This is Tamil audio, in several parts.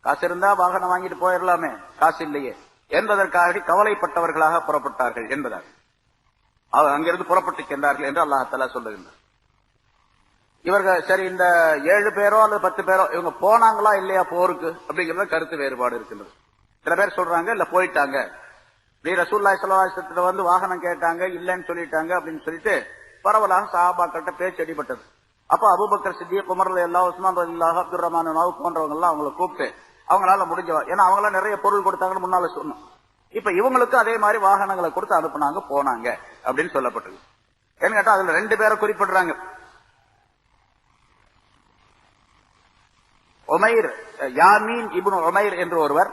காசு இருந்தா வாகனம் வாங்கிட்டு போயிடலாமே, காசு இல்லையே என்பதற்காக கவலைப்பட்டவர்களாக புறப்பட்டார்கள் என்பதாக அங்கிருந்து புறப்பட்டு சென்றார்கள் என்று அல்லாஹ் தஆலா சொல்லுகின்றார். இவர்கள் சரி இந்த 7 பேரோ அல்லது 10 பேரோ இவங்க போனாங்களா இல்லையா போருக்கு அப்படிங்கறத கருத்து வேறுபாடு இருக்கின்றது. சில பேர் சொல்றாங்க இல்ல போயிட்டாங்க, ரசூலுல்லாஹி ஸல்லல்லாஹு அலைஹி வஸல்லம் வந்து வாகனம் கேட்டாங்க இல்லன்னு சொல்லிட்டாங்க அப்படின்னு சொல்லிட்டு பரவலாக சஹாபாக்கள்கிட்ட பேச்சு அடிபட்டது. அப்ப அபூபக்கர் சித்திக், உமர் ரலியல்லாஹு, உஸ்மான் ரலியல்லாஹு, அப்துர் ரஹ்மான் நௌஃப் போன்றவங்க எல்லாம் அவங்களை கூப்பிட்டு அவங்களால முடிஞ்சவா, ஏன்னா அவங்களாம் நிறைய பொருள் கொடுத்தாங்கன்னு முன்னால சொன்னோம். இப்ப இவங்களுக்கு அதே மாதிரி வாகனங்களை கொடுத்து அனுப்புனாங்க, போனாங்க அப்படின்னு சொல்லப்பட்டது. ஏன்னு கேட்டா அதுல 2 பேரை குறிப்பிடுறாங்க. உமைர், யாமீன் இப்னு உமைர் என்று ஒருவர்,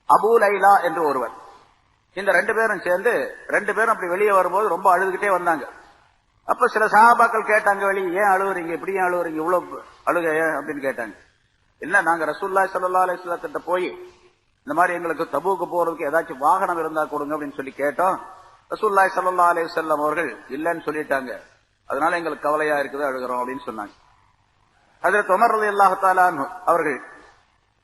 அபூ லைலா என்று ஒருவர். இந்த 2 பேரும் சேர்ந்து 2 பேரும் அப்படி வெளியே வரும்போது ரொம்ப அழுதுகிட்டே வந்தாங்க. அப்ப சில சஹாபாக்கள் கேட்டாங்க, வெளியே ஏன் அழுவுறீங்க, இப்படி ஏன் அழுவுறீங்க, இவ்வளவு அழுக அப்படின்னு கேட்டாங்க. இல்ல நாங்க ரசூலுல்லாஹி ஸல்லல்லாஹு அலைஹி வஸல்லம் கிட்ட போய் இந்த மாதிரி எங்களுக்கு தபூக்கு போறதுக்கு ஏதாச்சும் வாகனம் இருந்தா கொடுங்க அப்படின்னு சொல்லி கேட்டோம். ரசூலுல்லாஹி ஸல்லல்லாஹு அலைஹி வஸல்லம் அவர்கள் இல்லன்னு சொல்லிட்டாங்க, அதனால எங்களுக்கு கவலையா இருக்குது, அழுகிறோம் அப்படின்னு சொன்னாங்க. ஹஜ்ரத் உமர் ரலியல்லாஹு தஆலா அன்ஹு அவர்கள்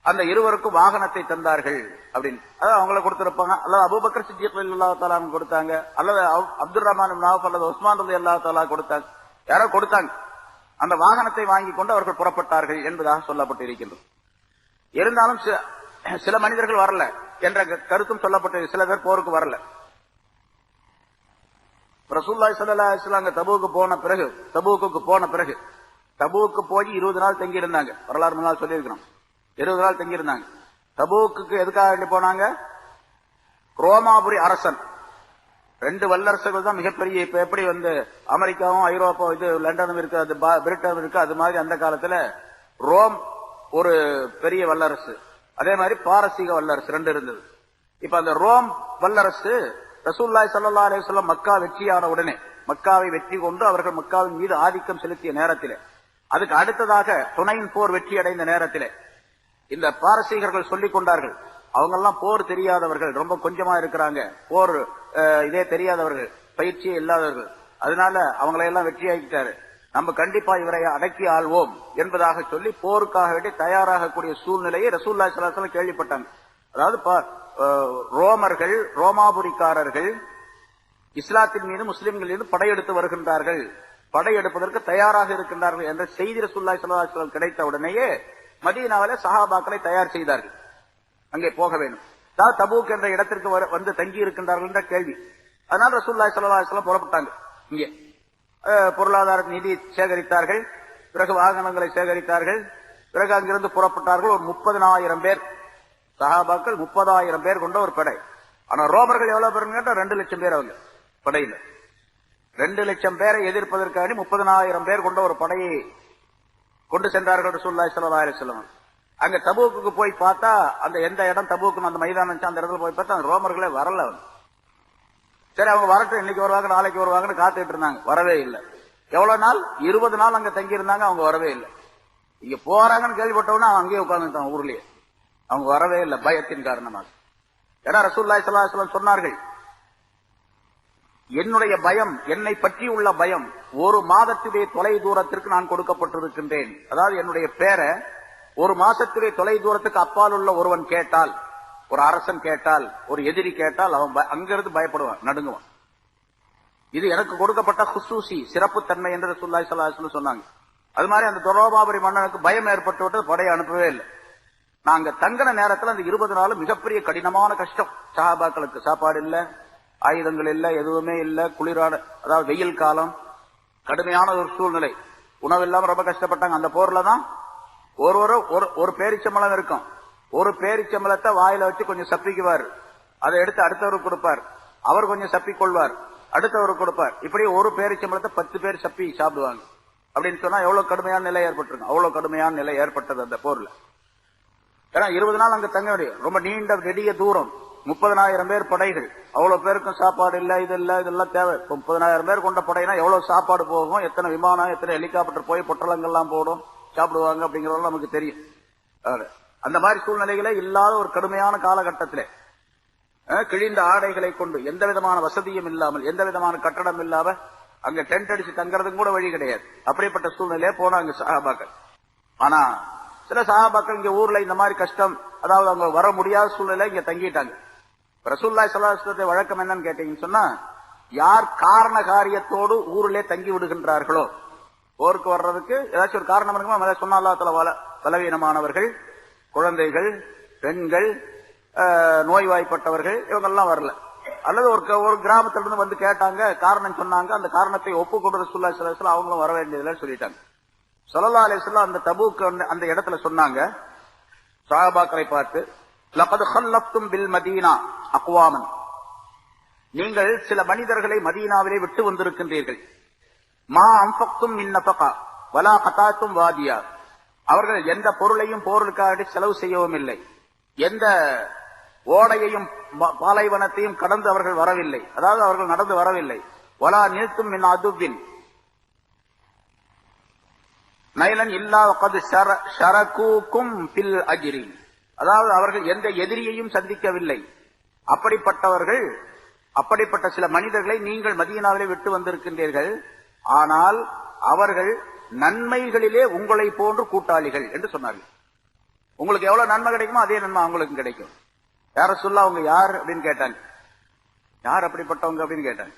அந்த இருவருக்கும் வாகனத்தை தந்தார்கள் அப்படின்னு, அதாவது அவங்கள கொடுத்திருப்பாங்க, அல்லது அபூபக்கர் சித்திக் ரலியல்லாஹு தஆலா அன்ஹு கொடுத்தாங்க, அல்லது அப்துர் ரஹ்மான் இப்னு அவ்ஃப் அல்லது உஸ்மான் ரலியல்லாஹு தஆலா கொடுத்தாங்க, யாரோ கொடுத்தாங்க. அந்த வாகனத்தை வாங்கி கொண்டு அவர்கள் புறப்பட்டார்கள் என்பதாக சொல்லப்பட்டிருக்கின்றது. இருந்தாலும் சில மனிதர்கள் வரல என்ற கருத்தும் சொல்லப்பட்டது. சில பேர் போருக்கு வரல. ரசூலுல்லாஹி ஸல்லல்லாஹு அலைஹி வஸல்லம் தபூக்கு போன பிறகு தபூக்கு போய் 20 நாள் தங்கி இருந்தாங்க. வரலாறு முன்னால் சொல்லியிருக்கிறோம். 20 நாள் தங்கி இருந்தாங்க. தபூக்கு எதுக்காக வேண்டி போனாங்க? ரோமாபுரி அரசன், 2 வல்லரசுகள் தான் மிகப்பெரிய, இப்ப எப்படி வந்து அமெரிக்காவும் ஐரோப்பா இது லண்டனும் இருக்கு, அது பிரிட்டனும் இருக்கு, அது மாதிரி அந்த காலத்துல ரோம் ஒரு பெரிய வல்லரசு, அதே மாதிரி பாரசீக வல்லரசு 2 இருந்தது. இப்ப அந்த ரோம் வல்லரசு ரசூலுல்லாஹி ஸல்லல்லாஹு அலைஹி வஸல்லம் மக்கா வெற்றியான உடனே, மக்காவை வெற்றி கொண்டு அவர்கள் மக்காவின் மீது ஆதிக்கம் செலுத்திய நேரத்திலே, அதுக்கு அடுத்ததாக ஹுனைன் போர் வெற்றி அடைந்த நேரத்திலே இந்த பாரசீகர்கள் சொல்லிக் கொண்டார்கள், அவங்க எல்லாம் போர் தெரியாதவர்கள், ரொம்ப கொஞ்சமா இருக்கிறாங்க, போர் இதே தெரியாதவர்கள், பயிற்சியே இல்லாதவர்கள், அதனால அவங்களையெல்லாம் வெற்றியாக்கிட்டாரு, நம்ம கண்டிப்பா இவரை அடக்கி ஆள்வோம் என்பதாக சொல்லி போருக்காக வேண்டி தயாராகக்கூடிய சூழ்நிலையை ரசூலுல்லாஹி ஸல்லல்லாஹு அலைஹி வஸல்லம் கேள்விப்பட்டாங்க. அதாவது ரோமர்கள், ரோமாபுரிக்காரர்கள் இஸ்லாத்தின் மீது முஸ்லிம்கள் மீது படையெடுத்து வருகின்றார்கள், படையெடுப்பதற்கு தயாராக இருக்கின்றார்கள் என்ற செய்தி ரசூலுல்லாஹி ஸல்லல்லாஹு அலைஹி வஸல்லம் கிடைத்த உடனேயே மதீனாவிலே சஹாபாக்களை தயார் செய்தார்கள், அங்கே போக வேண்டும். அதாவது தபூக் என்ற இடத்திற்கு வந்து தங்கி இருக்கின்றார்கள் என்ற கேள்வி. அதனால ரசூலுல்லாஹி ஸல்லல்லாஹு அலைஹி வஸல்லம் புறப்பட்டாங்க. இங்கே பொருளாதார நிதி சேகரித்தார்கள், பிறகு வாகனங்களை சேகரித்தார்கள், பிறகு அங்கிருந்து புறப்பட்டார்கள். ஒரு 30,000 பேர் சஹாபாக்கள், 30,000 பேர் கொண்ட ஒரு படை. ஆனா ரோமர்கள் எவ்வளவு பேர் கேட்டா 2 லட்சம் பேர். அவங்க படையில 2 லட்சம் பேரை எதிர்ப்பதற்காக 30,000 பேர் கொண்ட ஒரு படையை கொண்டு சென்றார்கள் ரசூலுல்லாஹி ஸல்லல்லாஹு அலைஹி வஸல்லம். அங்க தபூக்கு போய் பார்த்தா, அந்த எந்த இடம் தபூக்கு அந்த மைதானம் அந்த இடத்துல போய் பார்த்தா அந்த ரோமர்களே வரல. சரி அவங்க வரட்டும், இன்னைக்கு வருவாங்க நாளைக்கு வருவாங்கன்னு காத்துட்டு இருந்தாங்க, வரவே இல்லை. எவ்வளவு நாள்? 20 நாள் அங்க தங்கி இருந்தாங்க, அவங்க வரவே இல்லை. இங்க போறாங்கன்னு கேள்விப்பட்டவனா அங்கேயே உட்கார்ந்துட்டாங்க ஊர்லயே, அவங்க வரவே இல்லை பயத்தின் காரணமாக. ஏன்னா ரசூலுல்லாஹி ஸல்லல்லாஹு அலைஹி வஸல்லம் சொன்னார்கள், என்னுடைய பயம், என்னை பற்றி உள்ள பயம் 1 மாதத்துடைய தொலை தூரத்திற்கு நான் கொடுக்கப்பட்டிருக்கின்றேன். அதாவது என்னுடைய பேரை 1 மாசத்துடைய தொலை தூரத்துக்கு அப்பால் உள்ள ஒருவன் கேட்டால், ஒரு அரசன் கேட்டால், ஒரு எதிரி கேட்டால், அவன் அங்கிருந்து பயப்படுவான், நடுங்குவான். இது எனக்கு கொடுக்கப்பட்ட குசூசி சிறப்பு தன்மை என்று ரசூலுல்லாஹி ஸல்லல்லாஹு அலைஹி வஸல்லம் சொன்னாங்க. அது மாதிரி அந்த ரோமாபுரி மன்னனுக்கு பயம் ஏற்பட்டு விட்டு படையை அனுப்பவே இல்லை. நாங்க தங்கின நேரத்தில் அந்த 20 நாள் மிகப்பெரிய கடினமான கஷ்டம். சஹாபாக்களுக்கு சாப்பாடு இல்ல, ஆயுதங்கள் இல்ல, எதுவுமே இல்ல, குளிரான, அதாவது வெயில் காலம், கடுமையான ஒரு சூழ்நிலை, உணவு இல்லாம ரொம்ப கஷ்டப்பட்டாங்க. அந்த போர்ல தான் ஒரு பேரிச்சம்பளம் இருக்கும், ஒரு பேரிச்சம்பளத்தை வாயில வச்சு கொஞ்சம் சப்பிக்குவார், அதை எடுத்து அடுத்தவருக்கு கொடுப்பார், அவர் கொஞ்சம் சப்பிக்கொள்வார், அடுத்தவருக்கு கொடுப்பார், இப்படி ஒரு பேரிச்சம்பளத்தை 10 பேர் சப்பி சாப்பிடுவாங்க. அப்படின்னு சொன்னா எவ்வளவு கடுமையான நிலை ஏற்பட்டிருக்கும். அவ்வளவு கடுமையான நிலை ஏற்பட்டது அந்த போர்ல. ஏன்னா 20 நாள் அங்க தங்க முடியும், ரொம்ப நீண்ட நெடிய தூரம், 30,000 பேர் படைகள், அவ்வளவு பேருக்கும் சாப்பாடு இல்ல, இது இல்ல, இதெல்லாம் தேவை. 30,000 பேர் கொண்ட படைனா எவ்வளவு சாப்பாடு போகும், எத்தனை விமானம், எத்தனை ஹெலிகாப்டர் போய் பொட்டலங்கள்லாம் போடும், சாப்பிடுவாங்க அப்படிங்கறதெல்லாம் நமக்கு தெரியும். அந்த மாதிரி சூழ்நிலைகளே இல்லாத ஒரு கடுமையான காலகட்டத்திலே கிழிந்த ஆடைகளை கொண்டு, எந்த விதமான வசதியும் இல்லாமல், எந்த விதமான கட்டடம் இல்லாம அங்க டென்ட் அடிச்சு தங்கறதுக்கு கூட வழி கிடையாது. அப்படிப்பட்ட சூழ்நிலையே போனாங்க சஹாபாக்கள். ஆனா சில சஹாபாக்கள் இங்க ஊர்ல இந்த மாதிரி கஷ்டம், அதாவது அவங்க வர முடியாத சூழ்நிலை இங்க தங்கிட்டாங்க. ரசூலுல்லாஹி ஸல்லல்லாஹு அலைஹி வஸல்லம் வழக்கம் என்னன்னு கேட்டீங்கன்னு சொன்னா, யார் காரண காரியத்தோடு ஊரிலே தங்கி விடுகின்றார்களோ, போருக்கு வர்றதுக்கு ஏதாச்சும் ஒரு காரணம் இருக்குமா? மேல சொன்னா அல்லாஹ் தஆலா பலவீனமானவர்கள், குழந்தைகள், பெண்கள், நோய்வாய்ப்பட்டவர்கள் இவங்கெல்லாம் வரல, அல்லது ஒரு கிராமத்திலிருந்து வந்து கேட்டாங்க, காரணம் சொன்னாங்க, அந்த காரணத்தை ஒப்புக்கொண்டு ரசூலுல்லாஹி ஸல்லல்லாஹு அலைஹி வஸல்லம் அவங்களும் வர வேண்டியதில்லைன்னு சொல்லிட்டாங்க. ஸல்லல்லாஹு அலைஹி வஸல்லம் அந்த தபூக் அந்த இடத்துல சொன்னாங்க, சஹாபாக்களை பார்த்து, லகத் ஹல்லஃப்தும் பில் மதீனா அக்வாமன், நீங்கள் சில மனிதர்களை மதீனாவிலே விட்டு வந்திருக்கின்றீர்கள். மா அன்ஃபக்தும் மின் நஃபகா வலா கதாத்தும் வாதியா, அவர்கள் எந்த பொருளையும் போருக்காக செலவு செய்யவும் இல்லை, எந்த ஓடையையும் பாலைவனத்தையும் கடந்து அவர்கள் வரவில்லை, அதாவது அவர்கள் நடந்து வரவில்லை. வலா நில்தும் மின் அதுவின் நைலன் இல்லா வகத் ஷரகூக்கும் ஃபில் அஜ்ரி, அதாவது அவர்கள் எந்த எதிரியையும் சந்திக்கவில்லை. அப்படிப்பட்ட சில மனிதர்களை நீங்கள் மதீனாவிலே விட்டு வந்திருக்கின்றீர்கள். ஆனால் அவர்கள் நன்மைகளிலே உங்களை போன்று கூட்டாளிகள் என்று சொன்னார்கள். உங்களுக்கு எவ்வளவு நன்மை கிடைக்குமோ அதே நன்மை அவங்களுக்கும் கிடைக்கும். யார சொல்ல அவங்க யார் அப்படின்னு கேட்டாங்க. யார் அப்படிப்பட்டவங்க அப்படின்னு கேட்டாங்க.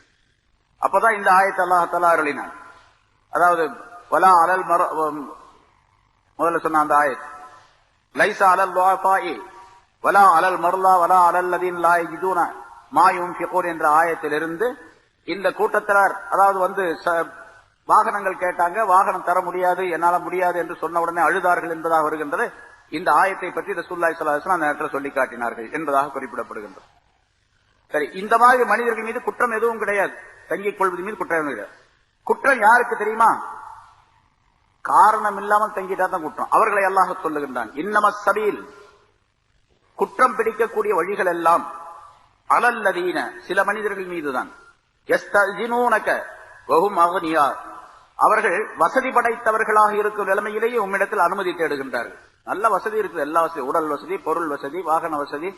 அப்பதான் இந்த ஆயத்தை அல்லாஹ் தஆலா அருளினான். அதாவது வலா அலல் முதல்ல சொன்ன அந்த ஆயத், லைஸா அலல் துஆஃபாஇ வலா அலல் மர்லா வலா அலல் லதீன் லா யஜிதுன மா யுன்ஃபிகூன் என்ற ஆயத்திலிருந்து இந்த கூட்டத்தினர், அதாவது வந்து வாகனங்கள் கேட்டாங்க, வாகனம் தர முடியாது, என்னால முடியாது என்று சொன்ன உடனே அழுதார்கள் என்பதாக வருகின்றது. இந்த ஆயத்தை பற்றி ரசூலுல்லாஹி ஸல்லல்லாஹு அலைஹி வஸல்லம் அந்த நேரத்தில் சொல்லி காட்டினார்கள் என்பதாக குறிப்பிடப்படுகின்றது. சரி, இந்த மாதிரி மனிதர்கள் மீது குற்றம் எதுவும் கிடையாது, தங்கிக் கொள்வது மீது குற்றம் கிடையாது. குற்றம் யாருக்கு தெரியுமா? காரணம் இல்லாமல் தங்கிட்டா தான் குற்றம். அவர்களை அல்லாஹ் சொல்லுகின்றான், இன்னமஸ் சபீல், குற்றம் பிடிக்கக்கூடிய வழிகள் எல்லாம் அலல்லதீன, சில மனிதர்கள் மீதுதான், யஸ்தஜினூனக வஹும் அக்னியா, அவர்கள் வசதி படைத்தவர்களாக இருக்கும் நிலைமையிலேயே உம்மிடத்தில் அனுமதி தேடுகின்றார்கள். நல்ல வசதி இருக்குது, எல்லா வசதி, உடல் வசதி, பொருள் வசதி, வாகன வசதி,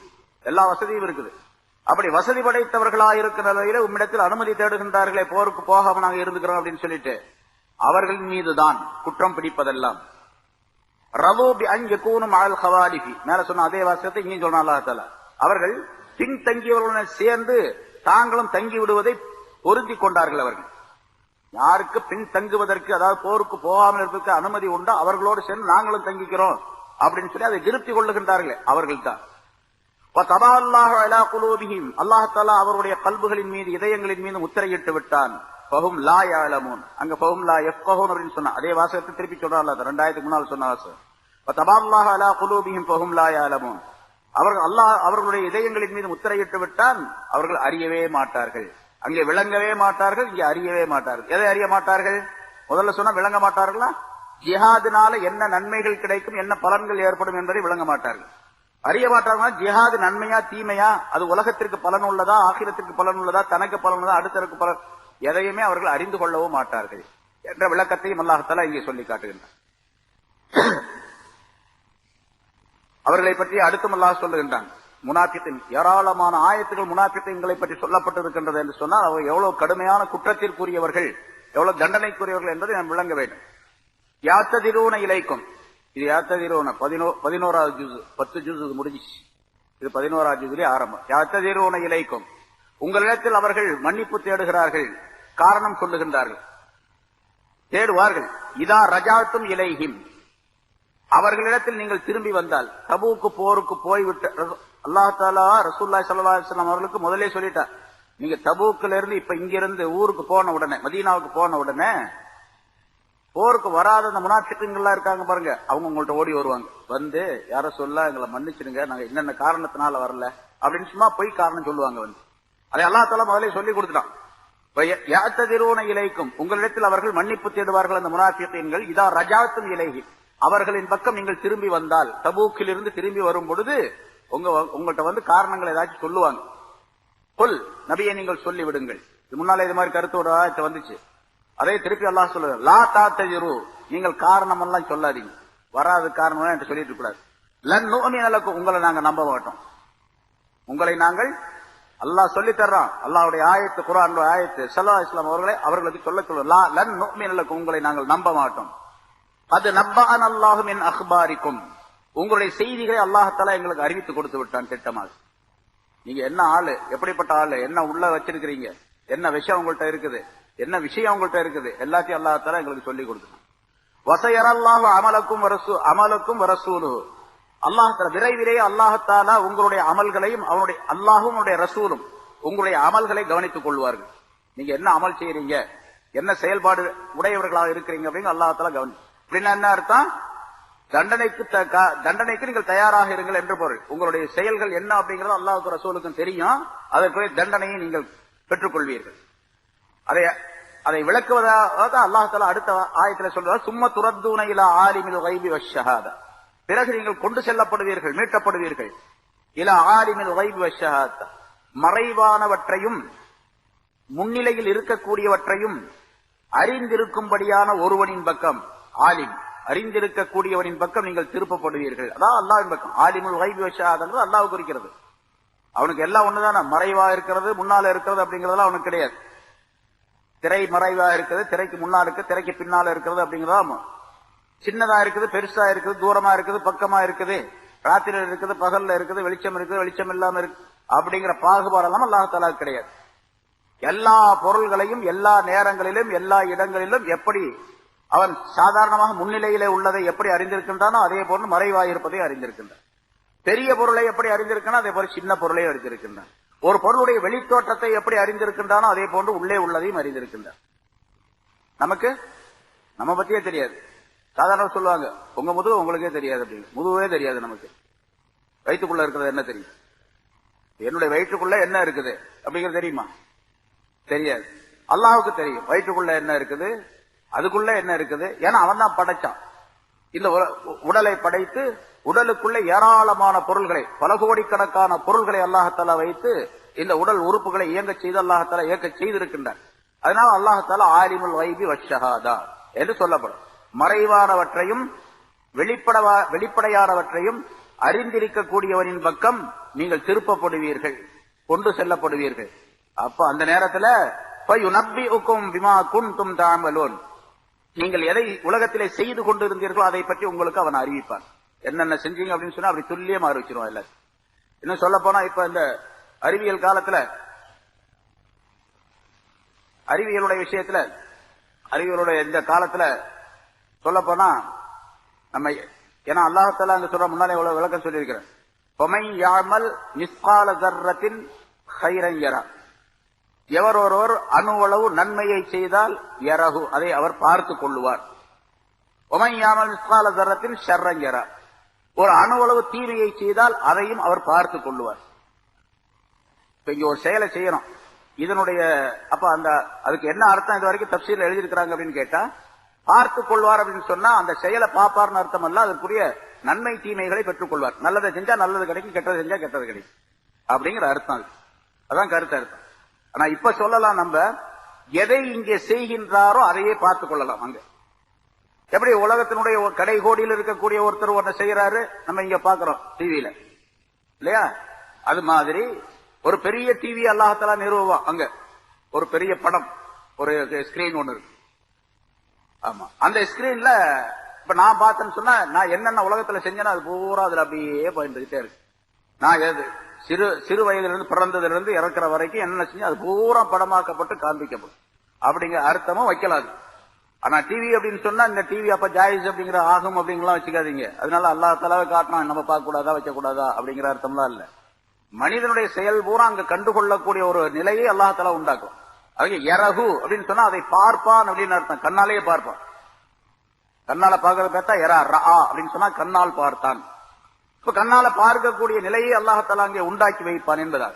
எல்லா வசதியும் இருக்குது. அப்படி வசதி படைத்தவர்களாக இருக்கிற நிலையில உம்மிடத்தில் அனுமதி தேடுகின்றார்களே, போருக்கு போகாம நாங்க இருந்துக்கிறோம் அப்படின்னு சொல்லிட்டு, அவர்களின் மீதுதான் குற்றம் பிடிப்பதெல்லாம். ரவு பி அன் யகூனு மஅல் ஹவாலிஃபி, மேல சொன்ன அதே வாசகத்தை இங்கே சொன்ன அல்லாஹ் தஆலா, அவர்கள் பின்தங்கியவர்களுடன் சேர்ந்து தாங்களும் தங்கி விடுவதை பொருந்தி கொண்டார்கள். அவர்கள் யாருக்கு பின் தங்குவதற்கு, அதாவது போருக்கு போகாமல் இருப்பதற்கு அனுமதி உண்டோ அவர்களோடு சேர்ந்து நாங்களும் தங்கிக்கிறோம் அப்படின்னு சொல்லி அதை திருப்தி கொள்ளுகின்றார்களே, அவர்கள் தான். அல்லாஹ் தஆலா அவருடைய கல்புகளின் மீது, இதயங்களின் மீது முத்திரையிட்டு விட்டான். ஃபஹும் லா யஅலமூன், அங்க ஃபஹும் லா யஃப்கஹூன் அப்படின்னு சொன்னா அதே வாசகத்தை திருப்பி சொல்றான் அல்லாஹ். 2000க்கு முன்னால் சொன்ன வாசகம், ஃபதபால்லாஹு அலா குலூபிஹிம் ஃபஹும் லா யஅலமூன், அவர்கள் அல்லாஹ் அவர்களுடைய இதயங்களின் மீது முத்திரையிட்டு விட்டான், அவர்கள் அறியவே மாட்டார்கள். அங்கே விளங்கவே மாட்டார்கள், இங்கே அறியவே மாட்டார்கள். எதை அறிய மாட்டார்கள்? முதல்ல சொன்னா விளங்க மாட்டார்களா? ஜிஹாதினால என்ன நன்மைகள் கிடைக்கும், என்ன பலன்கள் ஏற்படும் என்பதை விளங்க மாட்டார்கள். அறிய மாட்டார்களா? ஜிஹாது நன்மையா தீமையா, அது உலகத்திற்கு பலன் உள்ளதா, ஆகிரத்திற்கு பலன் உள்ளதா, தனக்கு பலன் உள்ளதா, அடுத்தருக்கு பலன், எதையுமே அவர்கள் அறிந்து கொள்ளவும் மாட்டார்கள் என்ற விளக்கத்தையும் அல்லாஹ் தஆலா இங்கே சொல்லி காட்டுகின்றார். அவர்களை பற்றி அடுத்தும் அல்லாஹ் சொல்லுகின்றான். முனாஃபிகின், ஏராளமான ஆயத்துகள் முனாஃபிகீன்களை பற்றி சொல்லப்பட்டிருக்கின்றது என்று சொன்னால் அவர் எவ்வளவு கடுமையான குற்றத்திற்குரியவர்கள், எவ்வளவு தண்டனைக்குரியவர்கள் என்பதை நாம் விளங்க வேண்டும். யாத்ததிரூன இலைக்கும், இது யாத்ததிரூன 11வது ஜுஸ், 10 ஜுஸ் முடிஞ்சிச்சு, இது 11வது ஜுஸ்லே ஆரம்பம். யாத்ததிரூன இலைக்கும், உங்களிடத்தில் அவர்கள் மன்னிப்பு தேடுகிறார்கள், காரணம் சொல்லுகின்றார்கள், தேடுவார்கள். இதா ரஜாத்தும் இலைஹிம், அவர்களிடத்தில் நீங்கள் திரும்பி வந்தால், தபூக்கு போருக்கு போய்விட்டு அல்லாஹ் தஆலா ரசூலுல்லாஹி ஸல்லல்லாஹு அலைஹி வஸல்லம் அவர்களுக்கு முதலே சொல்லிட்டார், நீங்க தபூக்குல இருந்து இப்ப இங்கிருந்து ஊருக்கு போன உடனே, மதீனாவுக்கு போன உடனே போருக்கு வராத அந்த முனாஃபிகீன்கள் இருக்காங்க பாருங்க, அவங்க உங்கள்ட்ட ஓடி வருவாங்க. வந்து யார சொல்ல எங்களை மன்னிச்சிடுங்க, நாங்க என்னென்ன காரணத்தினால வரல அப்படின்னு சும்மா போய் காரணம் சொல்லுவாங்க. வந்து அதை அல்லாஹ் தஆலா முதலே சொல்லி கொடுத்துட்டான். யாத்ததிரூன இலைக்கும், உங்களிடத்தில் அவர்கள் மன்னிப்பு தேடுவார்கள் அந்த முனாஃபிகீன்கள். இதா ரஜாத்தும் இலைஹி, அவர்களின் பக்கம் நீங்கள் திரும்பி வந்தால், தபூக்கில் இருந்து திரும்பி வரும் பொழுது உங்கள்கிட்ட வந்து காரணங்கள் ஏதாச்சும் சொல்லுவாங்க. கொல் நபியை நீங்கள் சொல்லி விடுங்கள். இது முன்னால இது மாதிரி கருத்தோட வந்துச்சு, அதே திருப்பி அல்லாஹ் சொல்லுங்க, லா தாத்தஜிரு, நீங்கள் காரணம் எல்லாம் சொல்லாதீங்க, வராது காரணம் என்று சொல்லிட்டு கூடாது. லன் நுஅமின லக்கும், உங்களை நாங்க நம்ப மாட்டோம், உங்களை நாங்கள், அல்லாஹ் சொல்லி தர்றான், அல்லாஹ்வுடைய ஆயத்து, குர்ஆனுடைய ஆயத்து, ஸல்லல்லாஹு அலைஹி வஸல்லம் அவர்களுக்கு சொல்ல லா லன் நுஅமின லக்கும், உங்களை நாங்கள் நம்ப மாட்டோம். அது நப்பஅன அல்லாஹு மின் அக்பாரிக்கும், உங்களுடைய செய்திகளை அல்லாஹ்தாலா எங்களுக்கு அறிவித்து கொடுத்து விட்டான் திட்டமாக. நீங்க என்ன ஆளு, எப்படிப்பட்ட ஆளு, என்ன உள்ள வச்சிருக்கிறீங்க, என்ன விஷயம் உங்கள்கிட்ட இருக்குது, என்ன விஷயம் உங்கள்கிட்ட இருக்குது, எல்லாத்தையும் அல்லாஹ்தாலா எங்களுக்கு சொல்லி கொடுத்துட்டான். வஸயரல்லாஹு அமலக்கும் வரசூலுஹு, அல்லாஹ்தாலா விரைவிலே அல்லாஹ்தாலா உங்களுடைய அமல்களையும் அவனுடைய அல்லாஹும் அவனுடைய ரசூலும் உங்களுடைய அமல்களை கவனித்துக் கொள்வார்கள். நீங்க என்ன அமல் செய்யறீங்க, என்ன செயல்பாடு உடையவர்களாக இருக்கிறீங்க அப்படின்னு அல்லாஹ்தாலா கவனி. அப்படின்னா என்ன அர்த்தம்? தண்டனைக்கு நீங்கள் தயாராக இருங்கள் என்று பொருள். உங்களுடைய செயல்கள் என்ன அப்படிங்கிறது அல்லாஹ்வுக்கும் ரசூலுக்கும் தெரியும். அதற்குரிய தண்டனையை நீங்கள் பெற்றுக் கொள்வீர்கள். அதை விளக்குவதாக அல்லாஹ்தாலா அடுத்த ஆயத்தில் சொல்றார், சும்ம துரத்தூன இலா ஆலிமில் கைபி வஷ்ஷஹாதா, பிறகு நீங்கள் கொண்டு செல்லப்படுவீர்கள், மீட்டப்படுவீர்கள். இலா ஆலிமில் கைபி வஷ்ஷஹாதா, மறைவானவற்றையும் முன்னிலையில் இருக்கக்கூடியவற்றையும் அறிந்திருக்கும்படியான ஒருவனின் பக்கம், ஆலிம் அறிந்திருக்கக்கூடியவனின் பக்கம் நீங்கள் திருப்பப்படுவீர்கள். அதான் அல்லாஹ்வின் பக்கம். ஆலிமுல் கைபி வஷ்ஷஹாதா அல்லாஹ் குறிக்கிறது. அவனுக்கு எல்லாம் ஒண்ணுதானே, மறைவா இருக்கிறது முன்னால இருக்கிறது அப்படிங்கறதெல்லாம் அவனுக்கு கிடையாது. திரை மறைவா இருக்குது, திரைக்கு முன்னால இருக்கு, திரைக்கு பின்னால இருக்கிறது அப்படிங்கறதா, சின்னதா இருக்குது, பெருசா இருக்குது, தூரமா இருக்குது, பக்கமா இருக்குது, ராத்திரியில் இருக்குது, பகல்ல இருக்குது, வெளிச்சம் இருக்குது, வெளிச்சம் இல்லாம இருக்கு அப்படிங்கிற பாகுபாடெல்லாம் அல்லாஹ்தாலா கிடையாது. எல்லா பொருள்களையும் எல்லா நேரங்களிலும் எல்லா இடங்களிலும் எப்படி அவன் சாதாரணமாக முன்னிலையிலே உள்ளதை எப்படி அறிந்திருக்கின்றானோ அதே போன்று மறைவாயிருப்பதை அறிந்திருக்கின்றான். பெரிய பொருளை எப்படி அறிந்திருக்கானோ அதே போல சின்ன பொருளை அறிந்திருக்கின்றான். ஒரு பொருளுடைய வெளித்தோற்றத்தை எப்படி அறிந்திருக்கின்றானோ அதே போன்று உள்ளே உள்ளதையும் அறிந்திருக்கின்றான். நமக்கு நம்ம பத்தியே தெரியாது. சாதாரண சொல்லுவாங்க, உங்க முதுகு உங்களுக்கே தெரியாது அப்படின்னு. முதுவே தெரியாது நமக்கு. வயிற்றுக்குள்ள இருக்கிறது என்ன தெரியும்? என்னுடைய வயிற்றுக்குள்ள என்ன இருக்குது அப்படிங்கிறது தெரியுமா? தெரியாது. அல்லாஹ்வுக்கு தெரியும் வயிற்றுக்குள்ள என்ன இருக்குது, அதுக்குள்ள என்ன இருக்குது. ஏன்னா அவன் தான் படைச்சான். இந்த உடலை படைத்து உடலுக்குள்ள ஏராளமான பொருள்களை, பல கோடிக்கணக்கான பொருள்களை அல்லாஹ்தாலா வைத்து இந்த உடல் உறுப்புகளை இயங்க செய்து அல்லாஹ்தாலா இயக்க செய்திருக்கின்றான். அதனால அல்லாஹ்தாலா ஆலிமுல் கைபி வஷ்ஷஹாதா என்று சொல்லப்படும். மறைவானவற்றையும் வெளிப்படையானவற்றையும் அறிந்திருக்கக்கூடியவனின் பக்கம் நீங்கள் திருப்பப்படுவீர்கள், கொண்டு செல்லப்படுவீர்கள். அப்ப அந்த நேரத்துல பிமா குன்தும் தஅமலூன், நீங்கள் எதை உலகத்திலே செய்து கொண்டிருந்தீர்களோ அதை பற்றி உங்களுக்கு அவன் அறிவிப்பான். என்னென்ன செஞ்சீங்க அப்படின்னு சொன்னா அப்படி துல்லியமா அறிவிச்சிருவான் எல்லாரும். இன்னும் சொல்ல போனா இப்ப இந்த அறிவியல் காலத்துல, அறிவியலுடைய விஷயத்துல, அறிவியலுடைய இந்த காலத்துல சொல்ல போனா நம்ம, ஏன்னா அல்லாஹ்தாலா அங்க சொல்ற முன்னாலே எவ்வளவு விளக்கம் சொல்லியிருக்கிறேன். ஃபமை யாமல் மிஸ்கால ஸர்ரத்தின் கைரன் யரா, எவர் ஒருவர் அணுவளவு நன்மையை செய்தால் யரஹு, அதை அவர் பார்த்துக் கொள்ளுவார். ஃபமை யாமல் மிஸ்கால ஸர்ரத்தின் ஷர்ரன் யரா, ஒரு அணுவளவு தீமையை செய்தால் அதையும் அவர் பார்த்துக் கொள்ளுவார். இப்ப இங்க ஒரு செயலை செய்யணும், இதனுடைய அப்ப அந்த அதுக்கு என்ன அர்த்தம் இது வரைக்கும் தஃப்சீர்ல எழுதியிருக்கிறாங்க அப்படின்னு கேட்டா, பார்த்துக் கொள்வார் அப்படின்னு சொன்னா அந்த செயலை பாப்பார்னு அர்த்தம் அல்ல, அதற்குரிய நன்மை தீமைகளை பெற்றுக் கொள்வார். நல்லதை செஞ்சா நல்லது கிடைக்கும், கெட்டதை செஞ்சா கெட்டது கிடைக்கும் அப்படிங்கிற அர்த்தம். அதான் கருத்து அர்த்தம். ஆனா இப்ப சொல்லலாம், நம்ம எதை இங்கே செய்கின்றாரோ அதையே பார்த்துக் கொள்ளலாம். அங்க எப்படி உலகத்தினுடைய கடை கோடியில் இருக்கக்கூடிய ஒருத்தர் ஒன்றை செய்யறாரு, நம்ம இங்க பாக்குறோம் டிவியில இல்லையா? அது மாதிரி ஒரு பெரிய டிவி அல்லாஹ்தாலா நிறுவுவான். அங்க ஒரு பெரிய படம், ஒரு ஸ்கிரீன் ஒண்ணு இருக்கு. ஆமா, அந்த ஸ்கிரீன்ல இப்ப நான் பார்த்தேன்னு சொன்னா, நான் என்னென்ன உலகத்துல செஞ்சேன்னா அது பூரா அதுல அப்படியே பயந்துகிட்டே இருக்கு. நான் எது சிறு வயதுல இருந்து பிறந்ததுல இருந்து இறக்குற வரைக்கும் என்னென்ன செஞ்சு அது பூரா படமாக்கப்பட்டு காண்பிக்கப்படும். அப்படிங்கிற அர்த்தமும் வைக்கலாது. ஆனா டிவி அப்படின்னு சொன்னா இந்த டிவி அப்ப ஜாயிஸ் அப்படிங்கிற ஆகும் அப்படிங்கலாம் வச்சுக்காதீங்க. அதனால அல்லாஹ்தாலாவை காட்டினா நம்ம பார்க்க கூடாதா வைக்க கூடாதா அப்படிங்கிற அர்த்தம்லாம் இல்ல. மனிதனுடைய செயல் பூரா அங்க கண்டுகொள்ளக்கூடிய ஒரு நிலையை அல்லாஹ்தாலா உண்டாக்கும். அவங்க யரஹு அப்படின்னு சொன்னா அதை பார்ப்பான் அப்படின்னு அர்த்தம். கண்ணாலேயே பார்ப்பான். கண்ணால பார்க்கறத பார்த்தா யரா ரஆ அப்படின்னு சொன்னா கண்ணால் பார்த்தான். இப்ப கண்ணால பார்க்கக்கூடிய நிலையை அல்லாஹ்தாலா அங்கே உண்டாக்கி வைப்பான் என்பதால்.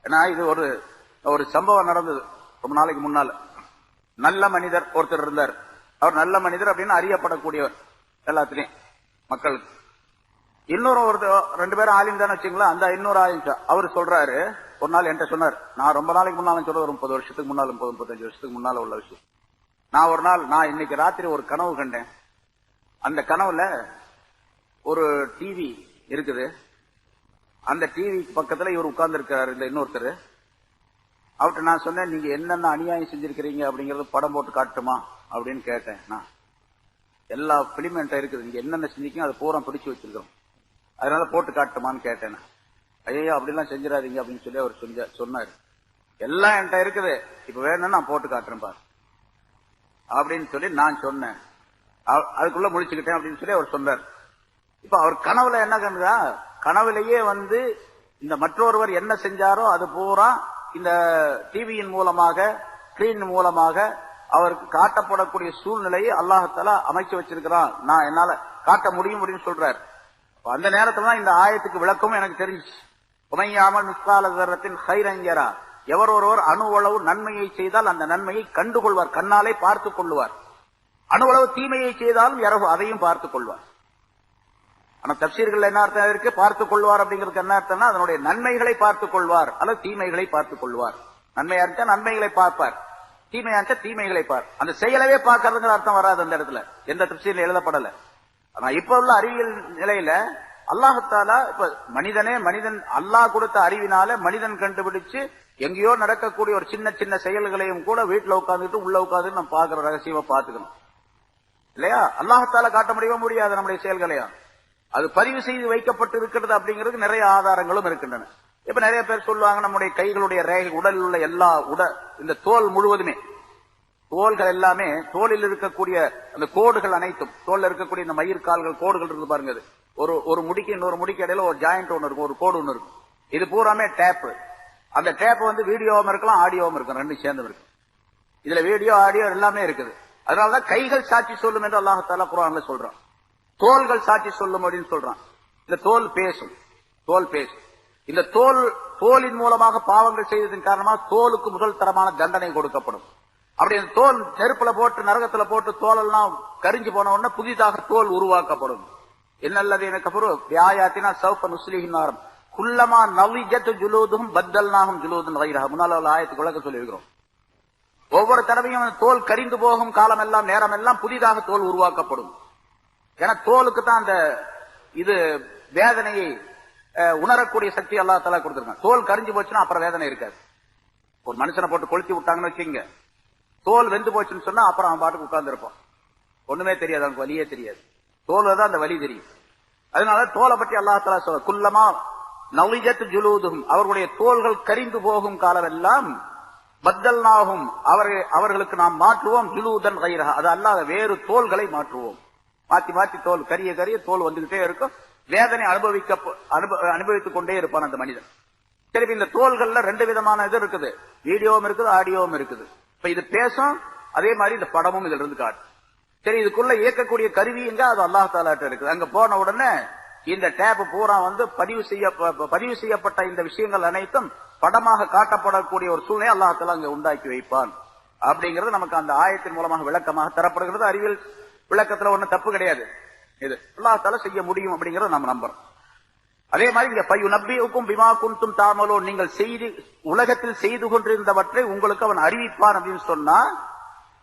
ஏன்னா இது ஒரு சம்பவம் நடந்தது ரொம்ப நாளைக்கு முன்னால. நல்ல மனிதர் ஒருத்தர் இருந்தார். அவர் நல்ல மனிதர் அப்படின்னு அறியப்படக்கூடியவர் எல்லாத்திலையும் மக்களுக்கு. இன்னொரு ரெண்டு பேரும் ஆலிம் தானே வச்சுங்களா. அந்த இன்னொரு ஆலிம் அவர் சொல்றாரு, ஒரு நாள் என்கிட்ட சொன்னார். நான் ரொம்ப நாளைக்கு முன்னால சொல்றது, ஒரு 30 வருஷத்துக்கு முன்னால, 35 வருஷத்துக்கு முன்னால உள்ள விஷயம். நான் இன்னைக்கு ராத்திரி ஒரு கனவு கண்டேன். அந்த கனவுல ஒரு டிவி இருக்குது. அந்த டிவி பக்கத்துல இவர் உட்கார்ந்து இருக்கிறாரு, இந்த இன்னொருத்தர். அவர்கிட்ட நான் சொன்னேன், நீங்க என்னென்ன அநியாயம் செஞ்சிருக்கிறீங்க அப்படிங்கறது படம் போட்டு காட்டுமா அப்படின்னு கேட்டேன். எல்லா பிலிமும் என்கிட்ட இருக்குது, இங்க என்னென்ன செஞ்சிக்கும் அதை பூரா பிடிச்சு வச்சிருக்கிறோம், அதனால போட்டு காட்டுமான்னு கேட்டேன். ஐயோ அப்படிலாம் செஞ்சிடாதீங்க அப்படின்னு சொல்லி அவர் சொன்னாரு. எல்லாம் என்கிட்ட இருக்குது, இப்ப வேணும்னு நான் போட்டு காட்டுறேன் பாரு அப்படின்னு சொல்லி நான் சொன்னேன். அதுக்குள்ள முடிச்சுக்கிட்டேன் அப்படின்னு சொல்லி அவர் சொன்னார். இப்ப அவர் கனவுல என்ன கண்டா, கனவுலேயே இந்த மற்றொருவர் என்ன செஞ்சாரோ அது பூரா இந்த டிவியின் மூலமாக ஸ்கிரீன் மூலமாக அவருக்கு காட்டப்படக்கூடிய சூழ்நிலையை அல்லாஹ்தஆலா அமைச்சு வச்சிருக்கிறான், நான் என்னால காட்ட முடியும் அப்படின்னு சொல்றாரு. அந்த நேரத்துல தான் இந்த ஆயத்துக்கு விளக்கமும் எனக்கு தெரிஞ்சிச்சு. உமையாமல் மிஸ்கால தர்ரத்தின் ஹைரன் யரா, எவர் ஒருவர் அணுவளவு நன்மையை செய்தால் அந்த நன்மையை கண்டுகொள்வார், கண்ணாலே பார்த்துக் கொள்வார். அணுவளவு தீமையை செய்தாலும் யாரோ அதையும் பார்த்துக் கொள்வார். ஆனா தப்சீர்கள் என்ன அர்த்தம் இருக்கு, பார்த்துக் கொள்வார் அப்படிங்கிறதுக்கு என்ன அர்த்தம்னா அதனுடைய நன்மைகளை பார்த்துக் கொள்வார் அல்லது தீமைகளை பார்த்துக் கொள்வார். நன்மையா இருந்தா நன்மைகளை பார்ப்பார், தீமையா இருந்தா தீமைகளை பார். அந்த செயலவே பார்க்கறதுங்கிற அர்த்தம் வராது அந்த இடத்துல, எந்த தப்சீர்ல எழுதப்படல. ஆனா இப்ப உள்ள அறிவியல் நிலையில அல்லாஹ்தஆலா இப்ப மனிதன் அல்லாஹ் கொடுத்த அறிவினால மனிதன் கண்டுபிடிச்சு எங்கேயோ நடக்கக்கூடிய ஒரு சின்ன சின்ன செயல்களையும் கூட வீட்டுல உட்கார்ந்துட்டு உள்ள உட்கார்ந்து நம்ம பாக்குற ரகசியமா பாத்துக்கணும் இல்லையா? அல்லாஹ்தஆலா காட்ட முடியாது நம்முடைய செயல்களையா, அது பதிவு செய்து வைக்கப்பட்டு இருக்கிறது அப்படிங்கிறது நிறைய ஆதாரங்களும் இருக்கின்றன. இப்ப நிறைய பேர் சொல்லுவாங்க நம்முடைய கைகளுடைய ரேகை, உடலில் உள்ள எல்லா இந்த தோல் முழுவதுமே, தோள்கள் எல்லாமே, தோலில் இருக்கக்கூடிய அந்த கோடுகள் அனைத்தும், தோல்ல இருக்கக்கூடிய இந்த மயிர் கால்கள் கோடுகள் இருக்கு பாருங்க, அது ஒரு முடிக்கு இன்னொரு முடிக்கு இடையில ஒரு ஜாயிண்ட் ஒன்னு இருக்கும், ஒரு கோடு ஒன்னு இருக்கும். இது பூராமே டேப். அந்த டேப் வீடியோவும் இருக்கலாம், ஆடியோவும் இருக்கும், ரெண்டும் சேர்ந்து இருக்கு. இதுல வீடியோ ஆடியோ எல்லாமே இருக்குது. அதனாலதான் கைகள் சாட்சி சொல்லும் என்று அல்லாஹ்தஆலா குர்ஆன்ல சொல்றான், தோள்கள் சாட்சி சொல்லும் அப்படின்னு சொல்றான். இந்த தோல் பேசும், தோல் பேசும். இந்த தோலின் மூலமாக பாவங்கள் செய்ததன் காரணமாக தோலுக்கு முதல் தரமான தண்டனை கொடுக்கப்படும். அப்படி அந்த தோல் நெருப்புல போட்டு நரகத்துல போட்டு தோலெல்லாம் கரிஞ்சு போன உடனே புதிதாக தோல் உருவாக்கப்படும். இன்னல்லதீன கஃபரு பிஆயாத்தினா சௌஃப நுஸ்லிஹிம் நாரம் குல்லமா நவிஜத் ஜுலூதுஹும் பத்தல்னாஹும் ஜுலூதன் கைரஹா. முன்னால உள்ள ஆயத்துக்கு விளக்க சொல்லியிருக்கிறோம். ஒவ்வொரு தடவையும் தோல் கரிந்து போகும் காலம் எல்லாம் நேரம் எல்லாம் புதிதாக தோல் உருவாக்கப்படும். ஏன்னா தோலுக்கு தான் அந்த இது வேதனையை உணரக்கூடிய சக்தி அல்லாஹ்தஆலா கொடுத்திருக்கான். தோல் கரிஞ்சு போச்சுன்னா அப்புறம் வேதனை இருக்காது. ஒரு மனுஷனை போட்டு கொளுத்தி விட்டாங்கன்னு வச்சுங்க, தோல் வெந்து போச்சுன்னு சொன்னா அப்புறம் அவன் பாட்டுக்கு உட்கார்ந்து இருப்பான், ஒண்ணுமே தெரியாது, அவனுக்கு வலியே தெரியாது. தோல் தான் அந்த வலி தெரியும். அதனால தோலை பற்றி அல்லாஹ்தஆலா சொல்ற குல்லமா நவிஜத் ஜுலூதுஹும், அவர்களுடைய தோள்கள் கரிந்து போகும் காலம் எல்லாம் பத்தல்னாஹும் அவர்களுக்கு நாம் மாற்றுவோம் ஜுலூதன் கைரஹா, அது அல்லாத வேறு தோள்களை மாற்றுவோம். மாத்தி மாத்தி தோல் கரிய தோல் வந்துகிட்டே இருக்கும், வேதனை அனுபவித்துக் கொண்டே இருப்பான் அந்த மனிதன். சரி, இந்த தோள்கள்ல ரெண்டு விதமான இது இருக்குது, வீடியோவும் இருக்குது, ஆடியோவும் இருக்குது. இப்ப இது பேசும், அதே மாதிரி இந்த படமும் இதுல இருந்து காட்டும். சரி, இதுக்குள்ள இயக்கக்கூடிய கருவி எங்க, அது அல்லாஹ்தஆலாட்ட இருக்குது. அங்க போன உடனே இந்த டேப் பூரா பதிவு செய்யப்பட்ட இந்த விஷயங்கள் அனைத்தும் படமாக காட்டப்படக்கூடிய ஒரு சூழ்நிலை அல்லாஹ்தஆலா அங்க உண்டாக்கி வைப்பான் அப்படிங்கிறது நமக்கு அந்த ஆயத்தின் மூலமாக விளக்கமாக தரப்படுகிறது. அறிவியல் விளக்கத்துல ஒண்ணு தப்பு கிடையாது, இது அல்லாஹ்தஆலா செய்ய முடியும் அப்படிங்கறத நம்ம நம்புறோம். அதே மாதிரி இங்க பயுநப்பியுக்கும் பிமா குன்தும் தஅமலூன், நீங்கள் உலகத்தில் செய்து கொண்டிருந்தவற்றை உங்களுக்கு அவன் அறிவிப்பான் அப்படின்னு சொன்னா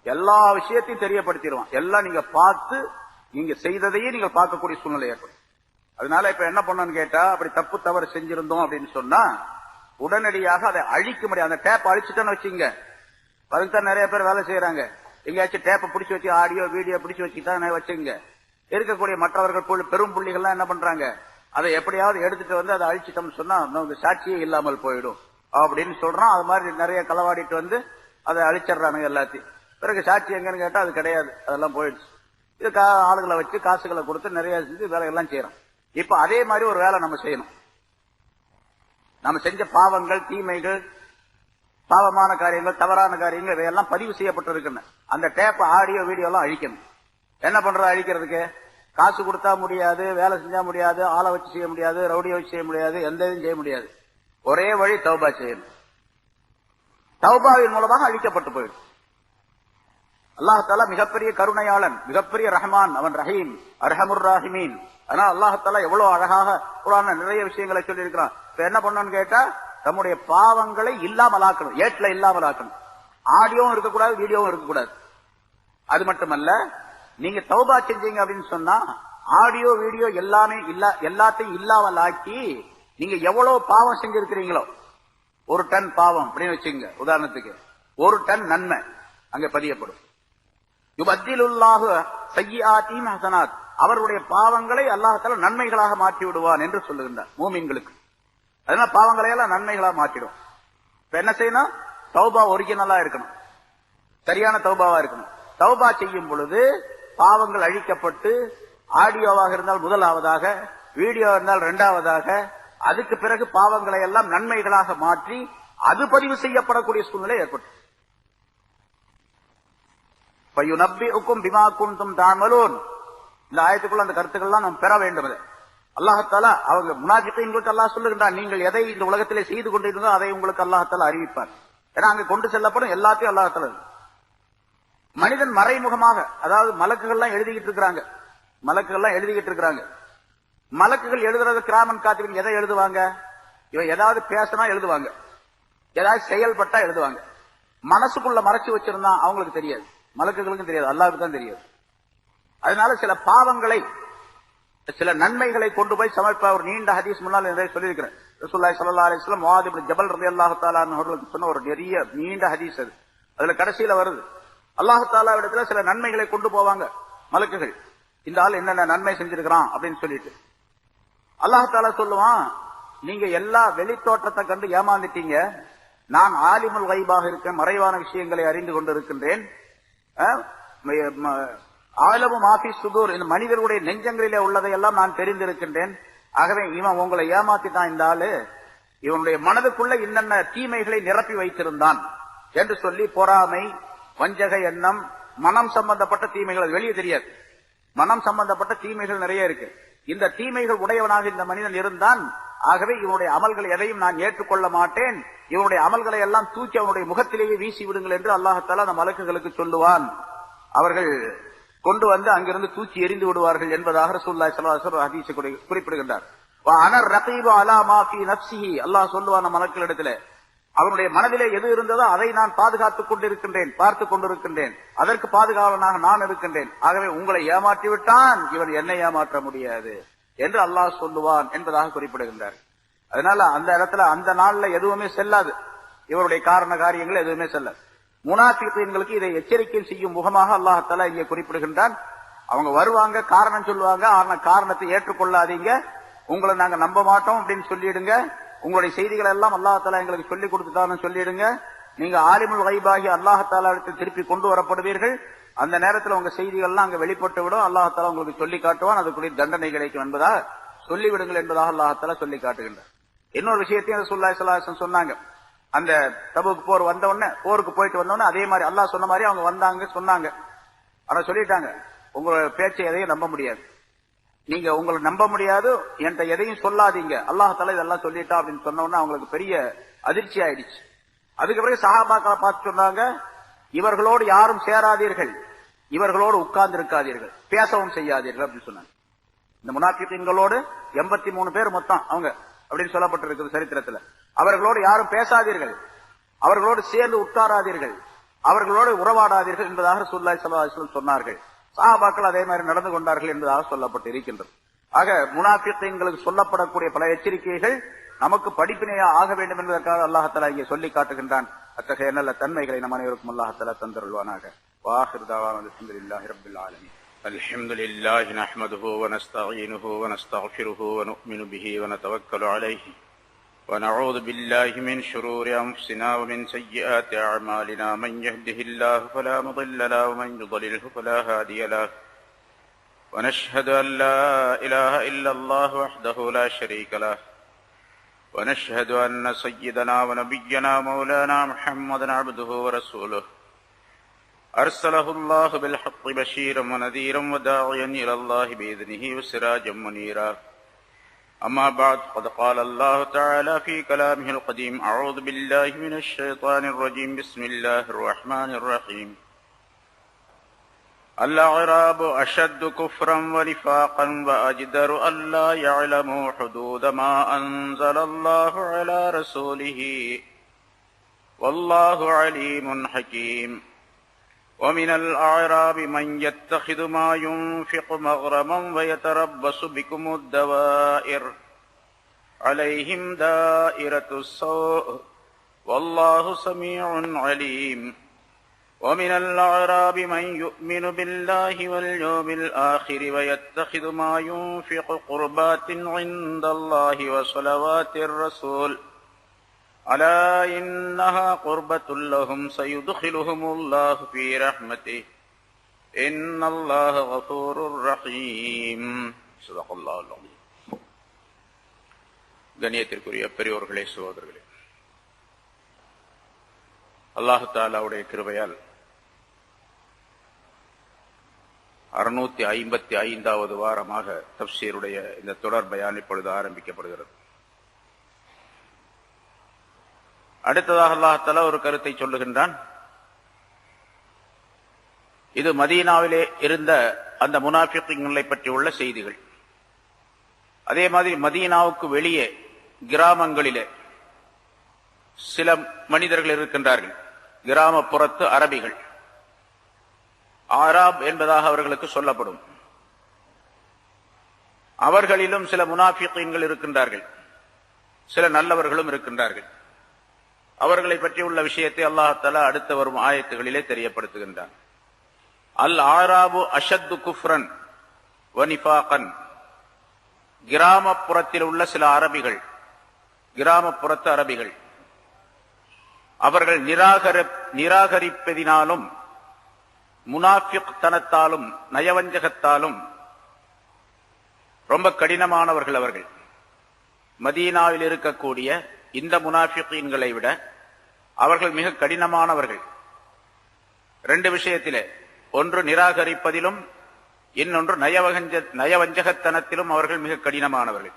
எல்லா விஷயத்தையும் தெரியப்படுத்திடுவான். எல்லாம் நீங்க பார்த்து நீங்க செய்ததையே நீங்கள் பார்க்கக்கூடிய சூழ்நிலை ஏற்படும். அதனால இப்ப என்ன பண்ணணும்னு கேட்டா, அப்படி தப்பு தவறு செஞ்சிருந்தோம் அப்படின்னு சொன்னா உடனடியாக அதை அழிக்க முடியாது. அந்த டேப் அழிச்சுட்டோன்னு வச்சுங்க, அதுக்குதான் நிறைய பேர் வேலை செய்யறாங்க. எங்கேயாச்சும் டேப்பை பிடிச்சி வச்சு ஆடியோ வீடியோ பிடிச்சி வச்சுதான் வச்சுங்க. இருக்கக்கூடிய மற்றவர்கள் பெரும் புள்ளிகள்லாம் என்ன பண்றாங்க, அதை எப்படியாவது எடுத்துட்டு அதை அழிச்சிட்டோம்னு சொன்னா நமக்கு சாட்சியே இல்லாமல் போயிடும் அப்படின்னு சொல்றான். அது மாதிரி நிறைய களவாடிட்டு அதை அழிச்சிடறானுங்க எல்லாத்தையும். பிறகு சாட்சி எங்கன்னு கேட்டா அது கிடையாது, அதெல்லாம் போயிடுச்சு. இது ஆளுகளை வச்சு காசுகளை கொடுத்து நிறைய செஞ்சு வேலையெல்லாம் செய்யறோம். இப்ப அதே மாதிரி ஒரு வேலை நம்ம செய்யணும். நம்ம செஞ்ச பாவங்கள், தீமைகள், பாவமான காரியங்கள், தவறான காரியங்கள் இவையெல்லாம் பதிவு செய்யப்பட்டிருக்குன்னு அந்த டேப் ஆடியோ வீடியோ எல்லாம் அழிக்கணும். என்ன பண்றது அழிக்கிறதுக்கு? காசு கொடுத்தா முடியாது, வேலை செஞ்சா முடியாது, ஆளை வச்சு செய்ய முடியாது, ரவுடியை வச்சு செய்ய முடியாது, எந்த இதுவும் செய்ய முடியாது. ஒரே வழி தௌபா செய்யணும். தௌபாவின் மூலமாக அழிக்கப்பட்டு போயிடும். அல்லாஹ்தஆலா மிகப்பெரிய கருணையாளன், மிகப்பெரிய ரஹ்மான், அவன் ரஹீம், அர்ஹமுர் ராஹிமீன். ஆனா அல்லாஹ்தஆலா எவ்வளவு அழகாக குர்ஆன்ல நிறைய விஷயங்களை சொல்லி இருக்கிறான். இப்ப என்ன பண்ணணும்னு கேட்டா, நம்முடைய பாவங்களை இல்லாமல் ஆக்கணும், ஏட்ல இல்லாமல் ஆக்கணும். ஆடியோவும் இருக்கக்கூடாது, வீடியோவும் இருக்கக்கூடாது. அது மட்டுமல்ல, நீங்க தௌபா செஞ்சீங்க அப்படின்னு சொன்னா ஆடியோ வீடியோ எல்லாத்தையும் இல்லாமல் ஆக்கி நீங்க எவ்வளவு பாவம் செஞ்சிருக்கிறீங்களோ, 1 டன் பாவம் அப்படின்னு வச்சுங்க உதாரணத்துக்கு, 1 டன் நன்மை அங்க பதியப்படும். யுபத்திலுல்லாஹு ஸய்யிஆத்திஹிம் ஹஸனாத், அவருடைய பாவங்களை அல்லாஹ் தஆலா நன்மைகளாக மாற்றி விடுவான் என்று சொல்லுகின்றார் மூமின்களுக்கு. அதனால பாவங்களை எல்லாம் நன்மைகளாக மாற்றிடும். இப்ப என்ன செய்யணும்? தௌபா ஒரிஜினலா இருக்கணும், சரியான தௌபாவா இருக்கணும். தௌபா செய்யும் பொழுது பாவங்கள் அழிக்கப்பட்டு, ஆடியோவாக இருந்தால் முதலாவதாக, வீடியோ இருந்தால் இரண்டாவதாக, அதுக்கு பிறகு பாவங்களை எல்லாம் நன்மைகளாக மாற்றி அது பதிவு செய்யப்படக்கூடிய சூழ்நிலை ஏற்பட்டு பிமா குன்தும் தஅமலூன். இந்த ஆயத்துக்குள்ள அந்த கருத்துக்கள்லாம் நாம் பெற வேண்டும். அல்லாஹ் தஆலா அவங்க முனாஃபிகீன்களுக்கு அல்லாஹ் சொல்லுகின்றான், நீங்கள் எதை இந்த உலகத்திலே செய்து கொண்டிருந்தோ அதை உங்களுக்கு அல்லாஹ் தஆலா அறிவிப்பார். ஏன்னா அங்க கொண்டு செல்லப்படும் எல்லாத்தையும் அல்லாஹ் தஆலா. மனிதன் மறைமுகமாக, அதாவது மலக்குகள்லாம் எழுதிக்கிட்டு இருக்கிறாங்க, மலக்குகள் எழுதுறது கிராமன் காத்திரின் எதை எழுதுவாங்க? இவன் ஏதாவது பேசினா எழுதுவாங்க, ஏதாவது செயல்பட்டா எழுதுவாங்க. மனசுக்குள்ள மறைச்சு வச்சிருந்தா அவங்களுக்கு தெரியாது, மலக்குகளுக்கும் தெரியாது, அல்லாஹ்வுக்கு தான் தெரியாது. அதனால சில பாவங்களை, சில நன்மைகளை கொண்டு போய் சமர்ப்ப ஒரு நீண்ட ஹதீஸ் முன்னால் நிறைய சொல்லியிருக்கிறேன். ரசூலுல்லாஹி ஸல்லல்லாஹு அலைஹி வஸல்லம் முஆத் இப்னு ஜபல் ரலியல்லாஹு தஆலா அவர்களுக்கு சொன்ன ஒரு நிறைய நீண்ட ஹதீஸ் அது. அதுல கடைசியில வருது, அல்லாஹ் தஆலா இடத்துல சில நன்மைகளை கொண்டு போவாங்க மலக்குகள். இந்த ஆள் என்னென்ன நன்மை செஞ்சிருக்கிறான் அப்படின்னு சொல்லிட்டு அல்லாஹ் தஆலா சொல்லுவான், நீங்க எல்லா வெளித்தோற்றத்தை கண்டு ஏமாந்துட்டீங்க, நான் ஆலிமுல் கைபாக இருக்கேன், மறைவான விஷயங்களை அறிந்து கொண்டிருக்கின்றேன். ஆலமு மாஃபி சுதூர், இந்த மனிதர்களுடைய நெஞ்சங்களிலே உள்ளதையெல்லாம் நான் தெரிந்திருக்கின்றேன். ஆகவே இவன் உங்களை ஏமாத்திட்டான், இந்த ஆளு இவனுடைய மனதுக்குள்ள என்னென்ன தீமைகளை நிரப்பி வைத்திருந்தான் என்று சொல்லி பொறாமை, வஞ்சக எண்ணம், மனம் சம்பந்தப்பட்ட தீமைகள் வெளியே தெரியாது. மனம் சம்பந்தப்பட்ட தீமைகள் நிறைய இருக்கு. இந்த தீமைகள் உடையவனாக இந்த மனிதன் இருந்தான். ஆகவே இவனுடைய அமல்களை எதையும் நான் ஏற்றுக்கொள்ள மாட்டேன், இவனுடைய அமல்களை எல்லாம் தூக்கி அவனுடைய முகத்திலேயே வீசி விடுங்கள் என்று அல்லாஹ் தஆலா அந்த மலக்குகளுக்கு சொல்லுவான். அவர்கள் கொண்டு வந்து அங்கிருந்து தூக்கி எறிந்து விடுவார்கள் என்பதாக ரசூலுல்லாஹி ஸல்லல்லாஹு அலைஹி வஸல்லம் ஹதீஸ் குறிப்பிடுகின்றார். அனர் ரகீபு அலா மா ஃபீ நஃப்ஸிஹி, அல்லாஹ் சொல்லுவான் மலக்குகளிடத்திலே, அவனுடைய மனதிலே எது இருந்ததோ அதை நான் பாதுகாத்துக் கொண்டிருக்கின்றேன், பார்த்துக் கொண்டிருக்கின்றேன், அதற்கு பாதுகாவலனாக நான் இருக்கின்றேன். ஆகவே உங்களை ஏமாற்றி விட்டான், இவன் என்னை ஏமாற்ற முடியாது என்று அல்லாஹ் சொல்லுவான் என்பதாக குறிப்பிடுகின்றார். அதனால அந்த இடத்துல அந்த நாள்ல எதுவுமே செல்லாது, இவருடைய காரண காரியங்கள் எதுவுமே செல்லாது. முனாஃபிகீன்களுக்கு இதை எச்சரிக்கை செய்யும் முகமாக அல்லாஹ் தஆலா இங்கே குறிப்பிடுகின்றான். அவங்க வருவாங்க, காரணம் சொல்லுவாங்க, ஆனா காரணத்தை ஏற்றுக்கொள்ளாதீங்க, உங்களை நாங்க நம்ப மாட்டோம் அப்படின்னு சொல்லிடுங்க, உங்களுடைய செய்திகள் எல்லாம் அல்லாஹ் தஆலா எங்களுக்கு சொல்லிக் கொடுத்துட்டான்னு சொல்லிடுங்க, நீங்க ஆலிமுல் கைபாகி அல்லாஹ் தஆலா இடத்தில் திருப்பி கொண்டு வரப்படுவீர்கள், அந்த நேரத்தில் உங்க செய்திகள்லாம் அங்க வெளிப்பட்டு விடும், அல்லாஹ் தஆலா உங்களுக்கு சொல்லி காட்டுவான், அதுக்குரிய தண்டனை கிடைக்கும் என்பதாக சொல்லிவிடுங்கள் என்பதாக அல்லாஹ் தஆலா சொல்லி காட்டுகின்றார். இன்னொரு விஷயத்தையும் ரசூலுல்லாஹி ஸல்லல்லாஹு அலைஹி வஸல்லம் சொன்னாங்க. அந்த தபூக் போர் வந்த உடனே, போருக்கு போயிட்டு வந்த உடனே அதே மாதிரி அல்லாஹ் சொன்ன மாதிரி அவங்க வந்தாங்க, சொன்னாங்க. ஆனா சொல்லிட்டாங்க, உங்களோட பேச்சை எதையும் நம்ப முடியாது, நீங்க உங்களை நம்ப முடியாது, என்கிட்ட எதையும் சொல்லாதீங்க, அல்லாஹ் தஆலா இதெல்லாம் சொல்லிட்டா அப்படின்னு சொன்ன உடனே அவங்களுக்கு பெரிய அதிர்ச்சி ஆயிடுச்சு. அதுக்கு பிறகு சஹாபாக்களை பார்த்து சொன்னாங்க, இவர்களோடு யாரும் சேராதீர்கள், இவர்களோடு உட்கார்ந்து இருக்காதீர்கள், பேசவும் செய்யாதீர்கள் அப்படின்னு சொன்னாங்க. இந்த முனாஃபிகீன்களோடு 83 பேர் மொத்தம் அவங்க அப்படின்னு சொல்லப்பட்டிருக்கிறது சரித்திரத்துல. அவர்களோடு யாரும் பேசாதீர்கள், அவர்களோடு சேர்ந்து உட்காராதீர்கள், அவர்களோடு உறவாடாதீர்கள் என்பதாக ரசூலுல்லாஹி ஸல்லல்லாஹு அலைஹி வஸல்லம் சொன்னார்கள். சஹாபாக்கள் அதே மாதிரி நடந்து கொண்டார்கள் என்பதாக சொல்லப்பட்டு இருக்கின்றது. ஆக முனாஃபிகீன்களுக்கு சொல்லப்படக்கூடிய பல எச்சரிக்கைகள் நமக்கு படிப்பினையா ஆக வேண்டும் என்பதற்காக அல்லாஹ் தஆலா இங்கே சொல்லி காட்டுகின்றான். அத்தகைய நல்ல தன்மைகளை நம் அனைவருக்கும் அல்லாஹ் தஆலா தந்தருள்வானாக. வாஹிர் தஅவானா அல்ஹம்துலில்லாஹி ரப்பில் ஆலமீன். அல்ஹம்துலில்லாஹி நஹ்மதுஹு வ நஸ்தஈனுஹு வ நஸ்தக்ஃபிருஹு வ நு'மினு பிஹி வ நதவக்கலு அலைஹி ونعوذ بالله من شرور أنفسنا ومن سيئات أعمالنا من يهده الله فلا مضل له ومن يضلله فلا هادي له ونشهد أن لا إله إلا الله وحده لا شريك له ونشهد أن سيدنا ونبينا مولانا محمدا عبده ورسوله أرسله الله بالحق بشيرا ونذيرا وداعيا إلى الله بإذنه وسراجا منيرا. أما بعد قد قال الله تعالى في كلامه القديم أعوذ بالله من الشيطان الرجيم بسم الله الرحمن الرحيم الأعراب أشد كفرا ونفاقا وأجدر ألا يعلموا حدود ما أنزل الله على رسوله والله عليم حكيم. ومن الأعراب من يتخذ ما ينفق مغرما ويتربص بكم الدوائر عليهم دائرة السوء والله سميع عليم. ومن الأعراب من يؤمن بالله واليوم الآخر ويتخذ ما ينفق قربات عند الله وصلوات الرسول ألا إنها قربة لهم سيدخلهم الله في رحمته إن الله غفور رحيم. صدق الله العظيم. கண்ணியத்திற்குரிய பெரியோர்களே, சகோதரர்களே, அல்லாஹு தஆலாவுடைய கிருபையால் 655வது வாரமாக தஃப்சீருடைய இந்த தொடர் பயான் இப்பொழுது ஆரம்பிக்கப்படுகிறது. அடுத்ததாக அல்லாஹ் தஆலா ஒரு கருத்தை சொல்லுகின்றான். இது மதீனாவிலே இருந்த அந்த முனாஃபிக்குகளை பற்றி உள்ள செய்திகள். அதே மாதிரி மதீனாவுக்கு வெளியே கிராமங்களிலே சில மனிதர்கள் இருக்கின்றார்கள், கிராமப்புறத்து அரபிகள். ஆராப் என்பதாக அவர்களுக்கு சொல்லப்படும். அவர்களிலும் சில முனாஃபிக்குகள் இருக்கின்றார்கள், சில நல்லவர்களும் இருக்கின்றார்கள். அவர்களை பற்றி உள்ள விஷயத்தை அல்லாஹ் தஆலா அடுத்து வரும் ஆயத்துகளிலே தெரியப்படுத்துகின்றான். அல் ஆராபு அஷத்து குஃப்ரன் வ நிஃபாகன். கிராமப்புறத்தில் உள்ள சில அரபிகள், கிராமப்புறத்து அரபிகள், அவர்கள் நிராகரிப்பதினாலும் முனாஃபிக் தனத்தாலும் நயவஞ்சகத்தாலும் ரொம்ப கடினமானவர்கள். அவர்கள் மதீனாவில் இருக்கக்கூடிய இந்த முனாஃபிகீன்களை விட அவர்கள் மிக கடினமானவர்கள். ரெண்டு விஷயத்திலே, ஒன்று நிராகரிப்பதிலும் இன்னொன்று நயவஞ்சகத்தனத்திலும் அவர்கள் மிக கடினமானவர்கள்.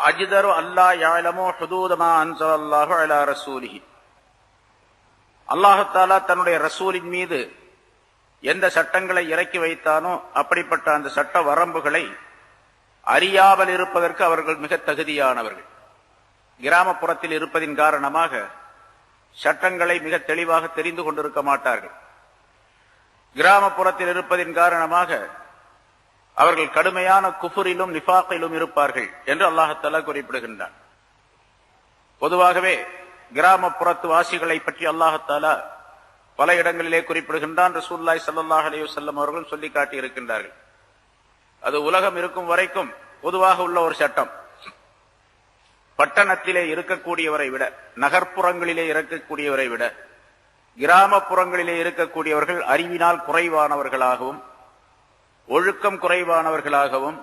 அஜ்தரு அல்லா யஅலமு ஹுதூத மா அன்ஸலல்லாஹு அலா ரசூலிஹி. அல்லாஹ் தஆலா தன்னுடைய ரசூலின் மீது எந்த சட்டங்களை இறக்கி வைத்தானோ அப்படிப்பட்ட அந்த சட்ட வரம்புகளை அறியாமல் இருப்பதற்கு அவர்கள் மிக தகுதியானவர்கள். கிராமப்புறத்தில் இருப்பதின் காரணமாக சட்டங்களை மிக தெளிவாக தெரிந்து கொண்டிருக்க மாட்டார்கள். கிராமப்புறத்தில் இருப்பதின் காரணமாக அவர்கள் கடுமையான குஃபுரிலும் நிஃபாக்கிலும் இருப்பார்கள் என்று அல்லாஹ் தஆலா குறிப்பிடுகின்றான். பொதுவாகவே கிராமப்புறத்து வாசிகளை பற்றி அல்லாஹ் தஆலா பல இடங்களிலே குறிப்பிடுகின்றான். ரசூலுல்லாஹி ஸல்லல்லாஹு அலைஹி வஸல்லம் அவர்கள் சொல்லி காட்டி இருக்கின்றார்கள். அது உலகம் இருக்கும் வரைக்கும் பொதுவாக உள்ள ஒரு சட்டம். பட்டணத்திலே இருக்கக்கூடியவரை விட, நகர்ப்புறங்களிலே இருக்கக்கூடியவரை விட கிராமப்புறங்களிலே இருக்கக்கூடியவர்கள் அறிவினால் குறைவானவர்களாகவும் ஒழுக்கம் குறைவானவர்களாகவும்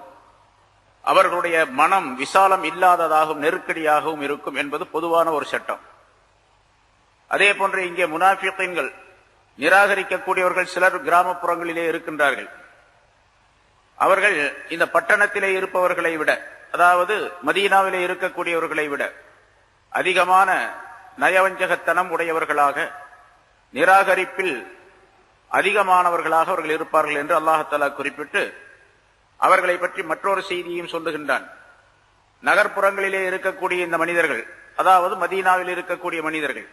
அவர்களுடைய மனம் விசாலம் இல்லாததாகவும் நெருக்கடியாகவும் இருக்கும் என்பது பொதுவான ஒரு சட்டம். அதே போன்று இங்கே முனாஃபிகீன்கள் நிராகரிக்கக்கூடியவர்கள் சிலர் கிராமப்புறங்களிலே இருக்கின்றார்கள். அவர்கள் இந்த பட்டணத்திலே இருப்பவர்களை விட, அதாவது மதீனாவிலே இருக்கக்கூடியவர்களை விட அதிகமான நயவஞ்சகத்தனம் உடையவர்களாக, நிராகரிப்பில் அதிகமானவர்களாக அவர்கள் இருப்பார்கள் என்று அல்லாஹ் தஆலா குறிப்பிட்டு அவர்களை பற்றி மற்றொரு செய்தியையும் சொல்லுகின்றான். நகர்ப்புறங்களிலே இருக்கக்கூடிய இந்த மனிதர்கள், அதாவது மதீனாவில் இருக்கக்கூடிய மனிதர்கள்,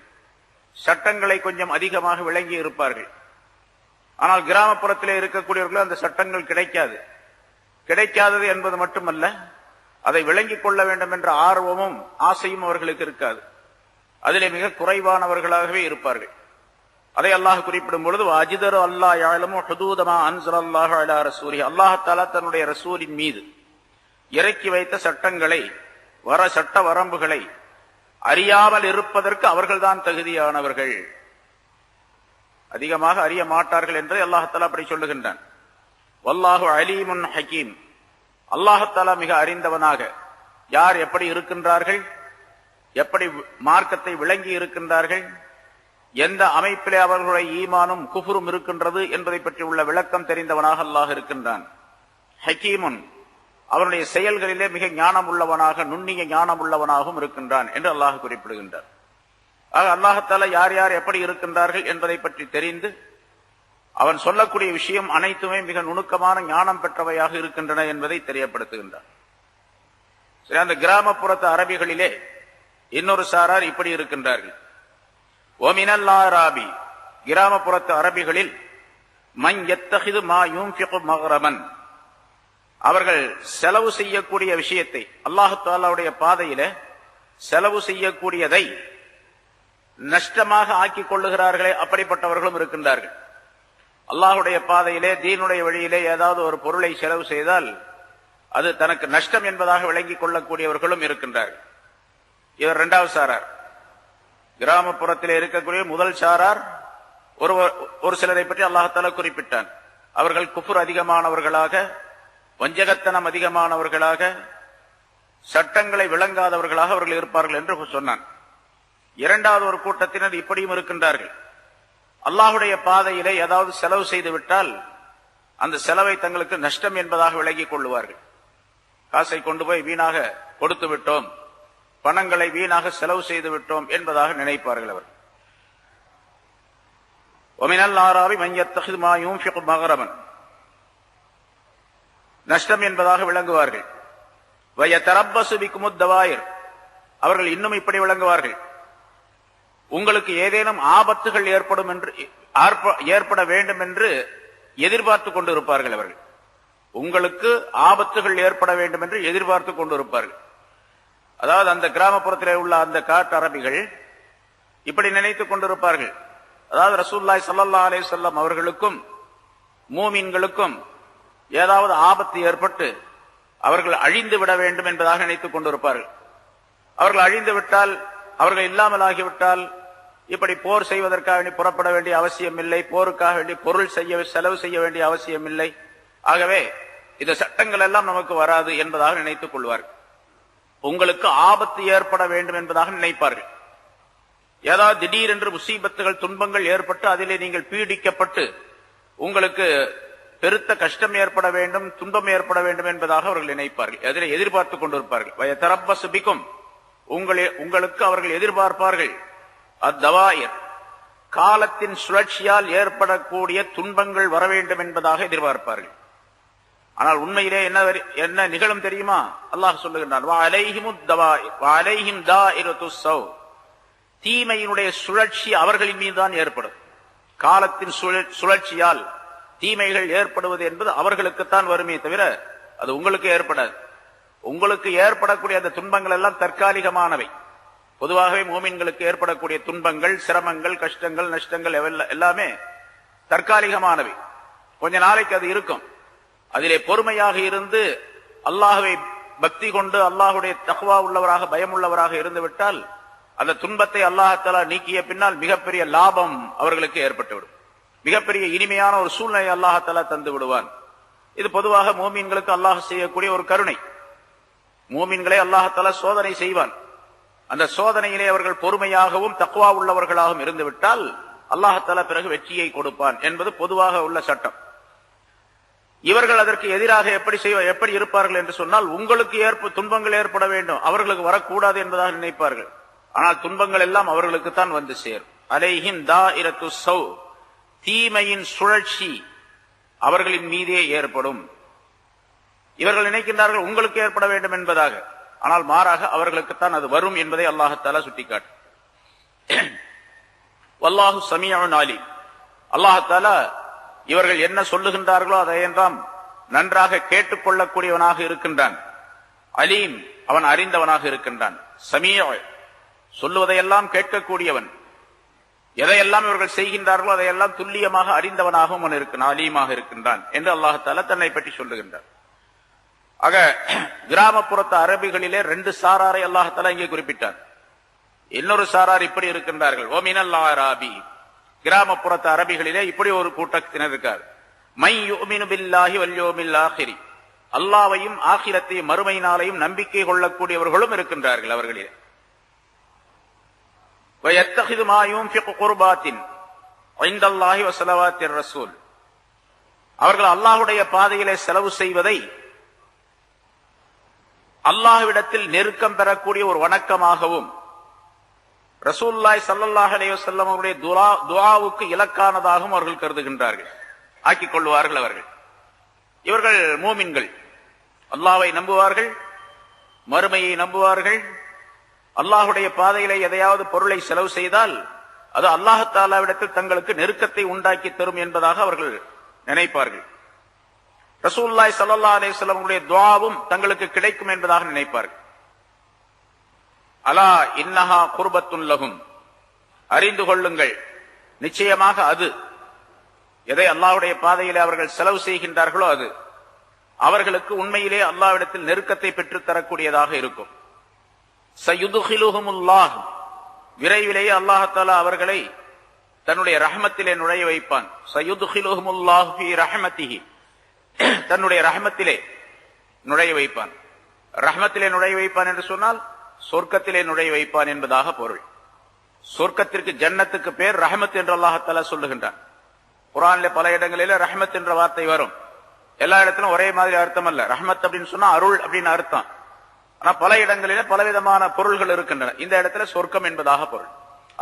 சட்டங்களை கொஞ்சம் அதிகமாக விளங்கி இருப்பார்கள். ஆனால் கிராமப்புறத்திலே இருக்கக்கூடியவர்கள் அந்த சட்டங்கள் கிடைக்காதது என்பது மட்டுமல்ல, அதை விளங்கிக் கொள்ள வேண்டும் என்ற ஆர்வமும் ஆசையும் அவர்களுக்கு இருக்காது. அதிலே மிக குறைவானவர்களாகவே இருப்பார்கள். அதை அல்லாஹ் குறிப்பிடும் பொழுது அஜ்தரு அல்லா யஅலமு ஹுதூத மா அன்ஸலல்லாஹு அலா ரசூலிஹி. அல்லாஹ் தஆலா தன்னுடைய ரசூலின் மீது இறக்கி வைத்த சட்டங்களை, சட்ட வரம்புகளை அறியாமல் இருப்பதற்கு அவர்கள்தான் தகுதியானவர்கள். அதிகமாக அறிய மாட்டார்கள் என்று அல்லாஹ் தஆலா அப்படி சொல்லுகின்றான். வல்லாஹு அலீமுன் ஹகீம். அல்லாஹ் தஆலா மிக அறிந்தவனாக யார் எப்படி இருக்கின்றார்கள், எப்படி மார்க்கத்தை விளங்கி இருக்கின்றார்கள், எந்த அமைப்பிலே அவர்களுடைய ஈமானும் குஃபுரும் இருக்கின்றது என்பதை பற்றி உள்ள விளக்கம் தெரிந்தவனாக அல்லாஹ் இருக்கின்றான். ஹக்கீமுன், அவருடைய செயல்களிலே மிக ஞானம் உள்ளவனாக, நுண்ணிய ஞானம் உள்ளவனாகவும் இருக்கின்றான் என்று அல்லாஹ் குறிப்பிடுகின்றார். ஆக அல்லாஹ் தஆலா யார் யார் எப்படி இருக்கின்றார்கள் என்பதை பற்றி தெரிந்து அவன் சொல்லக்கூடிய விஷயம் அனைத்துமே மிக நுணுக்கமான ஞானம் பெற்றவையாக இருக்கின்றன என்பதை தெரியப்படுத்துகின்றார். சரி, அந்த கிராமப்புறத்து அரபிகளிலே இன்னொரு சாரார் இப்படி இருக்கின்றார்கள். ஒமினல் ஆராபி, கிராமப்புறத்து அரபிகளில் மன் யத்தஹிது மா யுன்ஃபிகு மக்ரமன், அவர்கள் செலவு செய்யக்கூடிய விஷயத்தை, அல்லாஹ் தஆலாவுடைய பாதையில செலவு செய்யக்கூடியதை நஷ்டமாக ஆக்கிக் கொள்ளுகிறார்களே, அப்படிப்பட்டவர்களும் இருக்கின்றார்கள். அல்லாஹுடைய பாதையிலே, தீனுடைய வழியிலே ஏதாவது ஒரு பொருளை செலவு செய்தால் அது தனக்கு நஷ்டம் என்பதாக விளங்கிக் கொள்ளக்கூடியவர்களும் இருக்கின்றார்கள். இவர் இரண்டாவது சாரார். கிராமப்புறத்திலே இருக்கக்கூடிய முதல் சாரார் ஒரு சிலரை பற்றி அல்லாஹ் குறிப்பிட்டான். அவர்கள் குஃப்ர் அதிகமானவர்களாக, வஞ்சகத்தனம் அதிகமானவர்களாக, சட்டங்களை விளங்காதவர்களாக அவர்கள் இருப்பார்கள் என்று சொன்னான். இரண்டாவது ஒரு கூட்டத்தினர் இப்படியும் இருக்கின்றார்கள். அல்லாஹுடைய பாதையிலே ஏதாவது செலவு செய்து விட்டால் அந்த செலவை தங்களுக்கு நஷ்டம் என்பதாக விளங்கிக் கொள்ளுவார்கள். காசை கொண்டு போய் வீணாக கொடுத்து விட்டோம், பணங்களை வீணாக செலவு செய்து விட்டோம் என்பதாக நினைப்பார்கள். அவர் நஷ்டம் என்பதாக விளங்குவார்கள். அவர்கள் இன்னும் இப்படி விளங்குவார்கள். உங்களுக்கு ஏதேனும் ஆபத்துகள் ஏற்பட வேண்டும் என்று எதிர்பார்த்து கொண்டிருப்பார்கள். அவர்கள் உங்களுக்கு ஆபத்துகள் ஏற்பட வேண்டும் என்று எதிர்பார்த்து கொண்டிருப்பார்கள். அதாவது அந்த கிராமப்புறத்திலே உள்ள அந்த காட்டு அரபிகள் இப்படி நினைத்துக் கொண்டிருப்பார்கள். அதாவது ரசூலுல்லாஹி ஸல்லல்லாஹு அலைஹி வஸல்லம் அவர்களுக்கும் மூமின்களுக்கும் ஏதாவது ஆபத்து ஏற்பட்டு அவர்கள் அழிந்து விட வேண்டும் என்பதாக நினைத்துக் கொண்டிருப்பார்கள். அவர்கள் அழிந்து விட்டால், அவர்கள் இல்லாமல் ஆகிவிட்டால் இப்படி போர் செய்வதற்காக புறப்பட வேண்டிய அவசியம் இல்லை, போருக்காக வேண்டி பொருள் செலவு செய்ய வேண்டிய அவசியம் இல்லை. ஆகவே இந்த சட்டங்கள் எல்லாம் நமக்கு வராது என்பதாக நினைத்துக் கொள்வார்கள். உங்களுக்கு ஆபத்து ஏற்பட வேண்டும் என்பதாக நினைப்பார்கள். ஏதாவது திடீரென்று முசீபத்துகள், துன்பங்கள் ஏற்பட்டு அதிலே நீங்கள் பீடிக்கப்பட்டு உங்களுக்கு பெருத்த கஷ்டம் ஏற்பட வேண்டும், துன்பம் ஏற்பட வேண்டும் என்பதாக அவர்கள் நினைப்பார்கள். அதிலே எதிர்பார்த்துக் கொண்டிருப்பார்கள். வயதரப்பசுபிக்கும், உங்களுக்கு அவர்கள் எதிர்பார்ப்பார்கள். அத்தவாயர், காலத்தின் சுழற்சியால் ஏற்படக்கூடிய துன்பங்கள் வர வேண்டும் என்பதாக எதிர்பார்ப்பார்கள். ஆனால் உண்மையிலே என்ன நிகழும் தெரியுமா? அல்லாஹ் சொல்லுகின்றான், தீமையினுடைய சுழற்சி அவர்களின் மீதுதான் ஏற்படும். காலத்தின் சுழற்சியால் தீமைகள் ஏற்படுவது என்பது அவர்களுக்குத்தான் வருமே தவிர அது உங்களுக்கு ஏற்படாது. உங்களுக்கு ஏற்படக்கூடிய அந்த துன்பங்கள் எல்லாம் தற்காலிகமானவை. பொதுவாகவே மூமின்களுக்கு ஏற்படக்கூடிய துன்பங்கள், சிரமங்கள், கஷ்டங்கள், நஷ்டங்கள் எல்லாமே தற்காலிகமானவை. கொஞ்ச நாளைக்கு அது இருக்கும். அதிலே பொறுமையாக இருந்து அல்லாஹ்வை பக்தி கொண்டு அல்லாஹுடைய தக்வா உள்ளவராக, பயம் உள்ளவராக இருந்து விட்டால் அந்த துன்பத்தை அல்லாஹ் தஆலா நீக்கிய பின்னால் மிகப்பெரிய லாபம் அவர்களுக்கு ஏற்பட்டுவிடும். மிகப்பெரிய இனிமையான ஒரு சூழ்நிலை அல்லாஹ் தஆலா தந்து விடுவான். இது பொதுவாக மூமின்களுக்கு அல்லாஹ் செய்யக்கூடிய ஒரு கருணை. மூமின்களை அல்லாஹ் தஆலா சோதனை செய்வான். அந்த சோதனையிலே அவர்கள் பொறுமையாகவும் தக்வா உள்ளவர்களாகவும் இருந்து விட்டால் அல்லாஹ் தஆலா பிறகு வெற்றியை கொடுப்பான் என்பது பொதுவாக உள்ள சட்டம். இவர்கள் அதற்கு எதிராக எப்படி இருப்பார்கள் என்று சொன்னால், உங்களுக்கு துன்பங்கள் ஏற்பட வேண்டும், அவர்களுக்கு வரக்கூடாது என்பதாக நினைப்பார்கள். ஆனால் துன்பங்கள் எல்லாம் அவர்களுக்குத்தான் வந்து சேரும். அலைஹிம் தாயிரத்து ஸௌ, தீமையின் சுழற்சி அவர்களின் மீதே ஏற்படும். இவர்கள் நினைக்கின்றார்கள் உங்களுக்கு ஏற்பட வேண்டும் என்பதாக, ஆனால் மாறாக அவர்களுக்குத்தான் அது வரும் என்பதை அல்லாஹ் தஆலா சுட்டிக்காட்டு. வல்லாஹு ஸமீஉன் அலீம். அல்லாஹ் தஆலா இவர்கள் என்ன சொல்லுகின்றார்களோ அதையெல்லாம் நன்றாக கேட்டுக்கொள்ளக்கூடியவனாக இருக்கின்றான். அலீம், அவன் அறிந்தவனாக இருக்கின்றான். ஸமீஉ, சொல்லுவதையெல்லாம் கேட்கக்கூடியவன். எதையெல்லாம் இவர்கள் செய்கின்றார்களோ அதையெல்லாம் துல்லியமாக அறிந்தவனாகவும் அவன் இருக்கின்றான், அலீமாக இருக்கின்றான் என்று அல்லாஹ் தஆலா தன்னை பற்றி சொல்லுகின்றான். ஆக கிராமப்புறத்து அரபிகளிலே 2 சாராரை அல்லாஹ் தஆலா இங்கே குறிப்பிட்டார். இன்னொரு சாரார் இப்படி இருக்கின்றார்கள். ஓ மினல் ஆராபி, கிராமப்புறத்து அரபிகளிலே இப்படி ஒரு கூட்டத்தினர் இருக்கார். மை யுமினு பில்லாஹி வல் யௌமில் ஆகிரி, அல்லாஹ்வையும் ஆகிரத்தையும் மறுமை நாளையும் நம்பிக்கை கொள்ளக்கூடியவர்களும் இருக்கின்றார்கள் அவர்களிலே. வயத்தகிது மா யுன்ஃபிகு குர்பாத்தின் இன்தல்லாஹி வ ஸலவாத்திர் ரசூல், அவர்கள் அல்லாஹ்வுடைய பாதையிலே செலவு செய்வதை அல்லாஹ்விடத்தில் நெருக்கம் பெறக்கூடிய ஒரு வணக்கமாகவும், ரசூலுல்லாஹி ஸல்லல்லாஹு அலைஹி வஸல்லம் அவருடைய துஆவுக்கு இலக்கானதாகவும் அவர்கள் கருதுகின்றார்கள், ஆக்கிக் கொள்வார்கள். அவர்கள் இவர்கள் மூமின்கள், அல்லாஹ்வை நம்புவார்கள், மறுமையை நம்புவார்கள். அல்லாஹுடைய பாதையிலே எதையாவது பொருளை செலவு செய்தால் அது அல்லாஹ் தஆலாவிடத்தில் தங்களுக்கு நெருக்கத்தை உண்டாக்கி தரும் என்பதாக அவர்கள் நினைப்பார்கள். ரசூலுல்லாஹி ஸல்லல்லாஹு அலைஹி வஸல்லம் அவருடைய துஆவும் தங்களுக்கு கிடைக்கும் என்பதாக நினைப்பார்கள். அலா இன்னஹா குர்பத்துன் லஹும், அறிந்து கொள்ளுங்கள், நிச்சயமாக அது எதை அல்லாஹ்வுடைய பாதையிலே அவர்கள் செலவு செய்கின்றார்களோ அது அவர்களுக்கு உண்மையிலே அல்லாஹ்விடத்தில் நெருக்கத்தை பெற்றுத் தரக்கூடியதாக இருக்கும். சயுதுகிலுஹுமுல்லாஹ், விரைவிலேயே அல்லாஹ் தஆலா அவர்களை தன்னுடைய ரஹ்மத்திலே நுழைய வைப்பான். சயுதுகிலுஹுமுல்லாஹு ஃபீ ரஹ்மத்திஹி, தன்னுடைய ரஹ்மத்திலே நுழைய வைப்பான். ரஹ்மத்திலே நுழைய வைப்பான் என்று சொன்னால் சொர்க்கத்திலே நுழைய வைப்பான் என்பதாக பொருள். சொர்க்கத்திற்கு ஜன்னத்துக்கு பேர் ரஹ்மத் என்று அல்லாஹ் தஆலா சொல்லுகின்றான். குர்ஆனிலே பல இடங்களிலே ரஹ்மத் என்ற வார்த்தை வரும். எல்லா இடத்திலும் ஒரே மாதிரி அர்த்தம் அல்ல. ரஹ்மத் அப்படின்னு சொன்னா அருள் அப்படின்னு அர்த்தம். ஆனா பல இடங்களிலே பலவிதமான பொருள்கள் இருக்கின்றன. இந்த இடத்துல சொர்க்கம் என்பதாக பொருள்.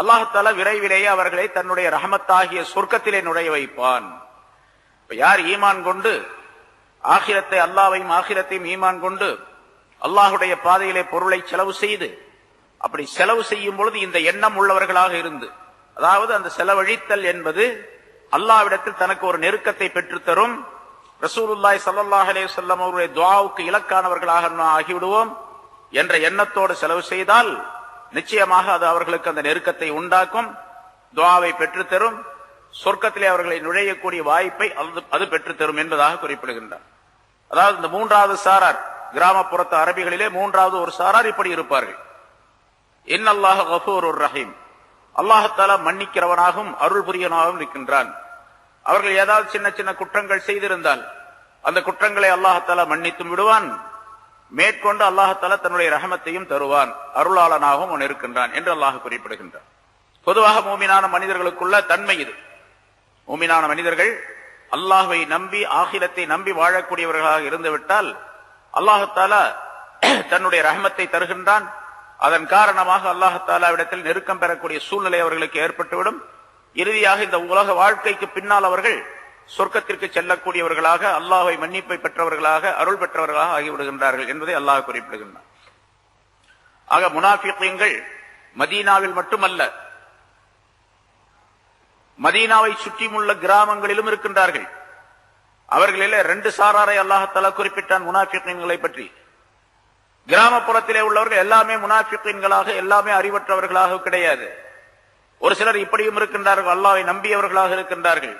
அல்லாஹ் தஆலா விரைவிலேயே அவர்களை தன்னுடைய ரஹ்மத்தாகிய சொர்க்கத்திலே நுழைய வைப்பான். யார் ஈமான் கொண்டு ஆகிரத்தை, அல்லாஹ்வையும் ஆகிரத்தையும் ஈமான் கொண்டு அல்லாஹ்வுடைய பாதையிலே பொருளை செலவு செய்து, அப்படி செலவு செய்யும் பொழுது இந்த எண்ணம் உள்ளவர்களாக இருந்து, அதாவது அந்த செலவழித்தல் என்பது அல்லாஹ்விடத்தில் தனக்கு ஒரு நெருக்கத்தை பெற்றுத்தரும், ரசூலுல்லாஹி ஸல்லல்லாஹு அலைஹி வஸல்லம் அவருடைய துஆவுக்கு இலக்கானவர்களாக ஆகிவிடுவோம் என்ற எண்ணத்தோடு செலவு செய்தால் நிச்சயமாக அது அவர்களுக்கு அந்த நெருக்கத்தை உண்டாக்கும், துஆவை பெற்றுத்தரும், சொர்க்கத்திலே அவர்களை நுழையக்கூடிய வாய்ப்பை அது பெற்றுத்தரும் என்பதாக குறிப்பிடுகின்றார். அதாவது இந்த மூன்றாவது சாரார், கிராமப்புறத்து அரபிகளிலே மூன்றாவது ஒரு சாரார் இப்படி இருப்பார்கள். இன்னல்லாஹ கஃபூருர் ரஹீம், அல்லாஹ் தஆலா மன்னிக்கிறவனாகவும் அருள் புரியவனாகவும் இருக்கின்றான். அவர்கள் ஏதாவது சின்ன சின்ன குற்றங்கள் செய்திருந்தால் அந்த குற்றங்களை அல்லாஹ் தஆலா மன்னித்தும் விடுவான், மேற்கொண்டு அல்லாஹ் தஆலா தன்னுடைய ரஹமத்தையும் தருவான், அருளாளனாகவும் அவன் இருக்கின்றான் என்று அல்லாஹ் குறிப்பிடுகின்றான். பொதுவாக மூமினான மனிதர்களுக்குள்ள தன்மை இது. மூமினான மனிதர்கள் அல்லாஹ்வை நம்பி ஆகிரத்தை நம்பி வாழக்கூடியவர்களாக இருந்துவிட்டால் அல்லாஹ் தஆலா தன்னுடைய ரஹமத்தை தருகின்றான். அதன் காரணமாக அல்லாஹ் தஆலாவிடத்தில் நெருக்கம் பெறக்கூடிய சூழ்நிலை அவர்களுக்கு ஏற்பட்டுவிடும். இறுதியாக இந்த உலக வாழ்க்கைக்கு பின்னால் அவர்கள் சொர்க்கத்திற்கு செல்லக்கூடியவர்களாக, அல்லாஹ்வை மன்னிப்பை பெற்றவர்களாக, அருள் பெற்றவர்களாக ஆகிவிடுகின்றார்கள் என்பதை அல்லாஹ் குறிப்பிடுகின்றார். ஆக முனாஃபிகீன்கள் மதீனாவில் மட்டுமல்ல, மதீனாவை சுற்றியுள்ள கிராமங்களிலும் இருக்கின்றார்கள். அவர்களிலே 2 சாராரை அல்லாஹ் தஆலா குறிப்பிட்டான் முனாஃபிகீன்களை பற்றி. கிராமப்புறத்திலே உள்ளவர்கள் எல்லாமே முனாஃபிகீன்களாக, எல்லாமே அறிவற்றவர்களாக கிடையாது. ஒரு சிலர் இப்படியும் இருக்கின்றார்கள், அல்லாஹ்வை நம்பியவர்களாக இருக்கின்றார்கள்,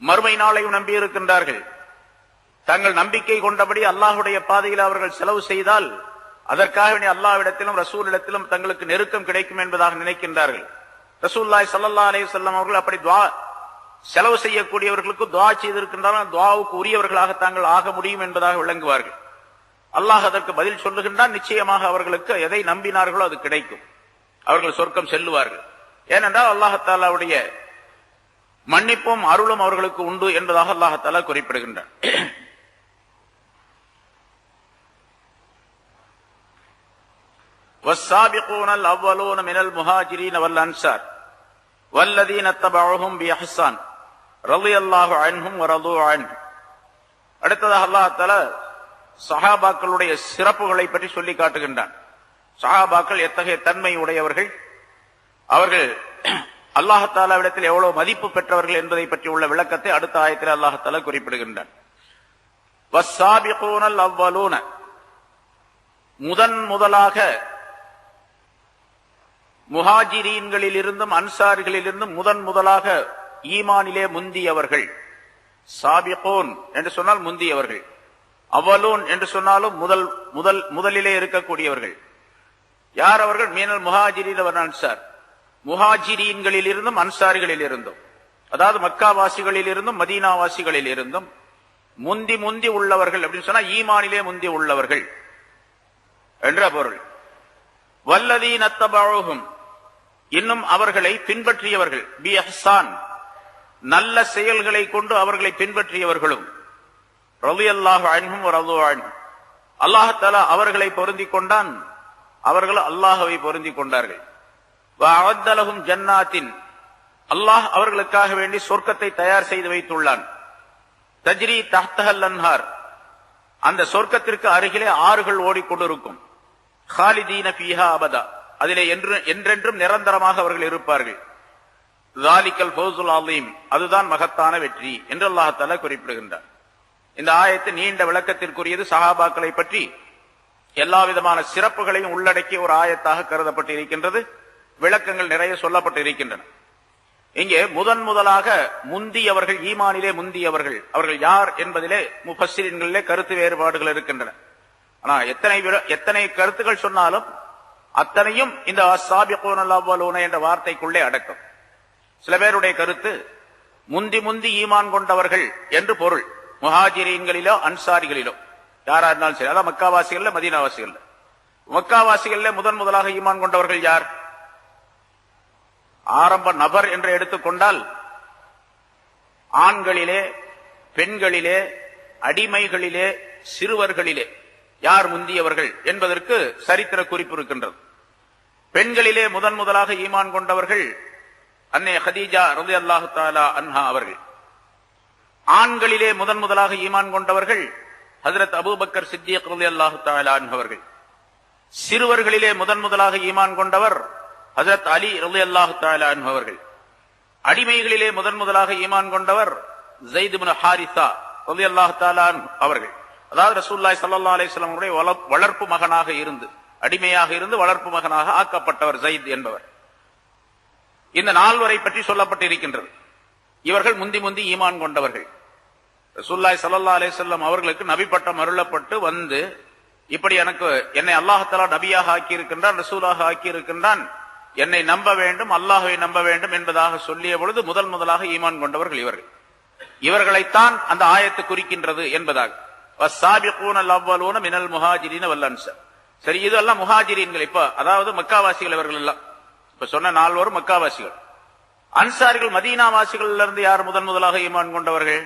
மறுமை நாளையும் நம்பி இருக்கின்றார்கள். தங்கள் நம்பிக்கை கொண்டபடி அல்லாஹ்வுடைய பாதையில் அவர்கள் செலவு செய்தால் அதற்காக அல்லாஹ்விடத்திலும் ரசூலிடத்திலும் தங்களுக்கு நெருக்கம் கிடைக்கும் என்பதாக நினைக்கின்றார்கள். ரசூலுல்லாஹி ஸல்லல்லாஹு அலைஹி வஸல்லம் அவர்கள் அப்படி செலவு செய்யக்கூடியவர்களுக்கு துஆ செய்திருக்கின்றார்கள். துஆவுக்கு உரியவர்களாக தாங்கள் ஆக முடியும் என்பதாக விளங்குவார்கள். அல்லாஹ் அதற்கு பதில் சொல்லுகின்றான், நிச்சயமாக அவர்களுக்கு எதை நம்பினார்களோ அது கிடைக்கும், அவர்கள் சொர்க்கம் செல்லுவார்கள். ஏனென்றால் அல்லாஹ் தஆலாவுடைய மன்னிப்பும் அருளும் அவர்களுக்கு உண்டு என்பதாக அல்லாஹ் தஆலா குறிப்பிடுகின்றான். வஸ்ஸாபிகூனல் அவ்வலூன மினல் முஹாஜிரீன வல் அன்சார் வல்லதீன தபஅஹும் பிஇஹ்சான் ரலியல்லாஹு அன்ஹும் வரது அன்ஹு. அடுத்ததாக அல்லாஹ் தஆலா சஹாபாக்களுடைய சிறப்புகளை பற்றி சொல்லி காட்டுகின்றான். சஹாபாக்கள் எத்தகைய தன்மை உடையவர்கள், அவர்கள் அல்லாஹ் தஆலாவிடத்தில் எவ்வளவு மதிப்பு பெற்றவர்கள் என்பதை பற்றி உள்ள விளக்கத்தை அடுத்த ஆயத்தில் அல்லாஹ் தஆலா குறிப்பிடுகின்றான். வஸ்ஸாபிகூனல் அவ்வலூன, முதலாக முஹாஜிரீன்களில் இருந்தும் அன்சாரிகளில் இருந்தும் முதலாக ஈமானிலே முந்தியவர்கள். சாபிகூன் என்று சொன்னால் முந்தியவர்கள், அவ்வலூன் என்று சொன்னாலும் முதலிலே இருக்கக்கூடியவர்கள். யார் அவர்கள்? மீனல் முஹாஜிரீன் வல் அன்சார், முஹாஜிரீன்களில் இருந்தும் அன்சாரிகளில் இருந்தும், அதாவது மக்காவாசிகளில் இருந்தும் மதீனாவாசிகளில் இருந்தும் முந்தி உள்ளவர்கள் அப்படின்னு சொன்னா ஈமானிலே முந்தி உள்ளவர்கள் என்ற பொருள். வல்லதீன தபஅஹும், இன்னும் அவர்களை பின்பற்றியவர்கள், பிஇஹ்சான், நல்ல செயல்களை கொண்டு அவர்களை பின்பற்றியவர்களும், ரலியல்லாஹு அன்ஹும் வரது அன்ஹு, அல்லாஹ் தஆலா அவர்களை பொருந்திக் கொண்டான், அவர்கள் அல்லாஹ்வை பொருந்திக் கொண்டார்கள். வஅஅத்த லஹும் ஜன்னாத்தின், அல்லாஹ் அவர்களுக்காக வேண்டி சொர்க்கத்தை தயார் செய்து வைத்துள்ளான். தஜ்ரி தஹ்தஹல் அன்ஹார், அந்த சொர்க்கத்திற்கு அருகிலே ஆறுகள் ஓடிக்கொண்டிருக்கும். காலிதீன ஃபீஹா அபதா, அதிலே என்றென்றும் நிரந்தரமாக அவர்கள் இருப்பார்கள். ஸாலிகல் ஃபௌஸுல் அஸீம், அதுதான் மகத்தான வெற்றி என்று அல்லாஹ் தஆலா குறிப்பிடுகின்றார். இந்த ஆயத்து நீண்ட விளக்கத்திற்குரியது. சஹாபாக்களை பற்றி எல்லா விதமான சிறப்புகளையும் உள்ளடக்கிய ஒரு ஆயத்தாக கருதப்பட்டிருக்கின்றது. விளக்கங்கள் நிறைய சொல்லப்பட்டு இருக்கின்றன. இங்கே முதலாக முந்தியவர்கள், ஈமானிலே முந்தியவர்கள், அவர்கள் யார் என்பதிலே முஃபஸ்ஸிரீன்களிலே கருத்து வேறுபாடுகள் இருக்கின்றன. ஆனா எத்தனை கருத்துக்கள் சொன்னாலும் அத்தனையும் இந்த அஸ்ஸாபிகூனல் அவ்வலூன என்ற வார்த்தைக்குள்ளே அடக்கம். சில பேருடைய கருத்து முந்தி ஈமான் கொண்டவர்கள் என்று பொருள். முஹாஜிரீன்களிலோ அன்சாரிகளிலோ யாரா இருந்தாலும் சரி, அதான் மக்காவாசிகள் மதீனாவாசிகள். மக்காவாசிகளில் முதலாக ஈமான் கொண்டவர்கள் யார்? ஆரம்ப நபர் என்று எடுத்துக்கொண்டால் ஆண்களிலே, பெண்களிலே, அடிமைகளிலே, சிறுவர்களிலே யார் முந்தியவர்கள் என்பதற்கு சரித்திர குறிப்பு இருக்கின்றது. பெண்களிலே முதலாக ஈமான் கொண்டவர்கள் அன்னை ஹதீஜா ரலியல்லாஹு தஆலா அன்ஹா அவர்கள். ஆண்களிலே முதலாக ஈமான் கொண்டவர்கள் ஹஜ்ரத் அபூபக்கர் சித்திக் ரலியல்லாஹு தஆலா அன்ஹு அவர்கள். சிறுவர்களிலே முதலாக ஈமான் கொண்டவர் ஹஜ்ரத் அலி ரலியல்லாஹு தஆலா அன்ஹு அவர்கள். அடிமைகளிலே முதலாக ஈமான் கொண்டவர் ஸைத் இப்னு ஹாரிஸா ரலியல்லாஹு தஆலா அன்ஹு அவர்கள். அதாவது ரசூலுல்லாஹி ஸல்லல்லாஹு அலைஹி வஸல்லம் உடைய வளர்ப்பு மகனாக இருந்து, அடிமையாக இருந்து வளர்ப்பு மகனாக ஆக்கப்பட்டவர் ஸைத் என்பவர். இந்த நால்வரை பற்றி சொல்லப்பட்டு இருக்கின்றது. இவர்கள் முந்தி ஈமான் கொண்டவர்கள். ரசூலுல்லாஹி ஸல்லல்லாஹு அலைஹி வஸல்லம் அவர்களுக்கு நபி பட்டம் அருளப்பட்டு வந்து, இப்படி என்னை அல்லாஹ் தஆலா நபியாக ஆக்கி இருக்கின்றான், ரசூலாக ஆக்கி இருக்கின்றான், என்னை நம்ப வேண்டும், அல்லாஹ்வை நம்ப வேண்டும் என்பதாக சொல்லிய பொழுது முதலாக ஈமான் கொண்டவர்கள் இவர்கள். இவர்களைத்தான் அந்த ஆயத்து குறிக்கின்றது என்பதாக. வஸ்ஸாபிகூனல் அவ்வலூன மினல் முஹாஜிரீன வல் அன்சார். சரி, இதெல்லாம் முஹாஜிரீன்கள். இப்ப அதாவது மக்காவாசிகள் இவர்கள் எல்லாம். இப்ப சொன்ன நால்வரும் மக்காவாசிகள். அன்சாரிகள் மதீனாவாசிகள் இருந்து யார் முதலாக ஈமான் கொண்டவர்கள்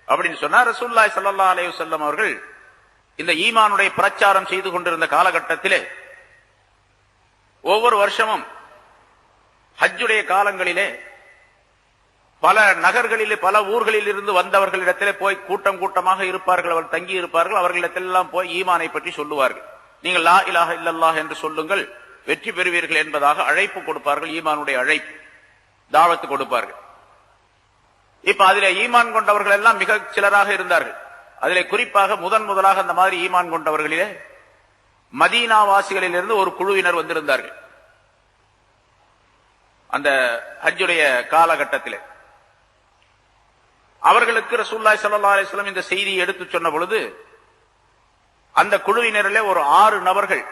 அப்படின்னு சொன்னா, ரசூலுல்லாஹி ஸல்லல்லாஹு அலைஹி வஸல்லம் அவர்கள் இந்த ஈமானுடைய பிரச்சாரம் செய்து கொண்டிருந்த காலகட்டத்திலே ஒவ்வொரு வருஷமும் ஹஜ்ஜுடைய காலங்களிலே பல நகர்களிலே, பல ஊர்களில் இருந்து வந்தவர்களிடத்திலே போய் கூட்டமாக இருப்பார்கள், அவர்கள் தங்கி இருப்பார்கள். அவர்களிடத்திலெல்லாம் போய் ஈமானை பற்றி சொல்லுவார்கள். நீங்கள் லா இலாஹ இல்லல்லாஹ் என்று சொல்லுங்கள், வெற்றி பெறுவீர்கள் என்பதாக அழைப்பு கொடுப்பார்கள். ஈமானுடைய அழைப்பு, தாவத்து கொடுப்பார்கள். இப்ப அதிலே ஈமான் கொண்டவர்கள் எல்லாம் மிக சிலராக இருந்தார்கள். அதிலே குறிப்பாக முதலாக அந்த மாதிரி ஈமான் கொண்டவர்களிலே மதீனா வாசிகளில் இருந்து ஒரு குழுவினர் வந்திருந்தார்கள். அந்த ஹஜ்ஜுடைய காலகட்டத்திலே அவர்களுக்கு ரசூலுல்லாஹி ஸல்லல்லாஹு அலைஹி வஸல்லம் இந்த செய்தியை எடுத்து சொன்ன பொழுது அந்த குழுவினரிலே ஒரு 6 நபர்கள்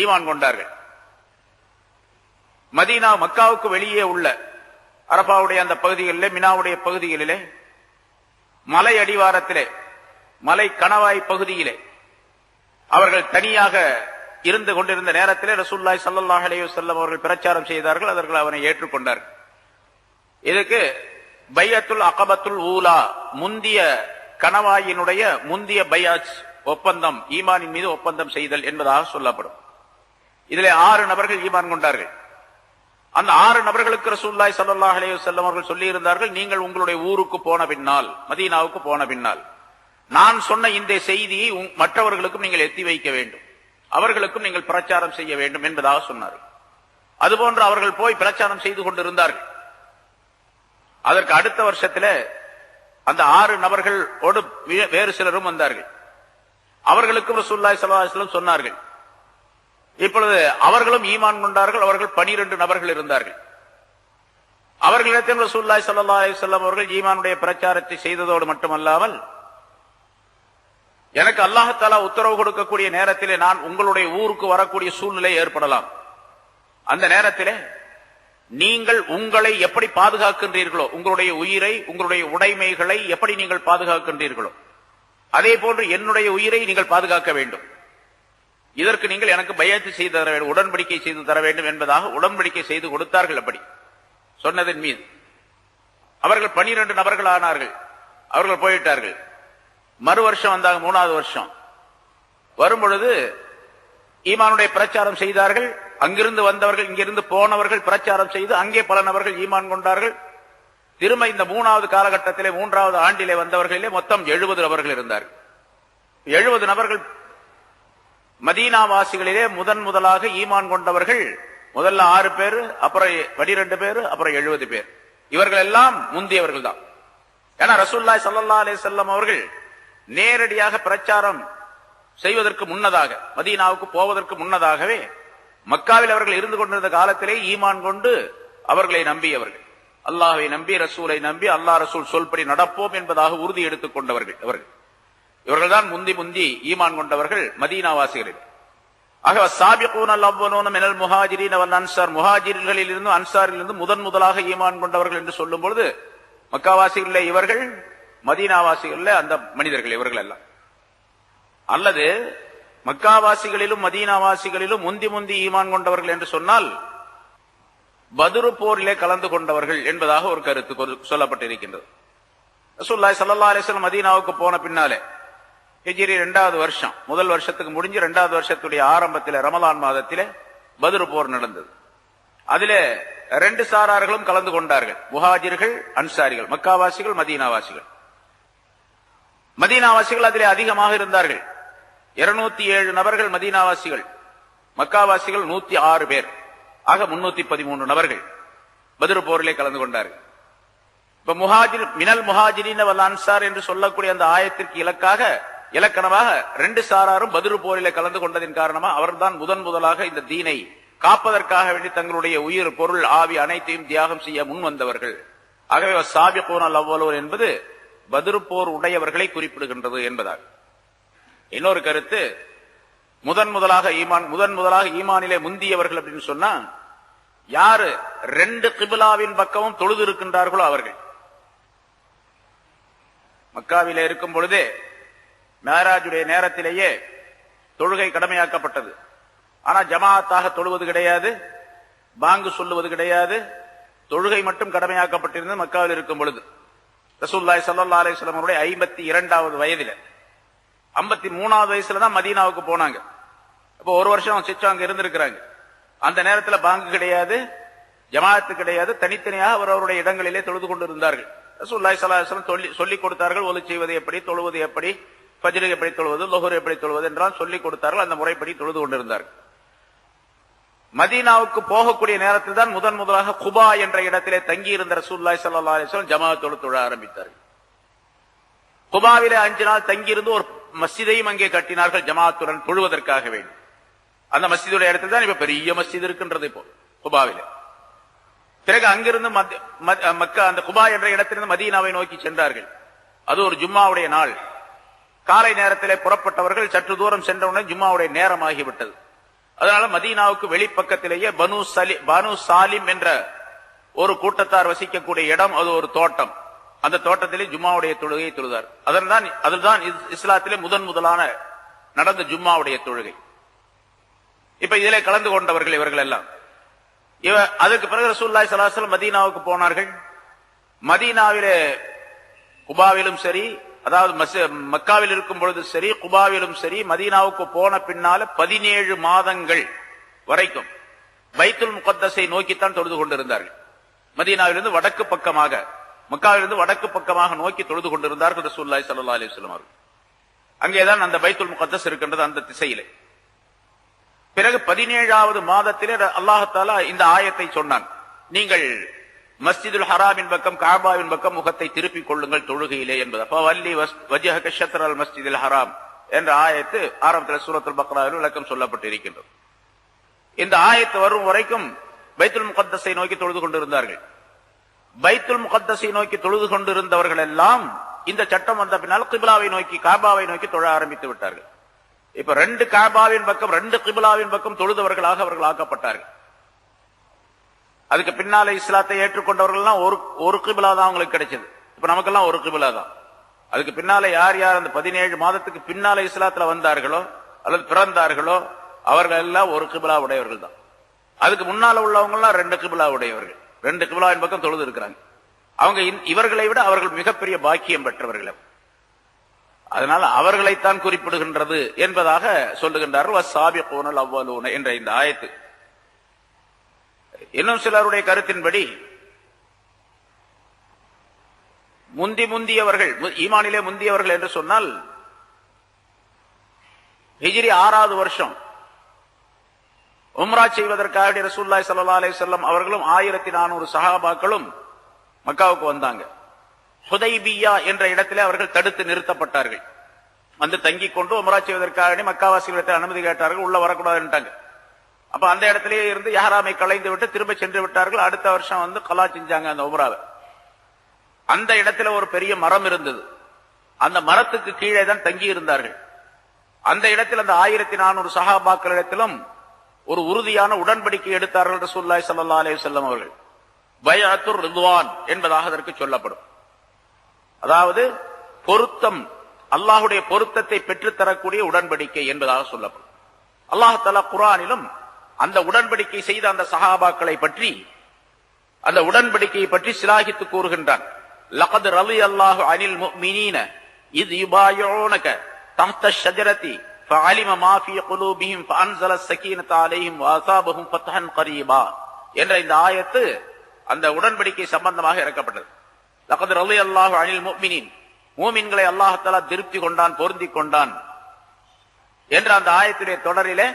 ஈமான் கொண்டார்கள். மதீனா, மக்காவுக்கு வெளியே உள்ள அரபாவுடைய அந்த பகுதிகளிலே, மினாவுடைய பகுதிகளிலே, மலை அடிவாரத்திலே, மலை கணவாய் பகுதியிலே அவர்கள் தனியாக இருந்து கொண்டிருந்த நேரத்திலே ரசூலுல்லாஹி ஸல்லல்லாஹு அலைஹி வஸல்லம் அவர்கள் பிரச்சாரம் செய்தார்கள். அவர்கள் அவனை ஏற்றுக்கொண்டார்கள். இதுக்கு பைஅத்துல் அகபத்துல் ஊலா, முந்திய கணவாயினுடைய முந்திய பைஅத், ஒப்பந்தம், ஈமானின் மீது ஒப்பந்தம் செய்தல் என்பதாக சொல்லப்படும். இதிலே 6 நபர்கள் ஈமான் கொண்டார்கள். அந்த 6 நபர்களுக்கு ரசூலுல்லாஹி ஸல்லல்லாஹு அலைஹி வஸல்லம் அவர்கள் சொல்லி இருந்தார்கள், நீங்கள் உங்களுடைய ஊருக்கு போன பின்னால், மதீனாவுக்கு போன பின்னால் நான் சொன்ன இந்த செய்தியை மற்றவர்களுக்கும் நீங்கள் எத்தி வைக்க வேண்டும், அவர்களுக்கும் நீங்கள் பிரச்சாரம் செய்ய வேண்டும் என்பதாக சொன்னார்கள். அதுபோன்று அவர்கள் போய் பிரச்சாரம் செய்து கொண்டிருந்தார்கள். அதற்கு அடுத்த வருஷத்தில் அந்த 6 நபர்களோடு வேறு சிலரும் வந்தார்கள். அவர்களுக்கும் ரசூலுல்லாஹி ஸல்லல்லாஹு அலைஹி வஸல்லம் சொன்னார்கள். இப்பொழுது அவர்களும் ஈமான் கொண்டார்கள். அவர்கள் 12 நபர்கள் இருந்தார்கள். அவர்களிடத்தில் ரசூலுல்லாஹி ஸல்லல்லாஹு அலைஹி வஸல்லம் அவர்கள் ஈமானுடைய பிரச்சாரத்தை செய்ததோடு மட்டுமல்லாமல், எனக்கு அல்லாஹ் தஆலா உத்தரவு கொடுக்கக்கூடிய நேரத்திலே நான் உங்களுடைய ஊருக்கு வரக்கூடிய சூழ்நிலை ஏற்படலாம். அந்த நேரத்திலே நீங்கள் உங்களை எப்படி பாதுகாக்கின்றீர்களோ, உங்களுடைய உயிரை, உங்களுடைய உடைமைகளை எப்படி நீங்கள் பாதுகாக்கின்றீர்களோ, அதே போன்று என்னுடைய உயிரை நீங்கள் பாதுகாக்க வேண்டும். இதற்கு நீங்கள் எனக்கு பைஅத் செய்து தர வேண்டும், உடன்படிக்கை செய்து தர வேண்டும் என்பதாக உடன்படிக்கை செய்து கொடுத்தார்கள். அப்படி சொன்னதன் மீது அவர்கள் 12 நபர்கள் ஆனார்கள். அவர்கள் போயிட்டார்கள். மறு வருஷம் வந்தாங்க, 3வது வருஷம் வரும்பொழுது ஈமானுடைய பிரச்சாரம் செய்தார்கள். அங்கிருந்து வந்தவர்கள், இங்கிருந்து போனவர்கள் பிரச்சாரம் செய்து அங்கே பல நபர்கள் ஈமான் கொண்டார்கள். திரும்ப இந்த 3வது காலகட்டத்திலே, 3வது ஆண்டிலே வந்தவர்களிலே மொத்தம் 70 நபர்கள் இருந்தார்கள். 70 நபர்கள் மதீனா வாசிகளிலே முதலாக ஈமான் கொண்டவர்கள். முதல்ல 6 பேர், அப்புறம் 12 பேர், அப்புறம் 70 பேர். இவர்கள் எல்லாம் முந்தியவர்கள் தான். ஏன்னா ரசூலுல்லாஹி ஸல்லல்லாஹு அலைஹி வஸல்லம் அவர்கள் நேரடியாக பிரச்சாரம் செய்வதற்கு முன்னதாக, மதீனாவுக்கு போவதற்கு முன்னதாகவே மக்காவில் அவர்கள் இருந்து கொண்டிருந்த காலத்திலே ஈமான் கொண்டு அவர்களை நம்பியவர்கள், அல்லாஹ்வை நம்பி ரசூலை நம்பி அல்லாஹ் ரசூல் சொல்படி நடப்போம் என்பதாக உறுதி எடுத்துக் கொண்டவர்கள் இவர்கள்தான் முந்தி ஈமான் கொண்டவர்கள் மதீனாவாசிகளில். ஆக சாபிகூன அவ்வலூன மினல் முஹாஜிரீன வல் அன்சார், முஹாஜிர்களில் இருந்து அன்சாரில் இருந்து முதலாக ஈமான் கொண்டவர்கள் என்று சொல்லும் பொழுது மக்காவாசிகளிலே இவர்கள், மதீனாவாசிகளிலே அந்த மனிதர்கள் இவர்கள் எல்லாம். அல்லது மக்காவாசிகளிலும் மதீனாவாசிகளிலும் முந்தி ஈமான் கொண்டவர்கள் என்று சொன்னால் பத்ரு போரிலே கலந்து கொண்டவர்கள் என்பதாக ஒரு கருத்து சொல்லப்பட்டிருக்கின்றது. ரசூலுல்லாஹி ஸல்லல்லாஹு அலைஹி வஸல்லம் மதீனாவுக்கு போன பின்னாலே ஹிஜ்ரி 2வது வருஷம், முதல் வருஷத்துக்கு முடிஞ்சு 2வது வருஷத்துடைய ஆரம்பத்திலே ரமலான் மாதத்திலே பத்ரு போர் நடந்தது. அதிலே 2 சாரார்களும் கலந்து கொண்டார்கள், முஹாஜிர்கள் அன்சாரிகள், மக்காவாசிகள் மதீனாவாசிகள். மதீனாவாசிகள் அதிலே அதிகமாக இருந்தார்கள், 207 நபர்கள் மதீனாவாசிகள், மக்காவாசிகள் 106 பேர், ஆக 313 நபர்கள் பத்ரு போரிலே கலந்து கொண்டார்கள். இப்ப முஹாஜிர் மினல் முஹாஜிரீன வல் அன்சார் என்று சொல்லக்கூடிய அந்த ஆயத்திற்கு இலக்கணமாக 2 சாராரும் பத்ரு போரிலே கலந்து கொண்டதின் காரணமாக அவர்தான் முதலாக இந்த தீனை காப்பதற்காக வேண்டி தங்களுடைய உயிர், பொருள், ஆவி அனைத்தையும் தியாகம் செய்ய முன் வந்தவர்கள். ஆகவே சாபிகூனல் அவ்வலூன் என்பது பத்ரு போர் உடையவர்களை குறிப்பிடுகின்றது என்பதாக. இன்னொரு கருத்து, முதலாக ஈமானிலே முந்தியவர்கள் அப்படின்னு சொன்னா யாரு 2 கிபிலாவின் பக்கமும் தொழுது இருக்கின்றார்களோ அவர்கள். மக்காவிலே இருக்கும் பொழுதே மேராஜுடைய நேரத்திலேயே தொழுகை கடமையாக்கப்பட்டது. ஆனா ஜமாஅத்தாக தொழுவது கிடையாது, பாங்கு சொல்லுவது கிடையாது, தொழுகை மட்டும் கடமையாக்கப்பட்டிருந்தது மக்காவில் இருக்கும் பொழுது. ரசூலுல்லாஹி ஸல்லல்லாஹு அலைஹி வஸல்லம் அவருடைய 52வது வயதில 53வது வயசுல தான் மதீனாவுக்கு போனாங்க. அப்போ ஒரு வருஷம் சிச்சம் அங்க இருந்திருக்கிறாங்க. அந்த நேரத்தில் பாங்கு கிடையாது, ஜமாஅத்து கிடையாது, தனித்தனியாக அவருடைய இடங்களிலே தொழுது கொண்டு இருந்தார்கள். ரசூலுல்லாஹி ஸல்லல்லாஹு அலைஹி வஸல்லம் சொல்லிக் கொடுத்தார்கள், ஒலு செய்வது எப்படி, தொழுவது எப்படி, ஃபஜ்ர் எப்படி தொழுவது, லுஹர் எப்படி தொழுவது என்றால் சொல்லிக் கொடுத்தார்கள். அந்த முறைப்படி தொழுது கொண்டிருந்தார்கள். மதீனாவுக்கு போகக்கூடிய நேரத்தில் தான் முதலாக குபா என்ற இடத்திலே தங்கி இருந்த ரசூலுல்லாஹி ஸல்லல்லாஹு அலைஹி வஸல்லம் ஜமாஅத்தோடு தொழ ஆரம்பித்தார்கள். குபாவிலே 5 நாள் தங்கியிருந்து ஒரு மஸ்ஜிதையும் அங்கே கட்டினார்கள் ஜமாஅத்துடன் தொழுவதற்காக வேண்டி. அந்த மஸ்ஜிதுடைய இடத்துல தான் இப்ப பெரிய மஸ்ஜித் இருக்கின்றது இப்போ குபாவில. பிறகு அங்கிருந்து மக்கா அந்த குபா என்ற இடத்திலிருந்து மதீனாவை நோக்கி சென்றார்கள். அது ஒரு ஜும்மாவுடைய நாள். காலை நேரத்திலே புறப்பட்டவர்கள் சற்று தூரம் சென்றவுடன் ஜும்மாவுடைய நேரம் ஆகிவிட்டது. அதனால மதீனாவுக்கு வெளிப்பக்கத்திலேயே பனு சாலிம் என்ற ஒரு கூட்டத்தார் வசிக்கக்கூடிய இடம், அது ஒரு தோட்டம். அந்த தோட்டத்திலே ஜும்மாவுடைய தொழுகையை தொழுதார். அதுதான் இஸ்லாத்திலே முதலான நடந்த ஜும்மாவுடைய தொழுகை. இப்ப இதிலே கலந்து கொண்டவர்கள் இவர்கள் எல்லாம். அதுக்கு பிறகு ரசூலுல்லாஹி ஸல்லல்லாஹு அலைஹி வஸல்லம் மதீனாவுக்கு போனார்கள். மதீனாவிலே குபாவிலும் சரி, அதாவது மக்காவில் இருக்கும் பொழுது சரி, குபாவிலும் சரி, மதீனாவுக்கு போன பின்னால 17 மாதங்கள் வரைக்கும் பைத்துல் முகத்தஸை நோக்கித்தான் தொழுது கொண்டிருந்தார்கள். மதீனாவிலிருந்து வடக்கு பக்கமாக, மக்காவிலிருந்து வடக்கு பக்கமாக நோக்கி தொழுது கொண்டிருந்தார்கள் ரசூலுல்லாஹி ஸல்லல்லாஹு அலைஹி வஸல்லம் அவர்கள். அங்கேதான் அந்த பைத்துல் முகத்தஸ் இருக்கின்றது, அந்த திசையிலே. பிறகு 17வது மாதத்திலே அல்லாஹ் தஆலா இந்த ஆயத்தை சொன்னான், நீங்கள் மஸ்ஜிதுல் ஹராமின் பக்கம், காபாவின் பக்கம் முகத்தை திருப்பிக் கொள்ளுங்கள் தொழுகையிலே என்பது. ஃபவல்லி வஜ்ஹக ஷத்ரல் மஸ்ஜிதுல் ஹராம் என்ற ஆயத்து ஆரம்பத்தில் சூரத்துல் பக்ராவில் விளக்கம் சொல்லப்பட்டிருக்கின்றது. இந்த ஆயத்து வரும் வரைக்கும் பைத்துல் முகத்தஸை நோக்கி தொழுது கொண்டிருந்தார்கள். பைத்துல் முகத்தஸை நோக்கி தொழுது கொண்டிருந்தவர்கள் எல்லாம் இந்த சட்டம் வந்த பின்னால் கிபிலாவை நோக்கி, காபாவை நோக்கி தொழ ஆரம்பித்து விட்டார்கள். இப்ப 2 காபாவின் பக்கம் 2 கிபிலாவின் பக்கம் தொழுதவர்களாக அவர்கள் ஆக்கப்பட்டார்கள். அதுக்கு பின்னால இஸ்லாத்தை ஏற்றுக்கொண்டவர்கள்லாம் ஒரு கிபிலா தான் அவங்களுக்கு கிடைச்சது. இப்ப நமக்கெல்லாம் ஒரு கிபிலா தான். அதுக்கு பின்னால யார் அந்த 17 மாதத்துக்கு பின்னால இஸ்லாத்துல வந்தார்களோ அல்லது பிறந்தார்களோ அவர்கள் எல்லாம் ஒரு கிபிலா உடையவர்கள் தான். அதுக்கு முன்னால உள்ளவங்க எல்லாம் 2 கிபிலா உடையவர்கள், 2 கிபிலாவின் பக்கம் தொழுது இருக்கிறாங்க. அவங்க இவர்களை விட அவர்கள் மிகப்பெரிய பாக்கியம் பெற்றவர்கள். அதனால அவர்களைத்தான் குறிப்பிடுகின்றது என்பதாக சொல்லுகின்றார்கள் வஸ்ஸாபிகூனல் அவ்வலூன என்ற இந்த ஆயத்து. இன்னும் சிலருடைய கருத்தின்படி முந்தியவர்கள், ஈமானிலே முந்தியவர்கள் என்று சொன்னால் ஹிஜ்ரி 6வது வருஷம் உம்ரா செய்வதற்காக ரசூலுல்லாஹி ஸல்லல்லாஹு அலைஹி வஸல்லம் அவர்களும் 1400 சஹாபாக்களும் மக்காவுக்கு வந்தாங்க. ஹுதைபியா என்ற இடத்திலே அவர்கள் தடுத்து நிறுத்தப்பட்டார்கள். வந்து தங்கிக் கொண்டு உம்ரா செய்வதற்காக மக்காவாசிகளிடத்தில் அனுமதி கேட்டார்கள், உள்ள வரக்கூடாதுன்ட்டாங்க. அப்ப அந்த இடத்திலேயே இருந்து இஹ்ராமை களைந்து விட்டு திரும்ப சென்று விட்டார்கள். அடுத்த வருஷம் கலா செஞ்சாங்க அந்த உம்ராவை. அந்த இடத்துல ஒரு பெரிய மரம் இருந்தது. அந்த மரத்துக்கு கீழே தான் தங்கி இருந்தார்கள். அந்த இடத்தில் அந்த 1400 சஹாபாக்களிடத்திலும் ஒரு உறுதியான உடன்படிக்கை எடுத்தார்கள் ரசூலுல்லாஹி ஸல்லல்லாஹு அலைஹி வஸல்லம் அவர்கள். பைஅத்துர் ரிதுவான் என்பதாக அதற்கு சொல்லப்படும். அதாவது பொருத்தம், அல்லாஹ்வுடைய பொருத்தத்தை பெற்றுத்தரக்கூடிய உடன்படிக்கை என்பதாக சொல்லப்படும். அல்லாஹ் தஆலா குர்ஆனிலும் அந்த உடன்படிக்கை செய்த அந்த சஹாபாக்களை பற்றி, அந்த உடன்படிக்கையை பற்றி சிலாகித்து கூறுகின்றான். லகத் ரலியல்லாஹு அனில் முஃமினீன இத் யுபாயிஊனக தஹ்த ஷஜரதி ஃபஅலிம மா ஃபீ குலூபிஹிம் ஃபஅன்ஸல ஸகீனத அலைஹிம் வஅஸாபஹும் ஃபத்ஹன் கரீபா என்ற இந்த ஆயத்து அந்த உடன்படிக்கை சம்பந்தமாக இறக்கப்பட்டது. லகத் ரலியல்லாஹு அனில் முஃமினீன், மூமின்களை அல்லாஹ் தஆலா திருப்தி கொண்டான், பொருந்திக் கொண்டான் என்ற அந்த ஆயத்துடைய தொடரிலே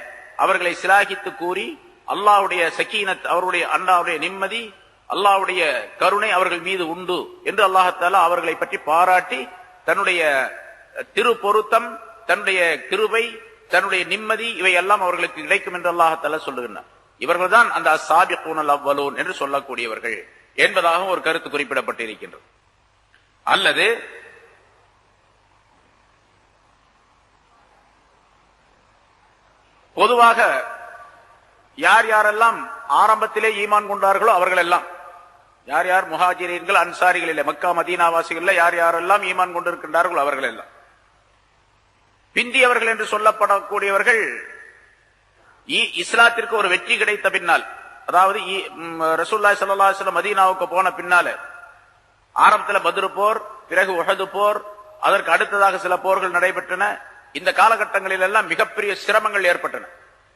அவர்களை சிலாகித்து கூறி அல்லாஹ்வுடைய சகீனத், அவருடைய அல்லாஹ்வுடைய நிம்மதி, அல்லாஹ்வுடைய கருணை அவர்கள் மீது உண்டு என்று அல்லாஹ் தஆலா அவர்களை பற்றி பாராட்டி தன்னுடைய திரு பொருத்தம், தன்னுடைய கிருபை, தன்னுடைய நிம்மதி இவையெல்லாம் அவர்களுக்கு கிடைக்கும் என்று அல்லாஹ் தஆலா சொல்லுகிறார். இவர்கள்தான் அந்த அஸ்ஸாபிகூனல் அவ்வலூன் என்று சொல்லக்கூடியவர்கள் என்பதாக ஒரு கருத்து குறிப்பிடப்பட்டிருக்கின்றது. அல்லது பொதுவாக யார் யாரெல்லாம் ஆரம்பத்திலே ஈமான் கொண்டார்களோ அவர்கள் எல்லாம், யார் யார் முஹாஜிரீன்கள் அன்சாரிகளில் மக்கா மதீனாவாசிகள் யார் யாரெல்லாம் ஈமான் கொண்டிருக்கின்றார்களோ அவர்கள் எல்லாம். பிந்தியவர்கள் என்று சொல்லப்படக்கூடியவர்கள் இஸ்லாத்திற்கு ஒரு வெற்றி கிடைத்த பின்னால், அதாவது ரசூலுல்லாஹி ஸல்லல்லாஹு அலைஹி வஸல்லம் மதீனாவுக்கு போன பின்னால ஆரம்பத்தில் பத்ர் போர், பிறகு உஹது போர், அதற்கு அடுத்ததாக சில போர்கள் நடைபெற்றன. இந்த காலகட்டங்களில் எல்லாம் மிகப்பெரிய சிரமங்கள் ஏற்பட்டன.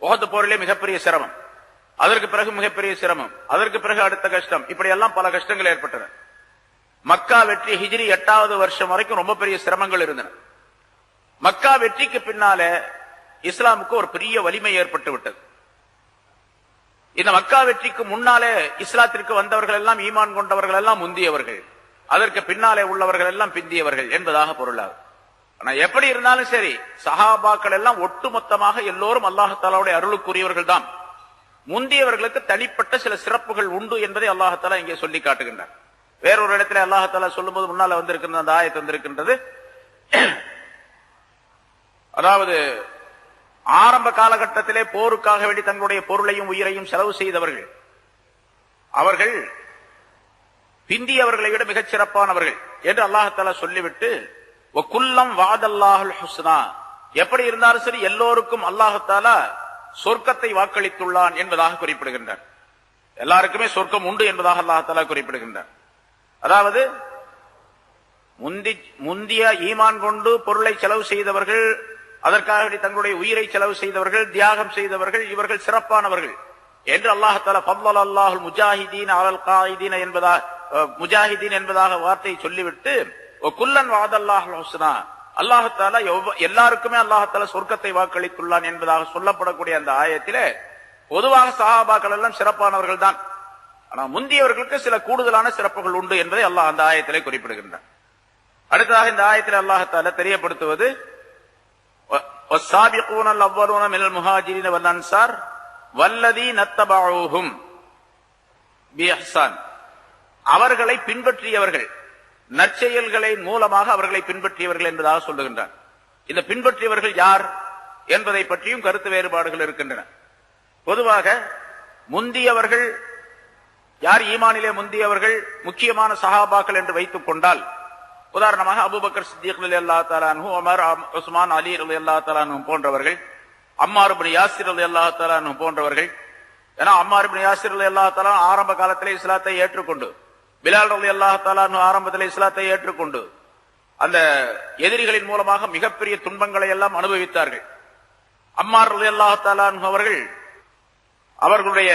உஹது போரிலே மிகப்பெரிய சிரமம், அதற்கு பிறகு மிகப்பெரிய சிரமம், அதற்கு பிறகு அடுத்த கஷ்டம், இப்படி எல்லாம் பல கஷ்டங்கள் ஏற்பட்டன. மக்கா வெற்றி ஹிஜ்ரி 8வது வருஷம் வரைக்கும் ரொம்ப பெரிய சிரமங்கள் இருந்தன. மக்கா வெற்றிக்கு பின்னாலே இஸ்லாமுக்கு ஒரு பெரிய வலிமை ஏற்பட்டு விட்டது. இந்த மக்கா வெற்றிக்கு முன்னாலே இஸ்லாத்திற்கு வந்தவர்கள் எல்லாம், ஈமான் கொண்டவர்கள் எல்லாம் முந்தியவர்கள், அதற்கு பின்னாலே உள்ளவர்கள் எல்லாம் பிந்தியவர்கள் என்பதாக பொருளாகும். ஆனா எப்படி இருந்தாலும் சரி, சஹாபாக்கள் எல்லாம் ஒட்டுமொத்தமாக எல்லோரும் அல்லாஹ் தஆலாவுடைய அருளுக்குரியவர்கள் தான். முந்தியவர்களுக்கு தனிப்பட்ட சில சிறப்புகள் உண்டு என்பதை அல்லாஹ் தஆலா இங்கே சொல்லி காட்டுகின்றார். வேறொரு இடத்துல அல்லாஹ் தஆலா சொல்லும்போது முன்னால வந்திருக்கின்ற அந்த ஆயத்து வந்திருக்கின்றது. அதாவது ஆரம்ப காலகட்டத்திலே போருக்காக வேண்டி தங்களுடைய பொருளையும் உயிரையும் செலவு செய்தவர்கள், அவர்கள் பிந்தியவர்களை விட மிகச் சிறப்பானவர்கள் என்று அல்லாஹ் தஆலா சொல்லிவிட்டு, வகுல்லம் வஅதல்லாஹுல் ஹுஸ்னா, எப்படி இருந்தாலும் சரி எல்லோருக்கும் அல்லாஹ் தஆலா சொர்க்கத்தை வாக்களித்துள்ளான் என்பதாக குறிப்பிடுகின்றார். எல்லாருக்குமே சொர்க்கம் உண்டு என்பதாக அல்லாஹ் தஆலா குறிப்பிடுகின்றார். அதாவது முந்திய ஈமான் கொண்டு பொருளை செலவு செய்தவர்கள், அதற்காக தங்களுடைய உயிரை செலவு செய்தவர்கள், தியாகம் செய்தவர்கள், இவர்கள் சிறப்பானவர்கள் என்று அல்லாஹ் தஆலா ஃபضل அல்லாஹுல் முஜாஹிதீன் அலல் காயிதீன் என்பதாக முஜாஹிதீன் என்பதாக வார்த்தையை சொல்லிவிட்டு குல்லன் வஅதல்லாஹுல் ஹுஸ்னா, அல்லாஹ் தஆலா எல்லாருக்குமே அல்லாஹ் தஆலா சொர்க்கத்தை வாக்களித்துள்ளான் என்பதாக சொல்லப்படக்கூடிய அந்த ஆயத்திலே பொதுவாக சஹாபாக்கள் எல்லாம் சிறப்பானவர்கள் தான். ஆனால் முந்தியவர்களுக்கு சில கூடுதலான சிறப்புகள் உண்டு என்பதை அல்லாஹ் அந்த ஆயத்திலே குறிப்பிடுகின்றார். அடுத்ததாக இந்த ஆயத்தில் அல்லாஹ் தஆலா தெரியப்படுத்துவது வஸ்ஸாபிகூனல் அவ்வலூன மினல் முஹாஜிரீன வல் அன்சார் வல்லதீன தபஊஹும் பிஇஹ்சான், அவர்களை பின்பற்றியவர்கள், நற்செயல்களின் மூலமாக அவர்களை பின்பற்றியவர்கள் என்பதாக சொல்லுகின்றார். இந்த பின்பற்றியவர்கள் யார் என்பதை பற்றியும் கருத்து வேறுபாடுகள் இருக்கின்றன. பொதுவாக முந்தியவர்கள் யார், ஈமானிலே முந்தியவர்கள் முக்கியமான சஹாபாக்கள் என்று வைத்துக் கொண்டால், உதாரணமாக அபூபக்கர் சித்திக் ரலியல்லாஹு தஆலா அன்ஹு, உமர், உஸ்மான், அலி ரலியல்லாஹு தஆலா அன்ஹு போன்றவர்கள், அம்மார் இப்னு யாசிர் ரலியல்லாஹு தஆலா அன்ஹு போன்றவர்கள். ஏன்னா அம்மார் இப்னு யாசிர் ரலியல்லாஹு தஆலா ஆரம்ப காலத்திலே இஸ்லாத்தை ஏற்றுக்கொண்டு, பிலால் ரலியல்லாஹு தஆலா அன்ஹு ஆரம்பத்திலே இஸ்லாத்தை ஏற்றுக்கொண்டு அந்த எதிரிகளின் மூலமாக மிகப்பெரிய துன்பங்களை எல்லாம் அனுபவித்தார்கள். அம்மார் ரலியல்லாஹு தஆலா அன்ஹு அவர்கள் அவர்களுடைய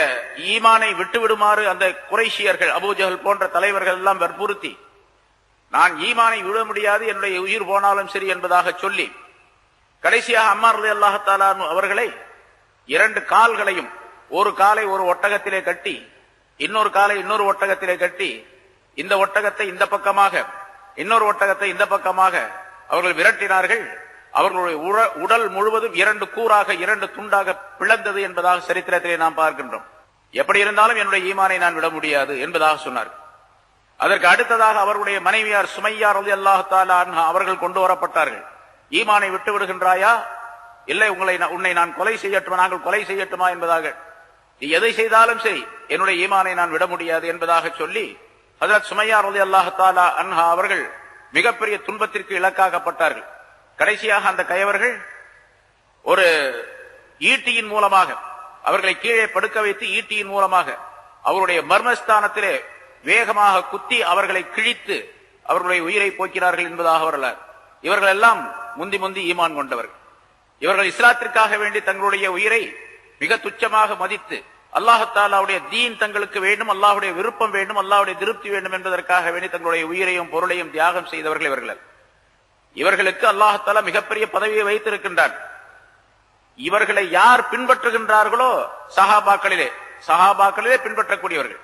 ஈமானை விட்டுவிடுமாறு அந்த குறைஷியர்கள், அபூஜஹல் போன்ற தலைவர்கள் எல்லாம் வற்புறுத்தி, நான் ஈமானை விட முடியாது, என்னுடைய உயிர் போனாலும் சரி என்பதாக சொல்லி, கடைசியாக அம்மார் ரலியல்லாஹு தஆலா அன்ஹு அவர்களை 2 கால்களையும், ஒரு காலை ஒரு ஒட்டகத்திலே கட்டி, இன்னொரு காலை இன்னொரு ஒட்டகத்திலே கட்டி, இந்த ஒட்டகத்தை இந்த பக்கமாக, இன்னொரு ஒட்டகத்தை இந்த பக்கமாக அவர்கள் விரட்டினார்கள். அவர்களுடைய உடல் முழுவதும் 2 கூறாக 2 துண்டாக பிளந்தது என்பதாக சரித்திரத்திலே நாம் பார்க்கின்றோம். எப்படி இருந்தாலும் என்னுடைய ஈமானை நான் விட முடியாது என்பதாக சொன்னார். அதற்கு அடுத்ததாக அவருடைய மனைவியார் சுமையா ரலியல்லாஹு தஆலா அன்ஹா அவர்கள் கொண்டு வரப்பட்டார்கள். ஈமானை விட்டு விடுகின்றாயா, இல்லை உன்னை நான் கொலை செய்யட்டுமா, நாங்கள் கொலை செய்யட்டுமா என்பதாக, நீ எதை செய்தாலும் சரி என்னுடைய ஈமானை நான் விட முடியாது என்பதாக சொல்லி ஹஜ்ரத் சுமையா ரலியல்லாஹு தஆலா அன்ஹா அவர்கள் மிகப்பெரிய துன்பத்திற்கு இலக்காக்கப்பட்டார்கள். கடைசியாக அந்த கயவர்கள் ஒரு ஈட்டியின் மூலமாக அவர்களை கீழே படுக்க வைத்து ஈட்டியின் மூலமாக அவருடைய மர்மஸ்தானத்திலே வேகமாக குத்தி அவர்களை கிழித்து அவர்களுடைய உயிரை போக்கிறார்கள் என்பதாக வரலாறு. இவர்கள் எல்லாம் முந்தி ஈமான் கொண்டவர்கள். இவர்கள் இஸ்லாத்திற்காக வேண்டி தங்களுடைய உயிரை மிக துச்சமாக மதித்து அல்லாஹ் தஆலாவுடைய தீன் தங்களுக்கு வேண்டும், அல்லாஹ்வுடைய விருப்பம் வேண்டும், அல்லாஹ்வுடைய திருப்தி வேண்டும் என்பதற்காக வேண்டி தங்களுடைய உயிரையும் பொருளையும் தியாகம் செய்தவர்கள் இவர்கள். இவர்களுக்கு அல்லாஹ் தஆலா மிகப்பெரிய பதவியை வைத்திருக்கின்றார். இவர்களை யார் பின்பற்றுகின்றார்களோ சஹாபாக்களிலே பின்பற்றக்கூடியவர்கள்.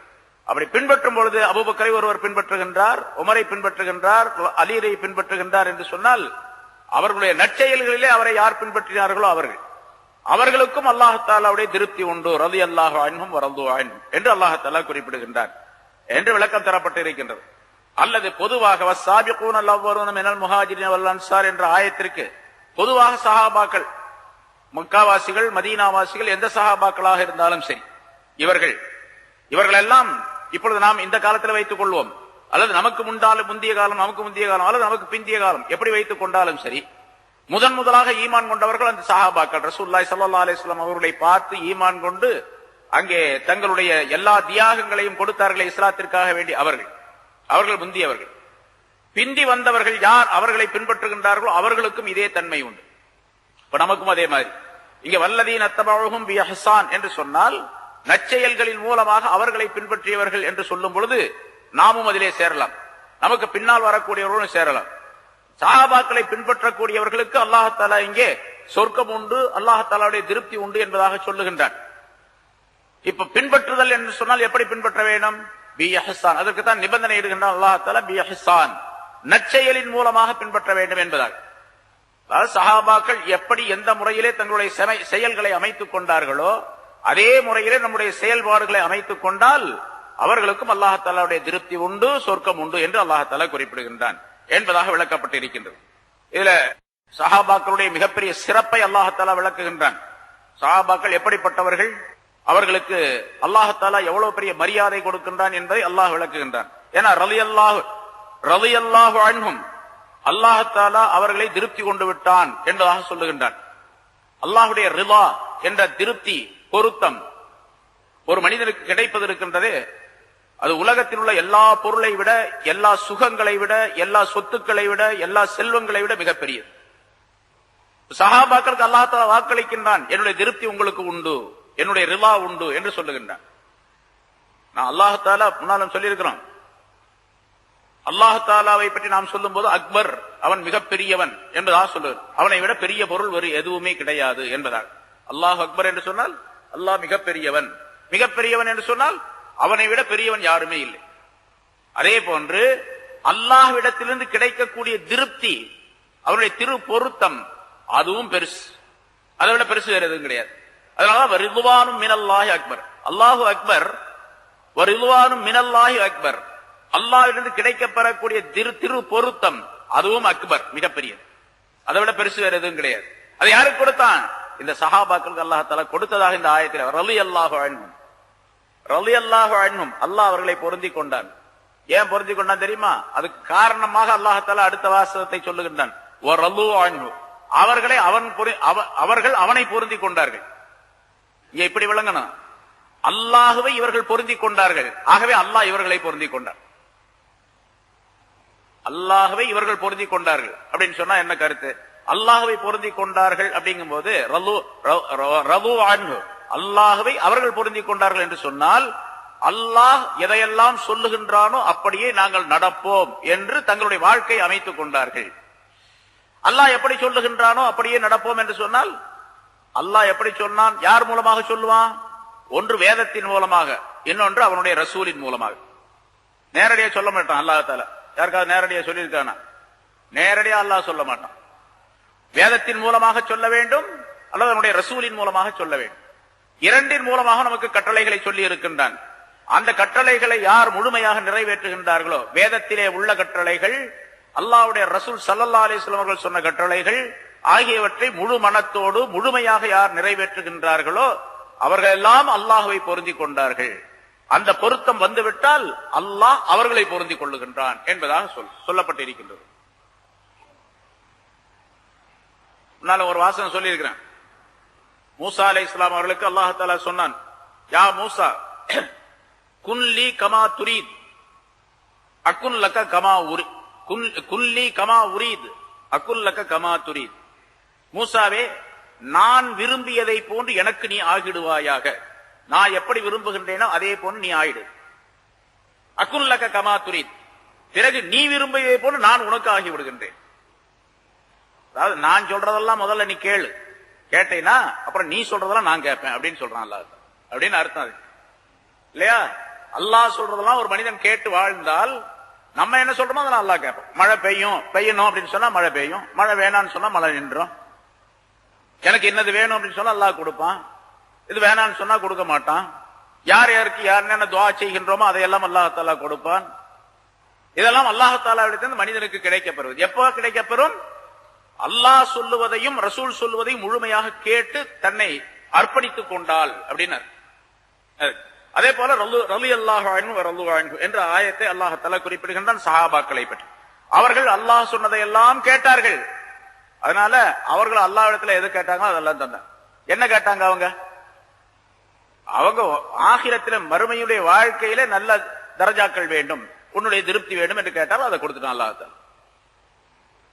அப்படி பின்பற்றும் பொழுது அபூபக்கரை ஒருவர் பின்பற்றுகின்றார், உமரை பின்பற்றுகின்றார், அலியை பின்பற்றுகின்றார் என்று சொன்னால் அவர்களுடைய நற்செயல்களிலே அவரை யார் பின்பற்றினார்களோ அவர்களுக்கும் அல்லாஹ் தஆலாவுடைய திருப்தி உண்டு. ரலியல்லாஹு அன்ஹும் வரது அன்ஹும் என்று அல்லாஹ் தஆலா குறிப்பிடுகின்றார் என்று விளக்கம் தரப்பட்டு இருக்கின்றது. அல்லது பொதுவாக வஸ்ஸாபிகூன அல்-அவ்வலூன மினல் முஹாஜிரின வல் அன்சார் என்ற ஆயத்திற்கு பொதுவாக சஹாபாக்கள், மக்காவாசிகள், மதீனாவாசிகள், எந்த சஹாபாக்களாக இருந்தாலும் சரி இவர்கள் எல்லாம் இப்பொழுது நாம் இந்த காலத்தில் வைத்துக் கொள்வோம், அல்லது நமக்கு முந்திய காலம் அல்லது நமக்கு பிந்திய காலம் எப்படி வைத்துக் கொண்டாலும் சரி, முதலாக ஈமான் கொண்டவர்கள் அந்த சஹாபாக்கள். ரசூலுல்லாஹி ஸல்லல்லாஹு அலைஹி வஸல்லம் அவர்களை பார்த்து ஈமான் கொண்டு அங்கே தங்களுடைய எல்லா தியாகங்களையும் கொடுத்தார்களே இஸ்லாத்திற்காக வேண்டி அவர்கள் முந்தியவர்கள். பிந்தி வந்தவர்கள் யார் அவர்களை பின்பற்றுகின்றார்களோ அவர்களுக்கும் இதே தன்மை உண்டு. இப்ப நமக்கும் அதே மாதிரி இங்க வல்லதீன தபஅஹும் பி இஹ்சான் என்று சொன்னால் நற்செயல்களின் மூலமாக அவர்களை பின்பற்றியவர்கள் என்று சொல்லும் பொழுது நாமும் அதிலே சேரலாம், நமக்கு பின்னால் வரக்கூடியவர்களும் சேரலாம். சஹாபாக்களை பின்பற்றக்கூடியவர்களுக்கு அல்லாஹ் தஆலா இங்கே சொர்க்கம் உண்டு, அல்லாஹ் தஆலாவுடைய திருப்தி உண்டு என்பதாக சொல்லுகின்றான். இப்ப பின்பற்றுதல் என்று சொன்னால் எப்படி பின்பற்ற வேண்டும்? பி இஹ்சான். அதற்கு தான் நிபந்தனை இடுகின்றான் அல்லாஹ் தஆலா, பி இஹ்சான், நற்செயலின் மூலமாக பின்பற்ற வேண்டும் என்பதாக. அதாவது சஹாபாக்கள் எப்படி எந்த முறையிலே தங்களுடைய செயல்களை அமைத்துக் கொண்டார்களோ அதே முறையிலே நம்முடைய செயல்பாடுகளை அமைத்துக் கொண்டால் அவர்களுக்கும் அல்லாஹ் தஆலாவுடைய திருப்தி உண்டு, சொர்க்கம் உண்டு என்று அல்லாஹ் தஆலா குறிப்பிடுகின்றான் என்பதாக விளக்கப்பட்டு இருக்கின்றது. இதுல சஹாபாக்களுடைய மிகப்பெரிய சிறப்பை அல்லாஹ் தஆலா விளக்குகின்றான். சஹாபாக்கள் எப்படிப்பட்டவர்கள், அவர்களுக்கு அல்லாஹ் தஆலா எவ்வளவு பெரிய மரியாதை கொடுக்கின்றான் என்பதை அல்லாஹ் விளக்குகின்றான். ஏன்னா ரலியல்லாஹு அன்ஹும், அல்லாஹ் தஆலா அவர்களை திருப்தி கொண்டு விட்டான் என்பதாக சொல்லுகின்றான். அல்லாஹ்வுடைய ரிலா என்ற திருப்தி, பொருத்தம் ஒரு மனிதனுக்கு கிடைப்பது இருக்கின்றதே, அது உலகத்தில் உள்ள எல்லா பொருளை விட, எல்லா சுகங்களை விட, எல்லா சொத்துக்களை விட, எல்லா செல்வங்களை விட மிகப்பெரியது. சஹாபாக்களுக்கு அல்லாஹ் தஆலா வாக்களிக்கின்றான், என்னுடைய திருப்தி உங்களுக்கு உண்டு, என்னுடைய ரிலா உண்டு என்று சொல்லுகின்றான். நான் அல்லாஹ் தஆலா முன்னாலும் சொல்லியிருக்கிறோம், அல்லாஹ் தஆலாவை பற்றி நாம் சொல்லும் போது அக்பர், அவன் மிகப்பெரியவன் என்பதாக சொல்லுவது, அவனை விட பெரிய பொருள் வேறு எதுவுமே கிடையாது என்பதாக. அல்லாஹ் அக்பர் என்று சொன்னால் அல்லாஹ் மிகப்பெரியவன், மிகப்பெரியவன் என்று சொன்னால் அவனை விட பெரியவன் யாருமே இல்லை. அதே போன்று அல்லாஹ்விடத்திலிருந்து கிடைக்கக்கூடிய திருப்தி, அவருடைய திரு பொருத்தம், அதுவும் பெருசு, அதை விட பெருசு வேறு எதுவும் கிடையாது. அதனால ரிதுவானும் மினல்லாஹி அக்பர், அல்லாஹு அக்பர், ரிதுவானும் மினல்லாஹி அக்பர், அல்லாஹ்விலிருந்து கிடைக்கப்பெறக்கூடிய திரு பொருத்தம் அதுவும் அக்பர், மிகப்பெரியது, அதை விட பெருசு வேறு எதுவும் கிடையாது. அதை யாருக்கு கொடுத்தான்? இந்த சஹாபாக்களுக்கு அல்லாஹ் தஆலா கொடுத்ததாக இந்த ஆயத்தில் ரலியல்லாஹு அன்ஹும், ரலியல்லாஹு அன்ஹும், அல்லாஹ் அவர்களை பொருந்தி கொண்டான். ஏன் பொருந்தி கொண்டான் தெரியுமா? அதுக்கு காரணமாக அல்லாஹ் தஆலா அடுத்த வாசகத்தை சொல்லுகின்றான், வரலு அன்ஹு, அவர்கள் அவனை பொருந்தி கொண்டார்கள். இங்க இப்படி விளங்கணும், அல்லாஹ்வை இவர்கள் பொருந்தி கொண்டார்கள், ஆகவே அல்லாஹ் இவர்களை பொருந்தி கொண்டார். அல்லாஹ்வை இவர்கள் பொருந்தி கொண்டார்கள் அப்படின்னு சொன்னா என்ன கருத்து? அல்லாஹ்வை பொருந்தி கொண்டார்கள் அப்படிங்கும் போது ரது அன்ஹு, அல்லாஹ்வை அவர்கள் பொருந்தி கொண்டார்கள் என்று சொன்னால் அல்லாஹ் எதையெல்லாம் சொல்லுகின்றானோ அப்படியே நாங்கள் நடப்போம் என்று தங்களுடைய வாழ்க்கை அமைத்துக் கொண்டார்கள். அல்லாஹ் எப்படி சொல்லுகின்றானோ அப்படியே நடப்போம் என்று சொன்னால், அல்லாஹ் எப்படி சொன்னான், யார் மூலமாக சொல்லுவான்? ஒன்று வேதத்தின் மூலமாக, இன்னொன்று அவனுடைய ரசூலின் மூலமாக. நேரடியா சொல்ல மாட்டான் அல்லாஹ் தஆலா. யாருக்காவது நேரடியா சொல்லியிருக்கானா? நேரடியா அல்லாஹ் சொல்ல மாட்டான். வேதத்தின் மூலமாக சொல்ல வேண்டும் அல்லது நம்முடைய ரசூலின் மூலமாக சொல்ல வேண்டும். இரண்டின் மூலமாக நமக்கு கட்டளைகளை சொல்லி இருக்கின்றான். அந்த கட்டளைகளை யார் முழுமையாக நிறைவேற்றுகின்றார்களோ, வேதத்திலே உள்ள கட்டளைகள், அல்லாஹ்வுடைய ரசூல் ஸல்லல்லாஹு அலைஹி வஸல்லம் அவர்கள் சொன்ன கட்டளைகள் ஆகியவற்றை முழு மனத்தோடு முழுமையாக யார் நிறைவேற்றுகின்றார்களோ அவர்கள் எல்லாம் அல்லாஹ்வை பொருந்திக் கொண்டார்கள். அந்த பொருத்தம் வந்துவிட்டால் அல்லாஹ் அவர்களை பொருந்திக் கொள்ளுகின்றான் என்பதாக சொல்லப்பட்டிருக்கின்றது. முன்னால ஒரு வாசகம் சொல்லியிருக்கிறேன். மூசா அலைஹிஸ்ஸலாம் அவர்களுக்கு அல்லாஹ் தஆலா சொன்னான், யா மூசா குன்லி கமா துரீத் அகுன் லக கமா உரி குன்லி கமா உரீத் அகுன் லக கமா துரீத். மூசாவே, நான் விரும்பியதை போன்று எனக்கு நீ ஆகிடுவாயாக. நான் எப்படி விரும்புகின்றேனோ அதே போன்று நீ ஆயிடு. அகுன் லக கமா துரீத், பிறகு நீ விரும்பியதை போன்று நான் உனக்கு ஆகி விடுகின்றேன். அதாவது நான் சொல்றதெல்லாம் முதல்ல நீ கேளு, கேட்டேன்னா அப்புறம் நீ சொல்றதெல்லாம் நான் கேட்பேன் அப்படின்னு சொல்றான் அல்லாஹ். அப்படின்னு அர்த்தம் அது இல்லையா? அல்லாஹ் சொல்றதெல்லாம் ஒரு மனிதன் கேட்டு வாழ்ந்தால் நம்ம என்ன சொல்றோமோ அதெல்லாம் அல்லாஹ் கேட்போம். மழை பெய்யணும் அப்படின்னு சொன்னா மழை பெய்யும், மழை வேணான்னு சொன்னா மழை நின்றோம். எனக்கு என்னது வேணும் அப்படின்னு சொன்னா அல்லாஹ் கொடுப்பான், இது வேணான்னு சொன்னா கொடுக்க மாட்டான். யார் யாருக்கு யார் என்ன துஆ செய்கின்றோமோ அதையெல்லாம் அல்லாஹ் தஆலா கொடுப்பான். இதெல்லாம் அல்லாஹ் தஆலாவிடத்திலிருந்து மனிதனுக்கு கிடைக்கப்பெறுவது. எப்போ கிடைக்கப்பெறும்? அல்லாஹ் சொல்லுவதையும் ரசூல் சொல்லுவதையும் முழுமையாக கேட்டு தன்னை அர்ப்பணித்துக் கொண்டால் அப்படின்னார். அதே போல ரலியல்லாஹு அன்ஹு ரது அன்ஹு என்ற ஆயத்தை அல்லாஹ் தஆலா குறிப்பிடுகின்றான் சஹாபாக்களை பற்றி. அவர்கள் அல்லாஹ் சொன்னதை எல்லாம் கேட்டார்கள். அதனால அவர்கள் அல்லாஹ்விடத்தில் எது கேட்டாங்களோ அதெல்லாம் தந்தாங்க. என்ன கேட்டாங்க? அவங்க ஆகிரத்தில மறுமையுடைய வாழ்க்கையில நல்ல தரஜாக்கள் வேண்டும், உன்னுடைய திருப்தி வேண்டும் என்று கேட்டாலும் அதை கொடுத்துட்டான் அல்லாஹ் தஆலா.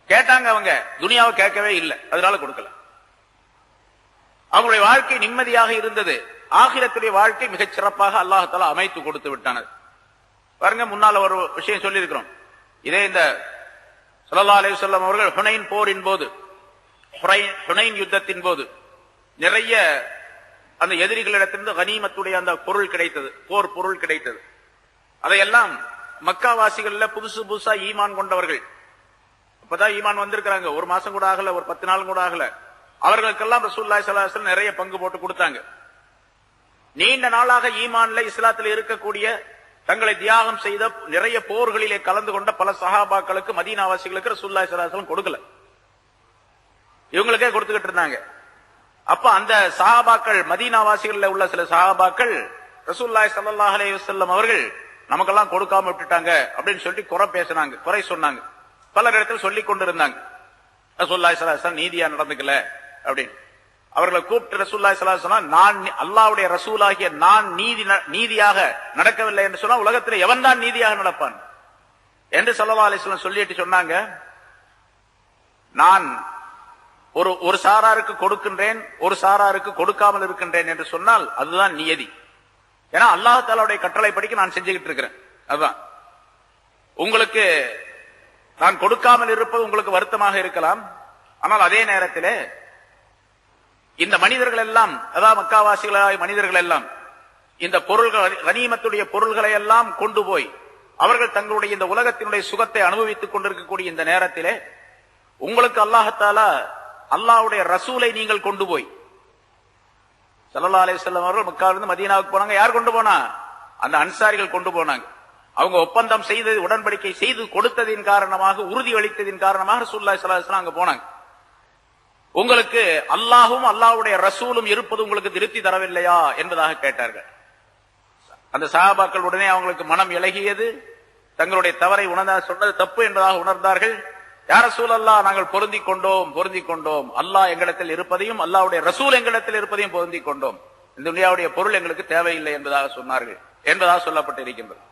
கேட்டாங்க, அவங்க துனியாவை கேட்கவே இல்லை, அதனால கொடுக்கல. அவங்களுடைய வாழ்க்கை நிம்மதியாக இருந்தது. ஆகிரத்துடைய வாழ்க்கை மிகச் சிறப்பாக அல்லாஹ் தஆலா அமைத்து கொடுத்து விட்டானது. பாருங்க, முன்னால ஒரு விஷயம் சொல்லி இருக்கிறோம். இதே இந்த ஸல்லல்லாஹு அலைஹி வஸல்லம் அவர்கள் ஹுனைன் போரின் போது, ஹுனைன் யுத்தத்தின் போது நிறைய அந்த எதிரிகளிடத்திலிருந்து கனிமத்துடைய அந்த பொருள் கிடைத்தது, போர் பொருள் கிடைத்தது. அதையெல்லாம் மக்காவாசிகள்ல புதுசா ஈமான் கொண்டவர்கள், இப்பதான் ஈமான் வந்திருக்கிறாங்க, ஒரு மாசம் கூட ஆகல, ஒரு 10 நாள் கூட ஆகல, அவர்களுக்கெல்லாம் ரசூலுல்லாஹி ஸல்லல்லாஹு அலைஹி வஸல்லம் நிறைய பங்கு போட்டு கொடுத்தாங்க. நீண்ட நாளாக ஈமான்ல இஸ்லாத்தில் இருக்கக்கூடிய, தங்களை தியாகம் செய்த, நிறைய போர்களிலே கலந்து கொண்ட பல சஹாபாக்களுக்கு, மதீனாவாசிகளுக்கு ரசூலுல்லாஹி ஸல்லல்லாஹு அலைஹி வஸல்லம் கொடுக்கல, இவங்களுக்கே கொடுத்துக்கிட்டு இருந்தாங்க. அப்ப அந்த சஹாபாக்கள், மதீனாவாசிகள்ல உள்ள சில சஹாபாக்கள் ரசூலுல்லாஹி ஸல்லல்லாஹு அலைஹி வஸல்லம் அவர்கள் நமக்கெல்லாம் கொடுக்காம விட்டுட்டாங்க அப்படின்னு சொல்லி குறை பேசினாங்க, குறை சொன்னாங்க. பல இடத்துல சொல்லிக் கொண்டிருந்தாங்க, ரசூலுல்லாஹி ஸல்லல்லாஹு அலைஹி வஸல்லம் நீதியா நடந்துக்கல அப்படின்னு. அவர்களை கூப்பிட்டு ரசூலுல்லாஹி ஸல்லல்லாஹு அலைஹி வஸல்லம், நான் அல்லாஹ்வுடைய ரசூலாகிய நான் நீதியாக நடக்கவில்லை என்று சொன்னா உலகத்தில் எவன் தான் நீதியாக நடப்பான் என்று ஸல்லல்லாஹு அலைஹி வஸல்லம் சொல்லிட்டு சொன்னாங்க, நான் ஒரு சாராருக்கு கொடுக்கின்றேன், ஒரு சாராருக்கு கொடுக்காமல் இருக்கின்றேன் என்று சொன்னால் அதுதான் நியதி. ஏன்னா அல்லாஹ் தஆலாவுடைய கட்டளைப்படிக்கு நான் செஞ்சுக்கிட்டு இருக்கிறேன். அதுதான் உங்களுக்கு நான் கொடுக்காமல் இருப்பது உங்களுக்கு வருத்தமாக இருக்கலாம். ஆனால் அதே நேரத்தில் இந்த மனிதர்கள் எல்லாம், அதாவது மக்காவாசிகளாய மனிதர்கள் எல்லாம் இந்த பொருள்கள், கனிமத்துடைய பொருள்களை எல்லாம் கொண்டு போய் அவர்கள் தங்களுடைய இந்த உலகத்தினுடைய சுகத்தை அனுபவித்துக் கொண்டிருக்கக்கூடிய இந்த நேரத்திலே உங்களுக்கு அல்லாஹ் தஆலா அல்லாஹ்வுடைய ரசூலை நீங்கள் கொண்டு போய், ஸல்லல்லாஹு அலைஹி வஸல்லம் அவர்கள் மக்காவிலிருந்து மதீனாவுக்கு போனாங்க. யார் கொண்டு போனா? அந்த அன்சாரிகள் கொண்டு போனாங்க. அவங்க ஒப்பந்தம் செய்தது, உடன்படிக்கை செய்து கொடுத்ததின் காரணமாக, உறுதி அளித்ததின் காரணமாக ரசூலுல்லாஹி ஸல்லல்லாஹு அலைஹி வஸல்லம் அங்க போனாங்க. உங்களுக்கு அல்லாஹும் அல்லாஹ்வுடைய ரசூலும் இருப்பது உங்களுக்கு திருப்தி தரவில்லையா என்பதாக கேட்டார்கள். அந்த சஹாபாக்கள் உடனே அவங்களுக்கு மனம் இலகியது, தங்களுடைய தவறை சொன்னது தப்பு என்பதாக உணர்ந்தார்கள். யா ரசூலல்லாஹ், நாங்கள் பொருந்திக் கொண்டோம், அல்லாஹ் எங்களிடத்தில் இருப்பதையும் அல்லாஹ்வுடைய ரசூல் எங்களிடத்தில் இருப்பதையும் பொருந்திக் கொண்டோம், இந்த துனியாவுடைய பொருள் எங்களுக்கு தேவையில்லை என்பதாக சொன்னார்கள் என்பதாக சொல்லப்பட்டு இருக்கின்றது.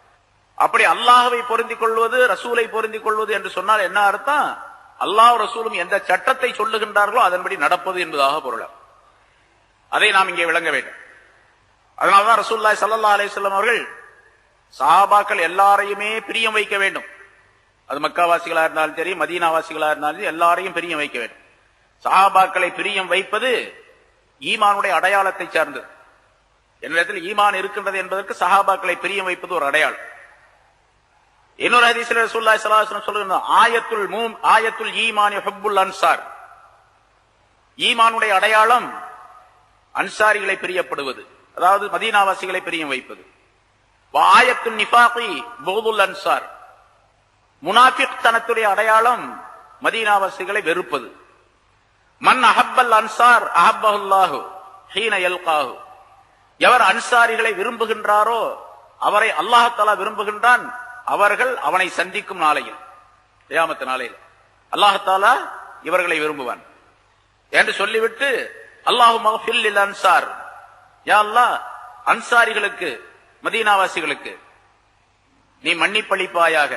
அப்படி அல்லாஹ்வை பொருந்திக் கொள்வது, ரசூலை பொருந்திக் கொள்வது என்று சொன்னால் என்ன அர்த்தம்? அல்லாஹ் ரசூலும் எந்த சட்டத்தை சொல்லுகின்றார்களோ அதன்படி நடப்பது என்பதாக பொருள். அதை நாம் இங்கே விளங்க வேண்டும். அதனால்தான் ரசூலுல்லாஹி ஸல்லல்லாஹு அலைஹி வஸல்லம் அவர்கள் சஹாபாக்கள் எல்லாரையுமே பிரியம் வைக்க வேண்டும். அது மக்காவாசிகளா இருந்தாலும் சரி, மதீனாவாசிகளா இருந்தாலும் சரி, எல்லாரையும் பிரியம் வைக்க வேண்டும். சஹாபாக்களை பிரியம் வைப்பது ஈமானுடைய அடையாளத்தை சார்ந்தது. என்னிடத்தில் ஈமான் இருக்கின்றது என்பதற்கு சஹாபாக்களை பிரியம் வைப்பது ஒரு அடையாளம். இன்னொரு ஹதீஸில் ரசூலுல்லாஹி ஸல்லல்லாஹு அலைஹி வஸல்லம் சொல்லுகிறார், ஆயத்துல் ஈமான் ஹுப்புல் அன்சார். ஈமானுடைய அடையாளம் அன்சாரிகளை பிரியப்படுவது, அதாவது மதீனாவாசிகளை பிரியம் வைப்பது. ஆயத்துன் நிஃபாகி புகுதுல் அன்சார், முனாஃபிக் தனத்துடைய அடையாளம் மதீனாவாசிகளை வெறுப்பது. மன் அஹப்பல் அன்சார் அஹப்பல்லாஹு ஹீன யல்காஹு, எவர் அன்சாரிகளை விரும்புகின்றாரோ அவரை அல்லாஹ் தஆலா விரும்புகின்றான், அவர்கள் அவனை சந்திக்கும் நாளையில், கியாமத் நாளையில் அல்லாஹ் தஆலா இவர்களை விரும்புவான் என்று சொல்லிவிட்டு அல்லாஹு மக்ஃபிர் லில் அன்சார், யா அல்லாஹ் அன்சாரிகளுக்கு மதீனாவாசிகளுக்கு நீ மன்னிப்பளிப்பாயாக.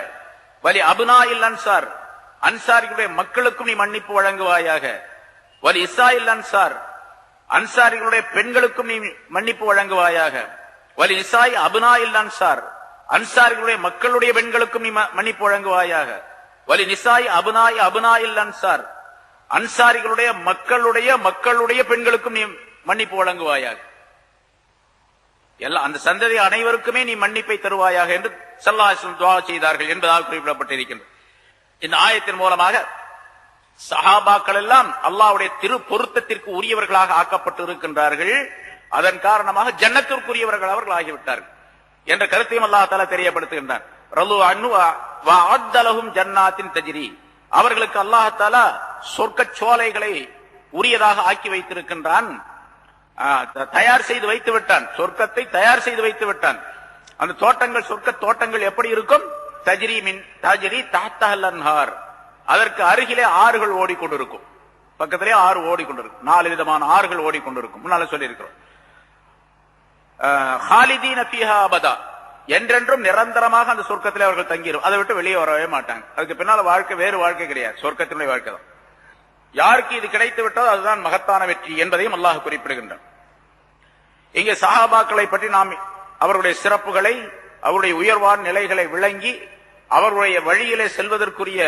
வலி அப்னாஇல் அன்சார், அன்சாரிகளுடைய மக்களுக்கும் நீ மன்னிப்பு வழங்குவாயாக. வலி இஸ்ஸாஇல் அன்சார், அன்சாரிகளுடைய பெண்களுக்கும் நீ மன்னிப்பு வழங்குவாயாக. வலி இஸ்ஸாஇ அப்னாஇல் அன்சார், அன்சாரிகளுடைய மக்களுடைய பெண்களுக்கும் நீ மன்னிப்பு வழங்குவாயாக. வலி நிசாஇ அப்னாஇ அப்னாஇல் அன்சார், அன்சாரிகளுடைய மக்களுடைய பெண்களுக்கும் நீ மன்னிப்பு வழங்குவாயாக. எல்லாம் அந்த சந்ததி அனைவருக்குமே நீ மன்னிப்பை தருவாயாக என்று ஸல்லல்லாஹு அலைஹி வஸல்லம் துஆ செய்தார்கள் என்பதாக குறிப்பிடப்பட்டிருக்கின்றது. இந்த ஆயத்தின் மூலமாக சஹாபாக்கள் எல்லாம் அல்லாஹ்வுடைய திரு பொருத்தத்திற்கு உரியவர்களாக ஆக்கப்பட்டு இருக்கின்றார்கள். அதன் காரணமாக ஜன்னத்திற்குரியவர்கள் அவர்கள் ஆகிவிட்டார்கள் என்ற கருத்தையும் அல்லாஹ் தஆலா தெரியப்படுத்துகின்றார். ரலு அன்ஹு வ அஅத்த லஹும் ஜன்னாத்தின் தஜ்ரி, அவர்களுக்கு அல்லாஹ் தஆலா சொர்க்க சோலைகளை உரியதாக ஆக்கி வைத்திருக்கின்றான், தயார் செய்து வைத்து விட்டான். சொர்க்கத்தை தயார் செய்து வைத்து விட்டான். அந்த தோட்டங்கள், சொர்க்க தோட்டங்கள் எப்படி இருக்கும்? தஜ்ரி மின் தஜ்ரி தஹ்தஹல் அன்ஹார், அதற்கு அருகிலே ஆறுகள் ஓடிக்கொண்டிருக்கும், பக்கத்திலே ஆறு ஓடிக்கொண்டிருக்கும், 4 விதமான ஆறுகள் ஓடிக்கொண்டிருக்கும். முன்னால சொல்லி இருக்கிறோம். ஹாலிதீன ஃபீஹா அபதா, என்றென்றும் நிரந்தரமாக அந்த சொர்க்கத்திலே அவர்கள் தங்கிடும், அதை விட்டு வெளியே வரவே மாட்டாங்க. அதுக்கு பின்னால வாழ்க்கை வேறு வாழ்க்கை கிடையாது, சொர்க்கத்தினுடைய வாழ்க்கை தான். யாருக்கு இது கிடைத்து விட்டோ அதுதான் மகத்தான வெற்றி என்பதையும் அல்லாஹ் குறிப்பிடுகின்றான். இங்கே சஹாபாக்களை பற்றி நாம் அவருடைய சிறப்புகளை, அவருடைய உயர்வான நிலைகளை விளங்கி அவருடைய வழியிலே செல்வதற்குரிய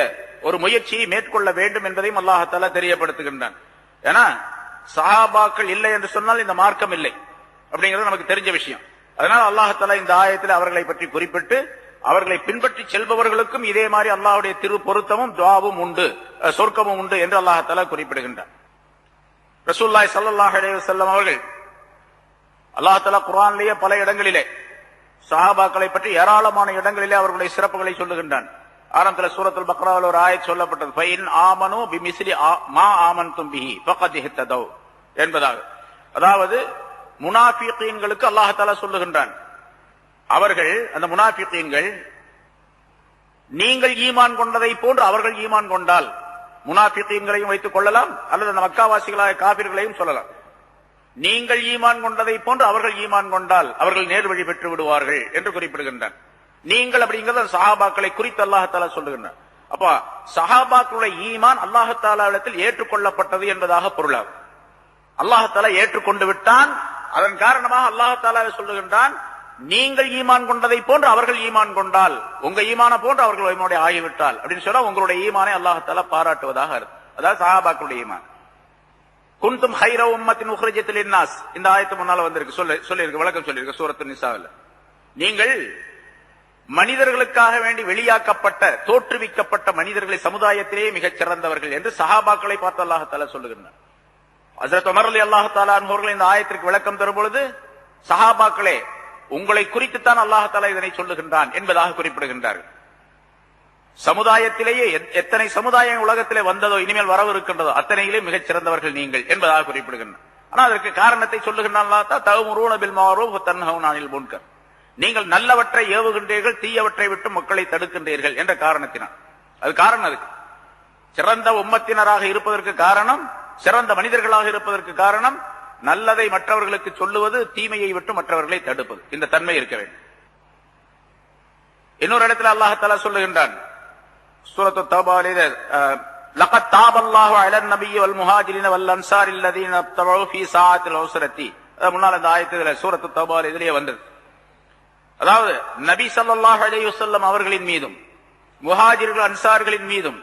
ஒரு முயற்சியை மேற்கொள்ள வேண்டும் என்பதையும் அல்லாஹ் தஆலா தெரியப்படுத்துகின்றான். ஏன்னா சஹாபாக்கள் இல்லை என்று சொன்னால் இந்த மார்க்கம் இல்லை அப்படிங்கிறது நமக்கு தெரிஞ்ச விஷயம். அதனால அல்லாஹ் தஆலா இந்த ஆயத்தில் அவர்களை பற்றி குறிப்பிட்டு அவர்களை பின்பற்றி செல்பவர்களுக்கும் இதே மாதிரி அல்லாஹ்வுடைய திரு பொருத்தமும் துஆவும் உண்டு, சொர்க்கமும் உண்டு என்று அல்லாஹ் தஆலா குறிப்பிடுகின்றார். ரசூலுல்லாஹி ஸல்லல்லாஹு அலைஹி வஸல்லம் அவர்கள் அல்லாஹ் தஆலா குர்ஆனிலேயே பல இடங்களிலே சஹாபாக்களை பற்றி ஏராளமான இடங்களிலே அவர்களுடைய சிறப்புகளை சொல்லுகின்றான். ஆரம்பத்தில் சூரத்துல் பக்ராவில் ஒரு ஆயத் சொல்லப்பட்டது, ஃபைன் ஆமனு பிமிஸ்லி மா ஆமன்தும் பிஹி ஃபகத் இஹ்ததவ் என்பதாக. அதாவது முனாஃபிகீன்களுக்கு அல்லாஹ் தஆலா சொல்லுகின்றான், அவர்கள் அந்த முனாஃபிகீன்கள் நீங்கள் ஈமான் கொண்டதை போன்று அவர்கள் ஈமான் கொண்டால், முனாஃபிகீன்களையும் வைத்துக் கொள்ளலாம் அல்லது அந்த மக்காவாசிகளாக காபிர்களையும் சொல்லலாம். நீங்கள் ஈமான் கொண்டதை போன்று அவர்கள் ஈமான் கொண்டால் அவர்கள் நேர்வழி பெற்று விடுவார்கள் என்று குறிப்பிடுகின்றான். நீங்கள் அப்படிங்கிறது சஹாபாக்களை குறித்து அல்லாஹ் தஆலா சொல்லுகின்றான். அப்ப சஹாபாக்களுடைய ஈமான் அல்லாஹ் தஆலாவிடத்தில் ஏற்றுக்கொள்ளப்பட்டது என்பதாக பொருளாகும். அல்லாஹ் தஆலா ஏற்றுக்கொண்டு விட்டான். அதன் காரணமாக அல்லாஹ் தஆலா சொல்லுகின்றான், நீங்கள் ஈமான் கொண்டதை போன்று அவர்கள் ஈமான் கொண்டால், உங்க ஈமான போன்று அவர்கள் ஈமானுடைய ஆகிவிட்டால் அப்படின்னு சொன்னா உங்களுடைய ஈமானை அல்லாஹ் தஆலா பாராட்டுவதாக இருக்கு. அதாவது சஹாபாக்களுடைய ஈமான். குன்தும் ஹைர உம்மத்தின் உக்ரிஜத் லின்னாஸ், இந்த ஆயத்து முன்னால வந்திருக்கு, சொல்லிருக்கு, விளக்கம் சொல்லிருக்கு சூரத்து நிசாவில். நீங்கள் மனிதர்களுக்காக வேண்டி வெளியாக்கப்பட்ட, தோற்றுவிக்கப்பட்ட மனிதர்களை சமுதாயத்திலேயே மிகச் சிறந்தவர்கள் என்று சஹாபாக்களை பார்த்து அல்லாஹ் தஆலா சொல்லுகின்றார். ஹஜ்ரத் உமர் ரலியல்லாஹு தஆலா அவர்கள் இந்த ஆயத்திற்கு விளக்கம் தரும் பொழுது, சஹாபாக்களே உங்களை குறித்துத்தான் அல்லாஹ் தஆலா இதனை சொல்லுகின்றான் என்பதாக குறிப்பிடுகின்றார்கள். சமுதாயத்திலேயே எத்தனை சமுதாயம் உலகத்திலே வந்ததோ இனிமேல் வரவிருக்கின்றதோ அத்தனையிலே மிகச் சிறந்தவர்கள் நீங்கள் என்பதாக குறிப்பிடுகின்றனர். ஆனால் அதற்கு காரணத்தை சொல்லுகின்றான், தஅமுரூன பில் மஅரூஃப் வ தன்ஹவுன அனில் முன்கர், நீங்கள் நல்லவற்றை ஏவுகின்றீர்கள், தீயவற்றை விட்டு மக்களை தடுக்கின்றீர்கள் என்ற காரணத்தினால். அது காரணம், அதுக்கு சிறந்த உம்மத்தினராக இருப்பதற்கு காரணம், சிறந்த மனிதர்களாக இருப்பதற்கு காரணம், நல்லதை மற்றவர்களுக்கு சொல்லுவது, தீமையை விட்டு மற்றவர்களை தடுப்பது, இந்த தன்மை இருக்க வேண்டும். இன்னொரு இடத்துல அல்லாஹ் தஆலா சொல்லுகின்றான் சூரத்து தௌபாவிலே, லகத் தாபல்லாஹு அலன் நபிய்யி வல் முஹாஜிரின வல் அன்சாரி அல்லதீன தபஉ ஃபீ ஸாஅத்தில் உஸ்ரத்தி. முன்னால் அந்த ஆயத்திலே சூரத்து தௌபாவிலே இதிலே வந்தது. அதாவது நபி ஸல்லல்லாஹு அலைஹி வஸல்லம் அவர்களின் மீதும், முஹாஜிர்கள் அன்சார்களின் மீதும்,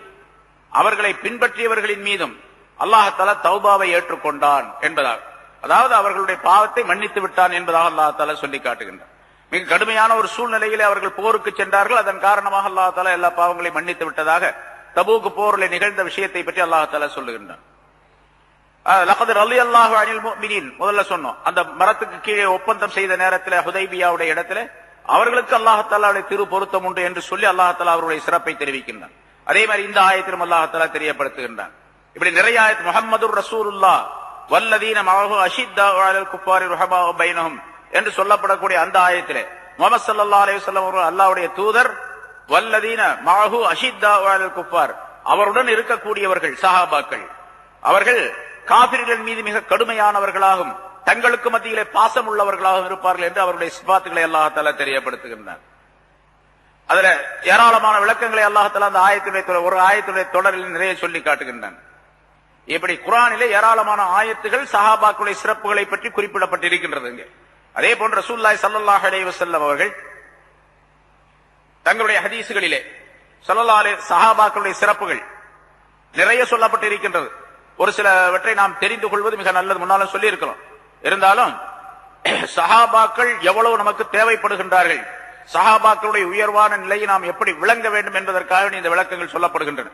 அவர்களை பின்பற்றியவர்களின் மீதும் அல்லாஹ் தஆலா தௌபாவை ஏற்றுக்கொண்டான் என்பதாக, அதாவது அவர்களுடைய பாவத்தை மன்னித்து விட்டான் என்பதாக அல்லாஹ் தஆலா சொல்லி காட்டுகின்றார். மிக கடுமையான ஒரு சூழ்நிலையிலே அவர்கள் போருக்கு சென்றார்கள். அதன் காரணமாக அல்லாஹ் தஆலா எல்லா பாவங்களையும் மன்னித்து விட்டதாக தபூக் போரில் நிகழ்ந்த விஷயத்தை பற்றி அல்லாஹ் தஆலா சொல்லுகின்றான். லகத் ரலியல்லாஹு அனில் முஃமினீன் முதல்ல சொன்னோம். அந்த மரத்துக்கு கீழே ஒப்பந்தம் செய்த நேரத்தில் ஹுதைபியாவுடைய இடத்துல அவர்களுக்கு அல்லாஹ் தஆலாவுடைய திரு பொருத்தம் உண்டு என்று சொல்லி அல்லாஹ் தஆலா அவருடைய சிறப்பை தெரிவிக்கின்றான். அதே மாதிரி இந்த ஆயத்திலும் அல்லாஹ் தஆலா தெரியப்படுத்துகின்றான். இப்படி நிறைய ஆயத் முஹம்மதுர் ரசூலுல்லாஹ் வல்லதீன மஅஹு அஷித்தாஉ அலல் குஃபாரி ருஹமாஉ பைனஹும் என்று சொல்லப்படக்கூடிய அந்த ஆயத்திலே முஹம்மது ஸல்லல்லாஹு அலைஹி வஸல்லம் அவர்கள் அல்லாஹ்வுடைய தூதர், வல்லதீன மஅஹு அஷித்தாஉ அலல் குஃபார் அவருடன் இருக்கக்கூடியவர்கள் சஹாபாக்கள் அவர்கள் காபிர்கள் மீது மிக கடுமையானவர்களாகவும் தங்களுக்கு மத்தியிலே பாசம் உள்ளவர்களாகவும் இருப்பார்கள் என்று அவருடைய சிபாத்துகளை அல்லாஹ் தஆலா தெரியப்படுத்துகின்றார். அதுல ஏராளமான விளக்கங்களை அல்லாஹ் தஆலா அந்த ஒரு ஆயத்துடைய தொடரில் நிறைய சொல்லி காட்டுகின்றான். இப்படி குர்ஆனிலே ஏராளமான ஆயத்துகள் சஹாபாக்களுடைய சிறப்புகளை பற்றி குறிப்பிடப்பட்டிருக்கின்றது. அதே போன்று ரசூலுல்லாஹி ஸல்லல்லாஹு அலைஹி வஸல்லம் அவர்கள் தங்களுடைய ஹதீசுகளிலே ஸல்லல்லாஹு அலைஹி சஹாபாக்களுடைய சிறப்புகள் நிறைய சொல்லப்பட்டிருக்கின்றது. ஒரு சிலவற்றை நாம் தெரிந்து கொள்வது மிக நல்லது. முன்னாலும் சொல்லி இருக்கலாம். இருந்தாலும் சஹாபாக்கள் எவ்வளவு நமக்கு தேவைப்படுகின்றார்கள், சஹாபாக்களுடைய உயர்வான நிலையை நாம் எப்படி விளங்க வேண்டும் என்பதற்காக இந்த விளக்கங்கள் சொல்லப்படுகின்றன.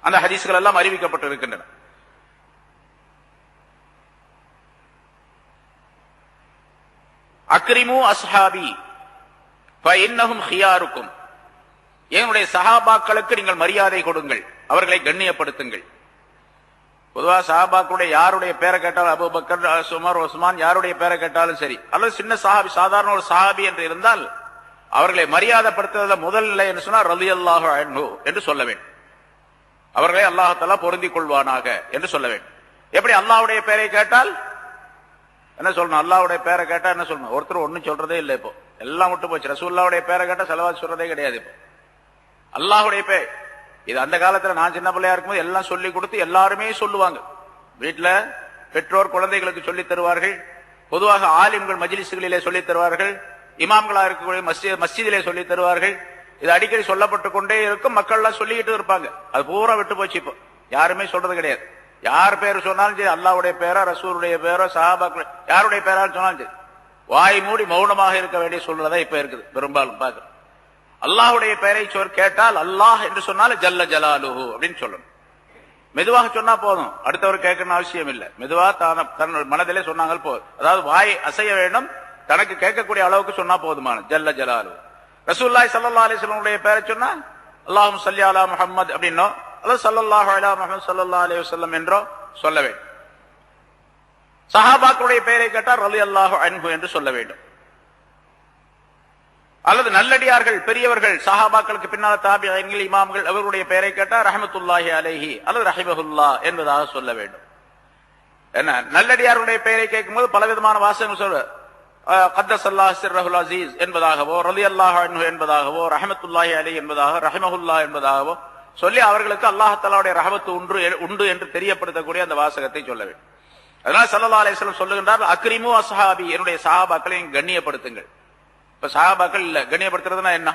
அந்த ஹதீஸ்கள் எல்லாம் அறிவிக்கப்பட்டிருக்கின்றன. அக்ரிமு அஸ்ஹாபி ஃபஇன்னஹும் ஹியாருக்கும், என்னுடைய சஹாபாக்களுக்கு நீங்கள் மரியாதை கொடுங்கள், அவர்களை கண்ணியப்படுத்துங்கள். பொதுவா சஹாபாக்களுடைய யாருடைய பேரை கேட்டாலும் அபூபக்கர், உமர், உஸ்மான் யாருடைய பேரை கேட்டாலும் சரி, அல்லது சின்ன சஹாபி சாதாரண ஒரு சஹாபி என்று இருந்தால் அவர்களை மரியாதைப்படுத்துவதில் முதல் நிலை என்று சொன்னால் ரலியல்லாஹு அன்ஹு என்று சொல்ல வேண்டும். அவர்களை அல்லாஹ் தஆலா பொருந்திக் கொள்வானாக என்று சொல்ல வேண்டும். எப்படி அல்லாஹ்வுடைய பெயரை கேட்டால் என்ன சொல்லணும்? அல்லாஹ்வுடைய பெயரை கேட்டா என்ன சொல்லணும்? ஒருத்தர் ஒன்னும் சொல்றதே இல்லை. இப்போ எல்லாம் விட்டு போச்சு. ரசூலுல்லாஹ்வுடைய பெயரை கேட்டா ஸலவாத் சொல்றதே கிடையாது. இப்போ அல்லாஹ்வுடைய பெயர் இது அந்த காலத்துல நான் சின்ன பிள்ளையா இருக்கும்போது எல்லாம் சொல்லி கொடுத்து எல்லாருமே சொல்லுவாங்க. வீட்டுல பெற்றோர் குழந்தைகளுக்கு சொல்லித் தருவார்கள். பொதுவாக ஆலிம்கள் மஜ்லிஸ்களிலே சொல்லித் தருவார்கள். இமாம்களா இருக்கக்கூடிய மஸ்ஜிதிலே சொல்லித் தருவார்கள். இது அடிக்கடி சொல்லப்பட்டுக் கொண்டே இருக்கும். மக்கள் எல்லாம் சொல்லிக்கிட்டு இருப்பாங்க. அது பூரா விட்டு போச்சு. இப்போ யாருமே சொல்றது கிடையாது. யார் பேர் சொன்னாலும் சரி, அல்லாஹ்வுடைய பேரோ ரசூலுடைய பேரோ சஹாபாக்கள் யாருடைய பேராலும் சொன்னாலும் சரி, வாய் மூடி மௌனமாக இருக்க வேண்டிய சூழ்நிலை இப்ப இருக்குது. பெரும்பாலும் பார்க்கிறோம். அல்லாஹ்வுடைய பெயரை கேட்டால் அல்லாஹ் என்று சொன்னால் ஜல்ல ஜலாலுஹு அப்படின்னு சொல்லணும். மெதுவாக சொன்னா போதும், அடுத்தவர் கேட்கணும் அவசியம் இல்லை. மெதுவா தன் மனதிலே சொன்னாங்க போதும். அதாவது வாய் அசைய வேண்டும், தனக்கு கேட்கக்கூடிய அளவுக்கு சொன்னா போதுமான ஜல்ல ஜலாலுஹு. ரசூலுல்லாஹி ஸல்லல்லாஹு அலைஹி வஸல்லம் உடைய பெயரை சொன்னா அல்லாஹும்ம ஸல்லி அலா முஹம்மத் அப்படின்னோ அல்லது ஸல்லல்லாஹு அலா முஹம்மது ஸல்லல்லாஹு அலைஹி வஸல்லம் என்றோ சொல்ல வேண்டும். சஹாபாக்களுடைய பெயரை கேட்டால் ரலியல்லாஹு அன்ஹு என்று சொல்ல வேண்டும். அல்லது நல்லடியார்கள் பெரியவர்கள் சஹாபாக்களுக்கு பின்னால் தாபிஈன்கள் இமாம்கள் அவர்களுடைய பெயரை கேட்டால் ரஹ்மத்துல்லாஹி அலைஹி அல்லது ரஹிமஹுல்லாஹ் என்பதாக சொல்ல வேண்டும். என்ன நல்லடியாருடைய பெயரை கேட்கும்போது பலவிதமான வாசகங்கள் சொல்ற கத்தஸல்லாஹு சிர்ரஹுல் அஸீஸ் என்பதாகவோ ரலியல்லாஹு அன்ஹு என்பதாகவோ ரஹ்மத்துல்லாஹி அலைஹி என்பதாக ரஹிமஹுல்லாஹ் என்பதாகவோ சொல்லி அவர்களுக்கு அல்லாஹ் தஆலாவுடைய ரஹமத்து உண்டு என்று தெரியப்படுத்தக்கூடிய அந்த வாசகத்தை சொல்ல வேண்டும். அதனால ஸல்லல்லாஹு அலைஹி வஸல்லம் சொல்லுகின்றார், அக்ரிமு அஸ்ஹாபி, என்னுடைய சஹாபாக்களை கண்ணியப்படுத்துங்கள். இப்ப சஹாபாக்கள் இல்ல, கண்ணியப்படுத்துறதுனா என்ன?